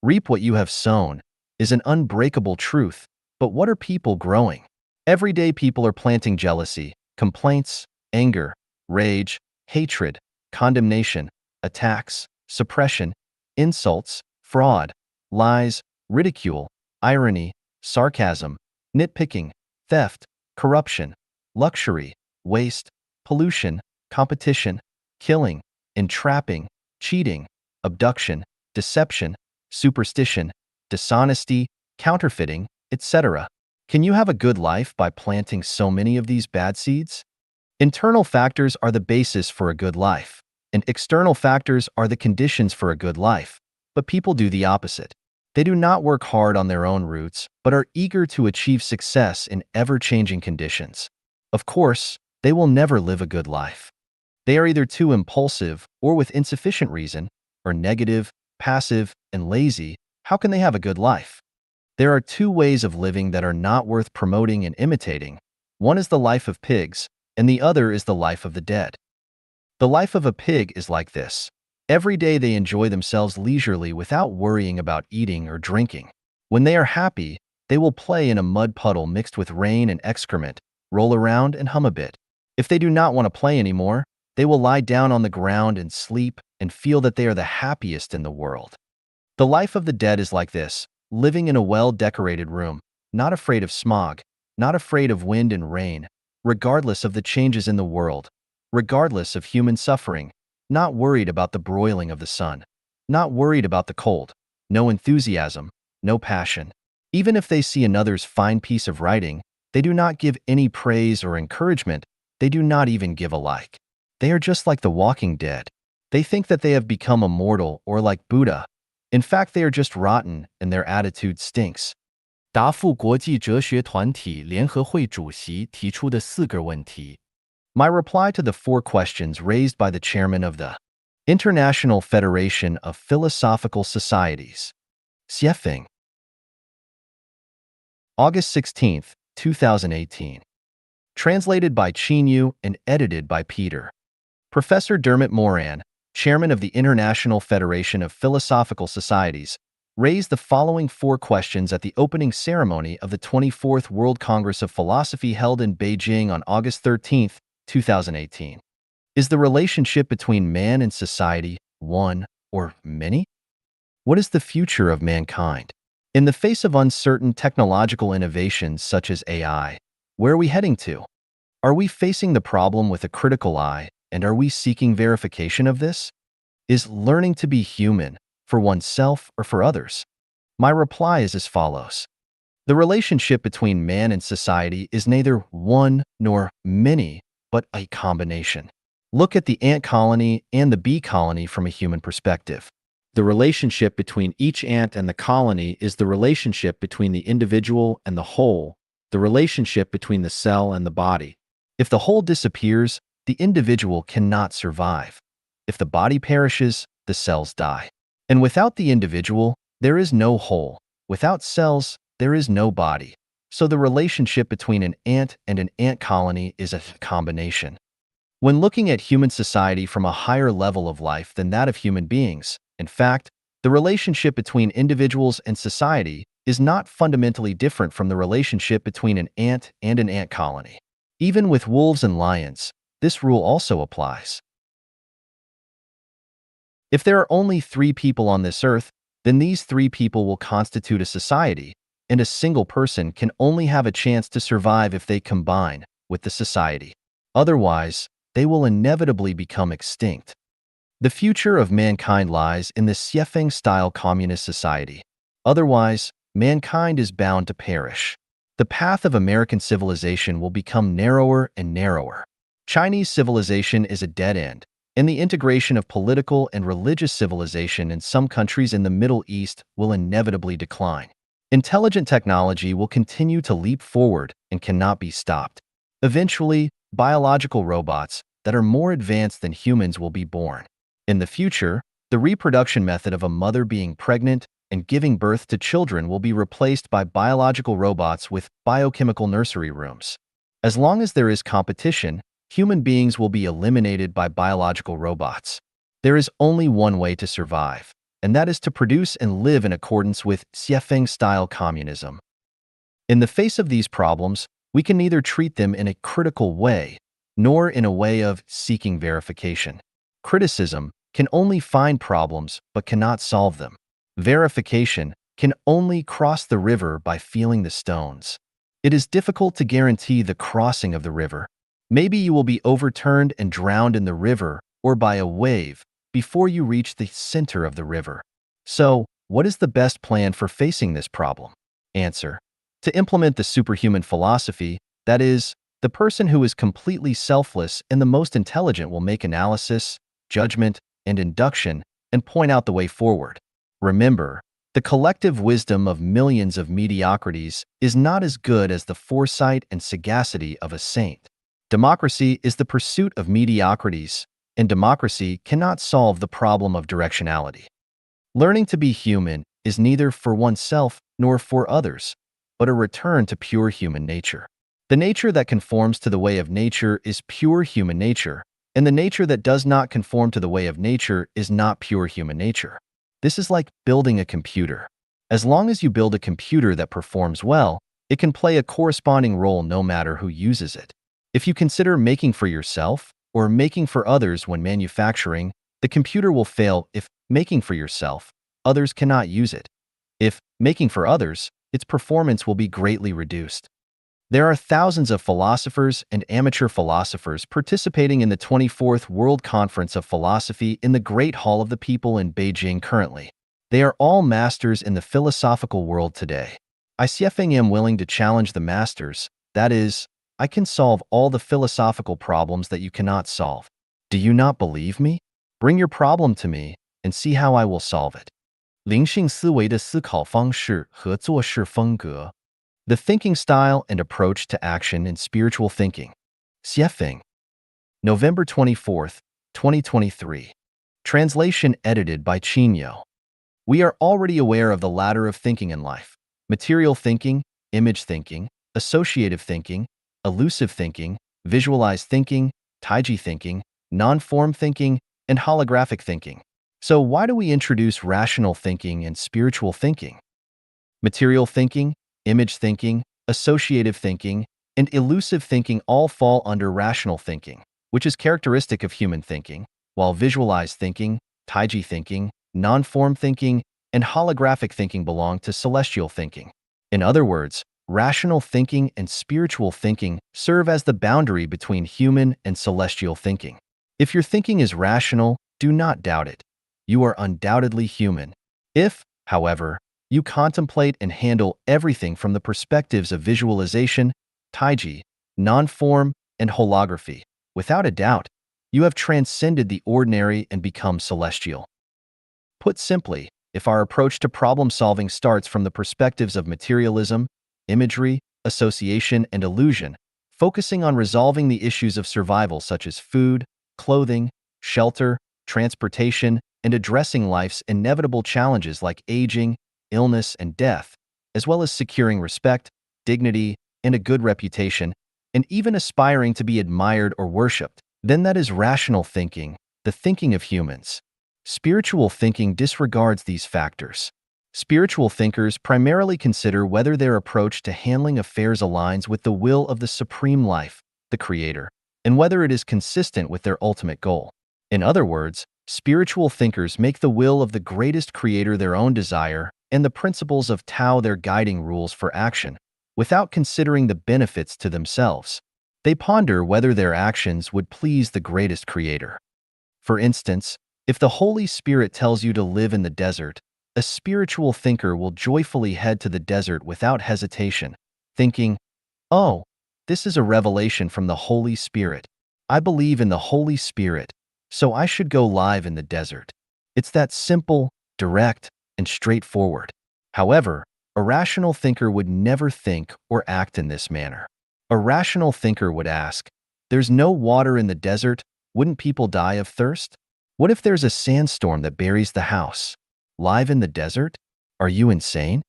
Reap what you have sown is an unbreakable truth, but what are people growing? Every day people are planting jealousy, complaints, anger, rage, hatred, condemnation, attacks, suppression, insults, fraud, lies, ridicule, irony, sarcasm, nitpicking, theft, corruption, luxury, waste, pollution, competition, killing, entrapping, cheating, abduction, deception, superstition, dishonesty, counterfeiting, etc. Can you have a good life by planting so many of these bad seeds? Internal factors are the basis for a good life, and external factors are the conditions for a good life, but people do the opposite. They do not work hard on their own roots, but are eager to achieve success in ever-changing conditions. Of course, they will never live a good life. They are either too impulsive or with insufficient reason, or negative, passive, and lazy. How can they have a good life? There are two ways of living that are not worth promoting and imitating. One is the life of pigs, and the other is the life of the dead. The life of a pig is like this. Every day they enjoy themselves leisurely without worrying about eating or drinking. When they are happy, they will play in a mud puddle mixed with rain and excrement, roll around and hum a bit. If they do not want to play anymore, they will lie down on the ground and sleep and feel that they are the happiest in the world. The life of the dead is like this, living in a well-decorated room, not afraid of smog, not afraid of wind and rain, regardless of the changes in the world, regardless of human suffering, not worried about the broiling of the sun, not worried about the cold, no enthusiasm, no passion. Even if they see another's fine piece of writing, they do not give any praise or encouragement, they do not even give a like. They are just like the walking dead. They think that they have become immortal or like Buddha. In fact, they are just rotten and their attitude stinks. 答复国际哲学团体联合会主席提出的4个问题。My reply to the 4 questions raised by the chairman of the International Federation of Philosophical Societies. Xiefeng. August 16th, 2018. Translated by Chinyu and edited by Peter. Professor Dermot Moran, chairman of the International Federation of Philosophical Societies, raised the following 4 questions at the opening ceremony of the 24th World Congress of Philosophy held in Beijing on August 13, 2018. Is the relationship between man and society one or many? What is the future of mankind? In the face of uncertain technological innovations such as AI, where are we heading to? Are we facing the problem with a critical eye, and are we seeking verification of this? Is learning to be human for oneself or for others? My reply is as follows. The relationship between man and society is neither one nor many, but a combination. Look at the ant colony and the bee colony from a human perspective. The relationship between each ant and the colony is the relationship between the individual and the whole, the relationship between the cell and the body. If the whole disappears, the individual cannot survive. If the body perishes, the cells die. And without the individual, there is no whole. Without cells, there is no body. So the relationship between an ant and an ant colony is a combination. When looking at human society from a higher level of life than that of human beings, in fact, the relationship between individuals and society is not fundamentally different from the relationship between an ant and an ant colony. Even with wolves and lions, this rule also applies. If there are only 3 people on this earth, then these 3 people will constitute a society, and a single person can only have a chance to survive if they combine with the society. Otherwise, they will inevitably become extinct. The future of mankind lies in the Xiefeng-style communist society. Otherwise, mankind is bound to perish. The path of American civilization will become narrower and narrower. Chinese civilization is a dead end, and the integration of political and religious civilization in some countries in the Middle East will inevitably decline. Intelligent technology will continue to leap forward and cannot be stopped. Eventually, biological robots that are more advanced than humans will be born. In the future, the reproduction method of a mother being pregnant and giving birth to children will be replaced by biological robots with biochemical nursery rooms. As long as there is competition, human beings will be eliminated by biological robots. There is only one way to survive, and that is to produce and live in accordance with Xiefeng-style communism. In the face of these problems, we can neither treat them in a critical way, nor in a way of seeking verification. Criticism can only find problems but cannot solve them. Verification can only cross the river by feeling the stones. It is difficult to guarantee the crossing of the river. Maybe you will be overturned and drowned in the river or by a wave before you reach the center of the river. So, what is the best plan for facing this problem? Answer: to implement the superhuman philosophy, that is, the person who is completely selfless and the most intelligent will make analysis, judgment, and induction and point out the way forward. Remember, the collective wisdom of millions of mediocrities is not as good as the foresight and sagacity of a saint. Democracy is the pursuit of mediocrities, and democracy cannot solve the problem of directionality. Learning to be human is neither for oneself nor for others, but a return to pure human nature. The nature that conforms to the way of nature is pure human nature, and the nature that does not conform to the way of nature is not pure human nature. This is like building a computer. As long as you build a computer that performs well, it can play a corresponding role no matter who uses it. If you consider making for yourself or making for others when manufacturing, the computer will fail if making for yourself, others cannot use it. If making for others, its performance will be greatly reduced. There are thousands of philosophers and amateur philosophers participating in the 24th World Conference of Philosophy in the Great Hall of the People in Beijing currently. They are all masters in the philosophical world today. I am willing to challenge the masters, that is, I can solve all the philosophical problems that you cannot solve. Do you not believe me? Bring your problem to me and see how I will solve it. 灵性思维的思考方式和做事风格 The thinking style and approach to action in spiritual thinking. Xiefeng. November 24th, 2023. Translation edited by Chinyo. We are already aware of the ladder of thinking in life: material thinking, image thinking, associative thinking, elusive thinking, visualized thinking, taiji thinking, non-form thinking, and holographic thinking. So why do we introduce rational thinking and spiritual thinking? Material thinking, image thinking, associative thinking, and elusive thinking all fall under rational thinking, which is characteristic of human thinking, while visualized thinking, taiji thinking, non-form thinking, and holographic thinking belong to celestial thinking. In other words, rational thinking and spiritual thinking serve as the boundary between human and celestial thinking. If your thinking is rational, do not doubt it. You are undoubtedly human. If, however, you contemplate and handle everything from the perspectives of visualization, taiji, non-form, and holography, without a doubt, you have transcended the ordinary and become celestial. Put simply, if our approach to problem-solving starts from the perspectives of materialism, imagery, association, and illusion, focusing on resolving the issues of survival such as food, clothing, shelter, transportation, and addressing life's inevitable challenges like aging, illness, and death, as well as securing respect, dignity, and a good reputation, and even aspiring to be admired or worshipped, then that is rational thinking, the thinking of humans. Spiritual thinking disregards these factors. Spiritual thinkers primarily consider whether their approach to handling affairs aligns with the will of the supreme life, the Creator, and whether it is consistent with their ultimate goal. In other words, spiritual thinkers make the will of the greatest Creator their own desire and the principles of Tao their guiding rules for action, without considering the benefits to themselves. They ponder whether their actions would please the greatest Creator. For instance, if the Holy Spirit tells you to live in the desert, a spiritual thinker will joyfully head to the desert without hesitation, thinking, "Oh, this is a revelation from the Holy Spirit. I believe in the Holy Spirit, so I should go live in the desert." It's that simple, direct, and straightforward. However, a rational thinker would never think or act in this manner. A rational thinker would ask, "There's no water in the desert, wouldn't people die of thirst? What if there's a sandstorm that buries the house? Live in the desert? Are you insane?"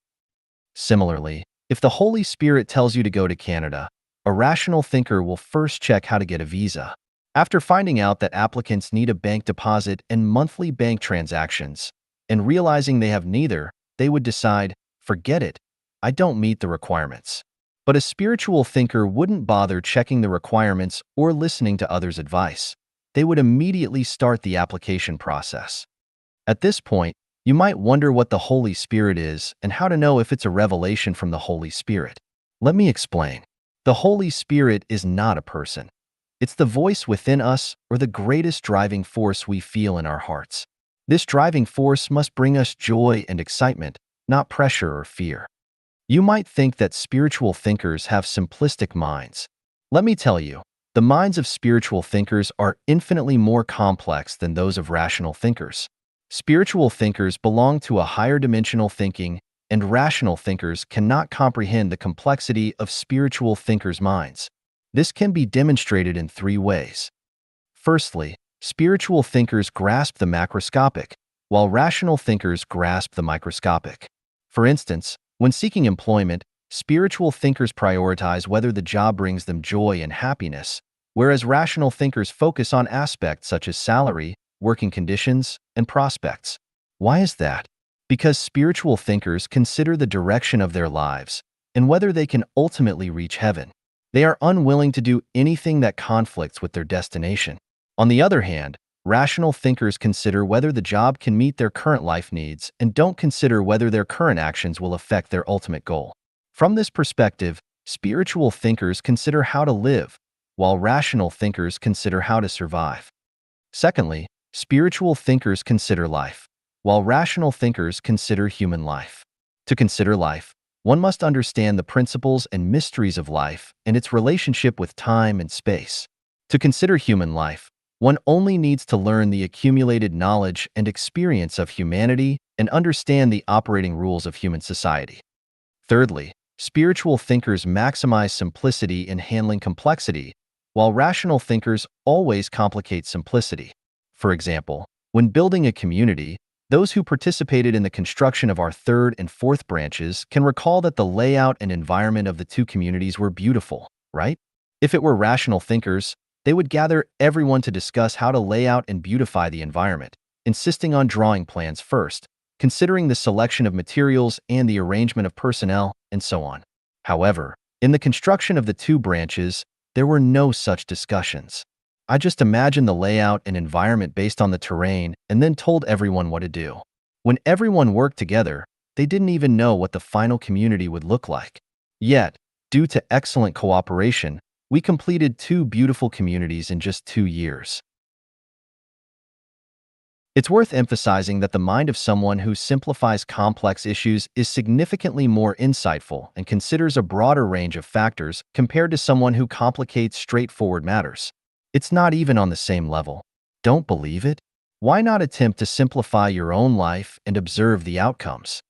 Similarly, if the Holy Spirit tells you to go to Canada, a rational thinker will first check how to get a visa. After finding out that applicants need a bank deposit and monthly bank transactions, and realizing they have neither, they would decide, "Forget it, I don't meet the requirements." But a spiritual thinker wouldn't bother checking the requirements or listening to others' advice. They would immediately start the application process. At this point, you might wonder what the Holy Spirit is and how to know if it's a revelation from the Holy Spirit. Let me explain. The Holy Spirit is not a person. It's the voice within us or the greatest driving force we feel in our hearts. This driving force must bring us joy and excitement, not pressure or fear. You might think that spiritual thinkers have simplistic minds. Let me tell you, the minds of spiritual thinkers are infinitely more complex than those of rational thinkers. Spiritual thinkers belong to a higher dimensional thinking, and rational thinkers cannot comprehend the complexity of spiritual thinkers' minds. This can be demonstrated in three ways. Firstly, spiritual thinkers grasp the macroscopic, while rational thinkers grasp the microscopic. For instance, when seeking employment, spiritual thinkers prioritize whether the job brings them joy and happiness, whereas rational thinkers focus on aspects such as salary, working conditions, and prospects. Why is that? Because spiritual thinkers consider the direction of their lives and whether they can ultimately reach heaven. They are unwilling to do anything that conflicts with their destination. On the other hand, rational thinkers consider whether the job can meet their current life needs and don't consider whether their current actions will affect their ultimate goal. From this perspective, spiritual thinkers consider how to live, while rational thinkers consider how to survive. Secondly, spiritual thinkers consider life, while rational thinkers consider human life. To consider life, one must understand the principles and mysteries of life and its relationship with time and space. To consider human life, one only needs to learn the accumulated knowledge and experience of humanity and understand the operating rules of human society. Thirdly, spiritual thinkers maximize simplicity in handling complexity, while rational thinkers always complicate simplicity. For example, when building a community, those who participated in the construction of our third and fourth branches can recall that the layout and environment of the two communities were beautiful, right? If it were rational thinkers, they would gather everyone to discuss how to lay out and beautify the environment, insisting on drawing plans first, considering the selection of materials and the arrangement of personnel, and so on. However, in the construction of the two branches, there were no such discussions. I just imagined the layout and environment based on the terrain and then told everyone what to do. When everyone worked together, they didn't even know what the final community would look like. Yet, due to excellent cooperation, we completed two beautiful communities in just 2 years. It's worth emphasizing that the mind of someone who simplifies complex issues is significantly more insightful and considers a broader range of factors compared to someone who complicates straightforward matters. It's not even on the same level. Don't believe it? Why not attempt to simplify your own life and observe the outcomes?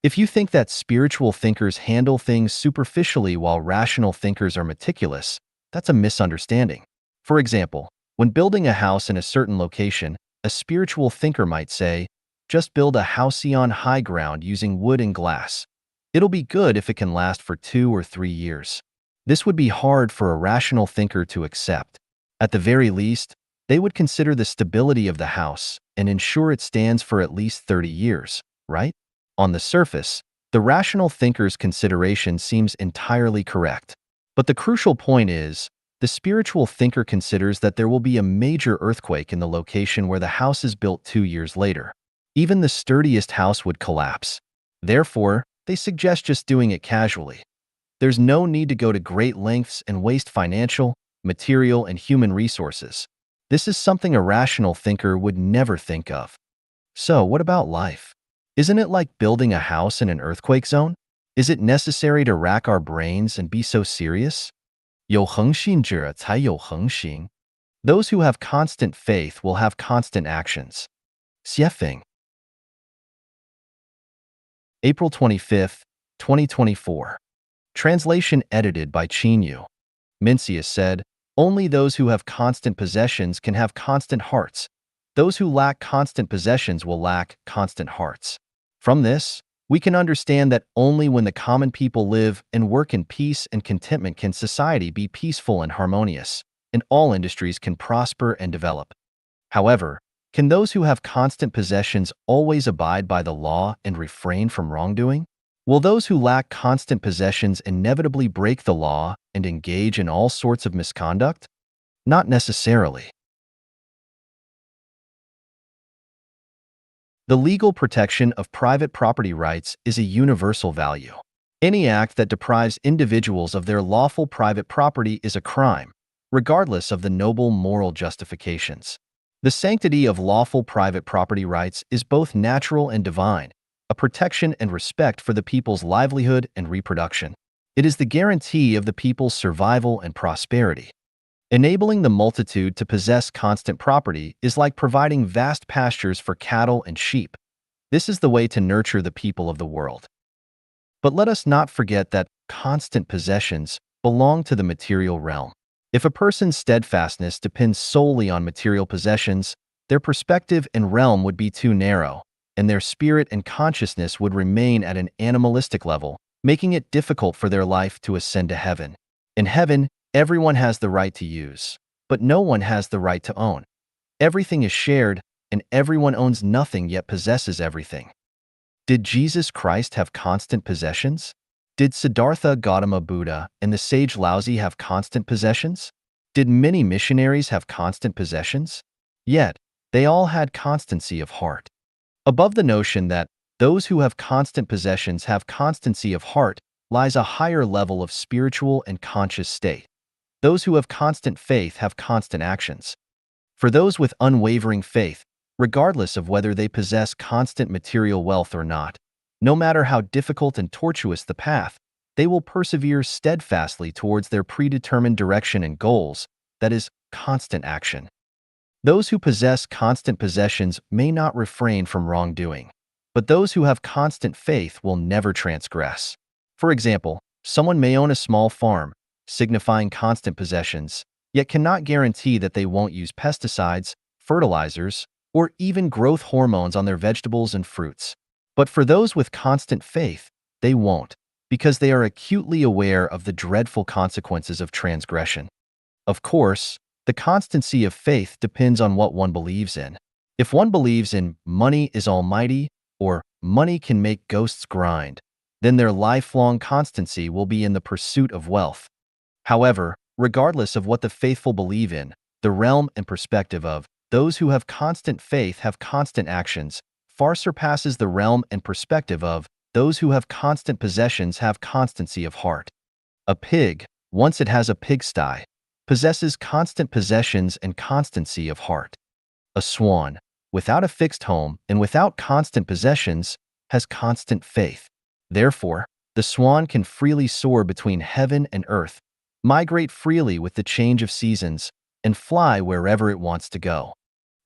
If you think that spiritual thinkers handle things superficially while rational thinkers are meticulous, that's a misunderstanding. For example, when building a house in a certain location, a spiritual thinker might say, just build a housey on high ground using wood and glass. It'll be good if it can last for 2 or 3 years. This would be hard for a rational thinker to accept. At the very least, they would consider the stability of the house and ensure it stands for at least 30 years, right? On the surface, the rational thinker's consideration seems entirely correct. But the crucial point is, the spiritual thinker considers that there will be a major earthquake in the location where the house is built 2 years later. Even the sturdiest house would collapse. Therefore, they suggest just doing it casually. There's no need to go to great lengths and waste financial, material, and human resources. This is something a rational thinker would never think of. So, what about life? Isn't it like building a house in an earthquake zone? Is it necessary to rack our brains and be so serious? 有恒信者才有恒行. Those who have constant faith will have constant actions. Xiefeng. April 25, 2024. Translation edited by Qinyu. Mencius said, only those who have constant possessions can have constant hearts. Those who lack constant possessions will lack constant hearts. From this, we can understand that only when the common people live and work in peace and contentment can society be peaceful and harmonious, and all industries can prosper and develop. However, can those who have constant possessions always abide by the law and refrain from wrongdoing? Will those who lack constant possessions inevitably break the law and engage in all sorts of misconduct? Not necessarily. The legal protection of private property rights is a universal value. Any act that deprives individuals of their lawful private property is a crime, regardless of the noble moral justifications. The sanctity of lawful private property rights is both natural and divine, a protection and respect for the people's livelihood and reproduction. It is the guarantee of the people's survival and prosperity. Enabling the multitude to possess constant property is like providing vast pastures for cattle and sheep. This is the way to nurture the people of the world. But let us not forget that constant possessions belong to the material realm. If a person's steadfastness depends solely on material possessions, their perspective and realm would be too narrow, and their spirit and consciousness would remain at an animalistic level, making it difficult for their life to ascend to heaven. In heaven, everyone has the right to use, but no one has the right to own. Everything is shared, and everyone owns nothing yet possesses everything. Did Jesus Christ have constant possessions? Did Siddhartha Gautama Buddha and the sage Laozi have constant possessions? Did many missionaries have constant possessions? Yet, they all had constancy of heart. Above the notion that those who have constant possessions have constancy of heart, lies a higher level of spiritual and conscious state. Those who have constant faith have constant actions. For those with unwavering faith, regardless of whether they possess constant material wealth or not, no matter how difficult and tortuous the path, they will persevere steadfastly towards their predetermined direction and goals, that is, constant action. Those who possess constant possessions may not refrain from wrongdoing, but those who have constant faith will never transgress. For example, someone may own a small farm, signifying constant possessions, yet cannot guarantee that they won't use pesticides, fertilizers, or even growth hormones on their vegetables and fruits. But for those with constant faith, they won't, because they are acutely aware of the dreadful consequences of transgression. Of course, the constancy of faith depends on what one believes in. If one believes in money is almighty or money can make ghosts grind, then their lifelong constancy will be in the pursuit of wealth. However, regardless of what the faithful believe in, the realm and perspective of those who have constant faith have constant actions far surpasses the realm and perspective of those who have constant possessions have constancy of heart. A pig, once it has a pigsty, possesses constant possessions and constancy of heart. A swan, without a fixed home and without constant possessions, has constant faith. Therefore, the swan can freely soar between heaven and earth, migrate freely with the change of seasons, and fly wherever it wants to go.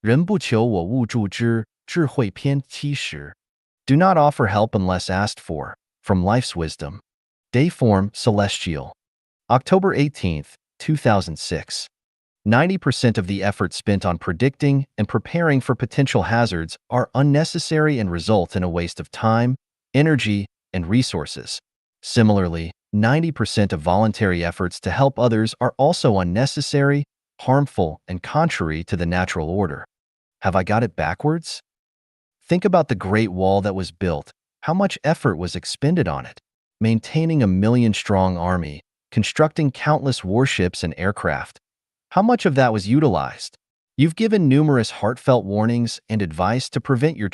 人不求我勿助之，智慧篇70. Do not offer help unless asked for, from life's wisdom. Dayform Celestial. October 18th, 2006. 90% of the effort spent on predicting and preparing for potential hazards are unnecessary and result in a waste of time, energy, and resources. Similarly, 90% of voluntary efforts to help others are also unnecessary, harmful, and contrary to the natural order. Have I got it backwards? Think about the Great Wall that was built, how much effort was expended on it. Maintaining a million-strong army, constructing countless warships and aircraft. How much of that was utilized? You've given numerous heartfelt warnings and advice to prevent your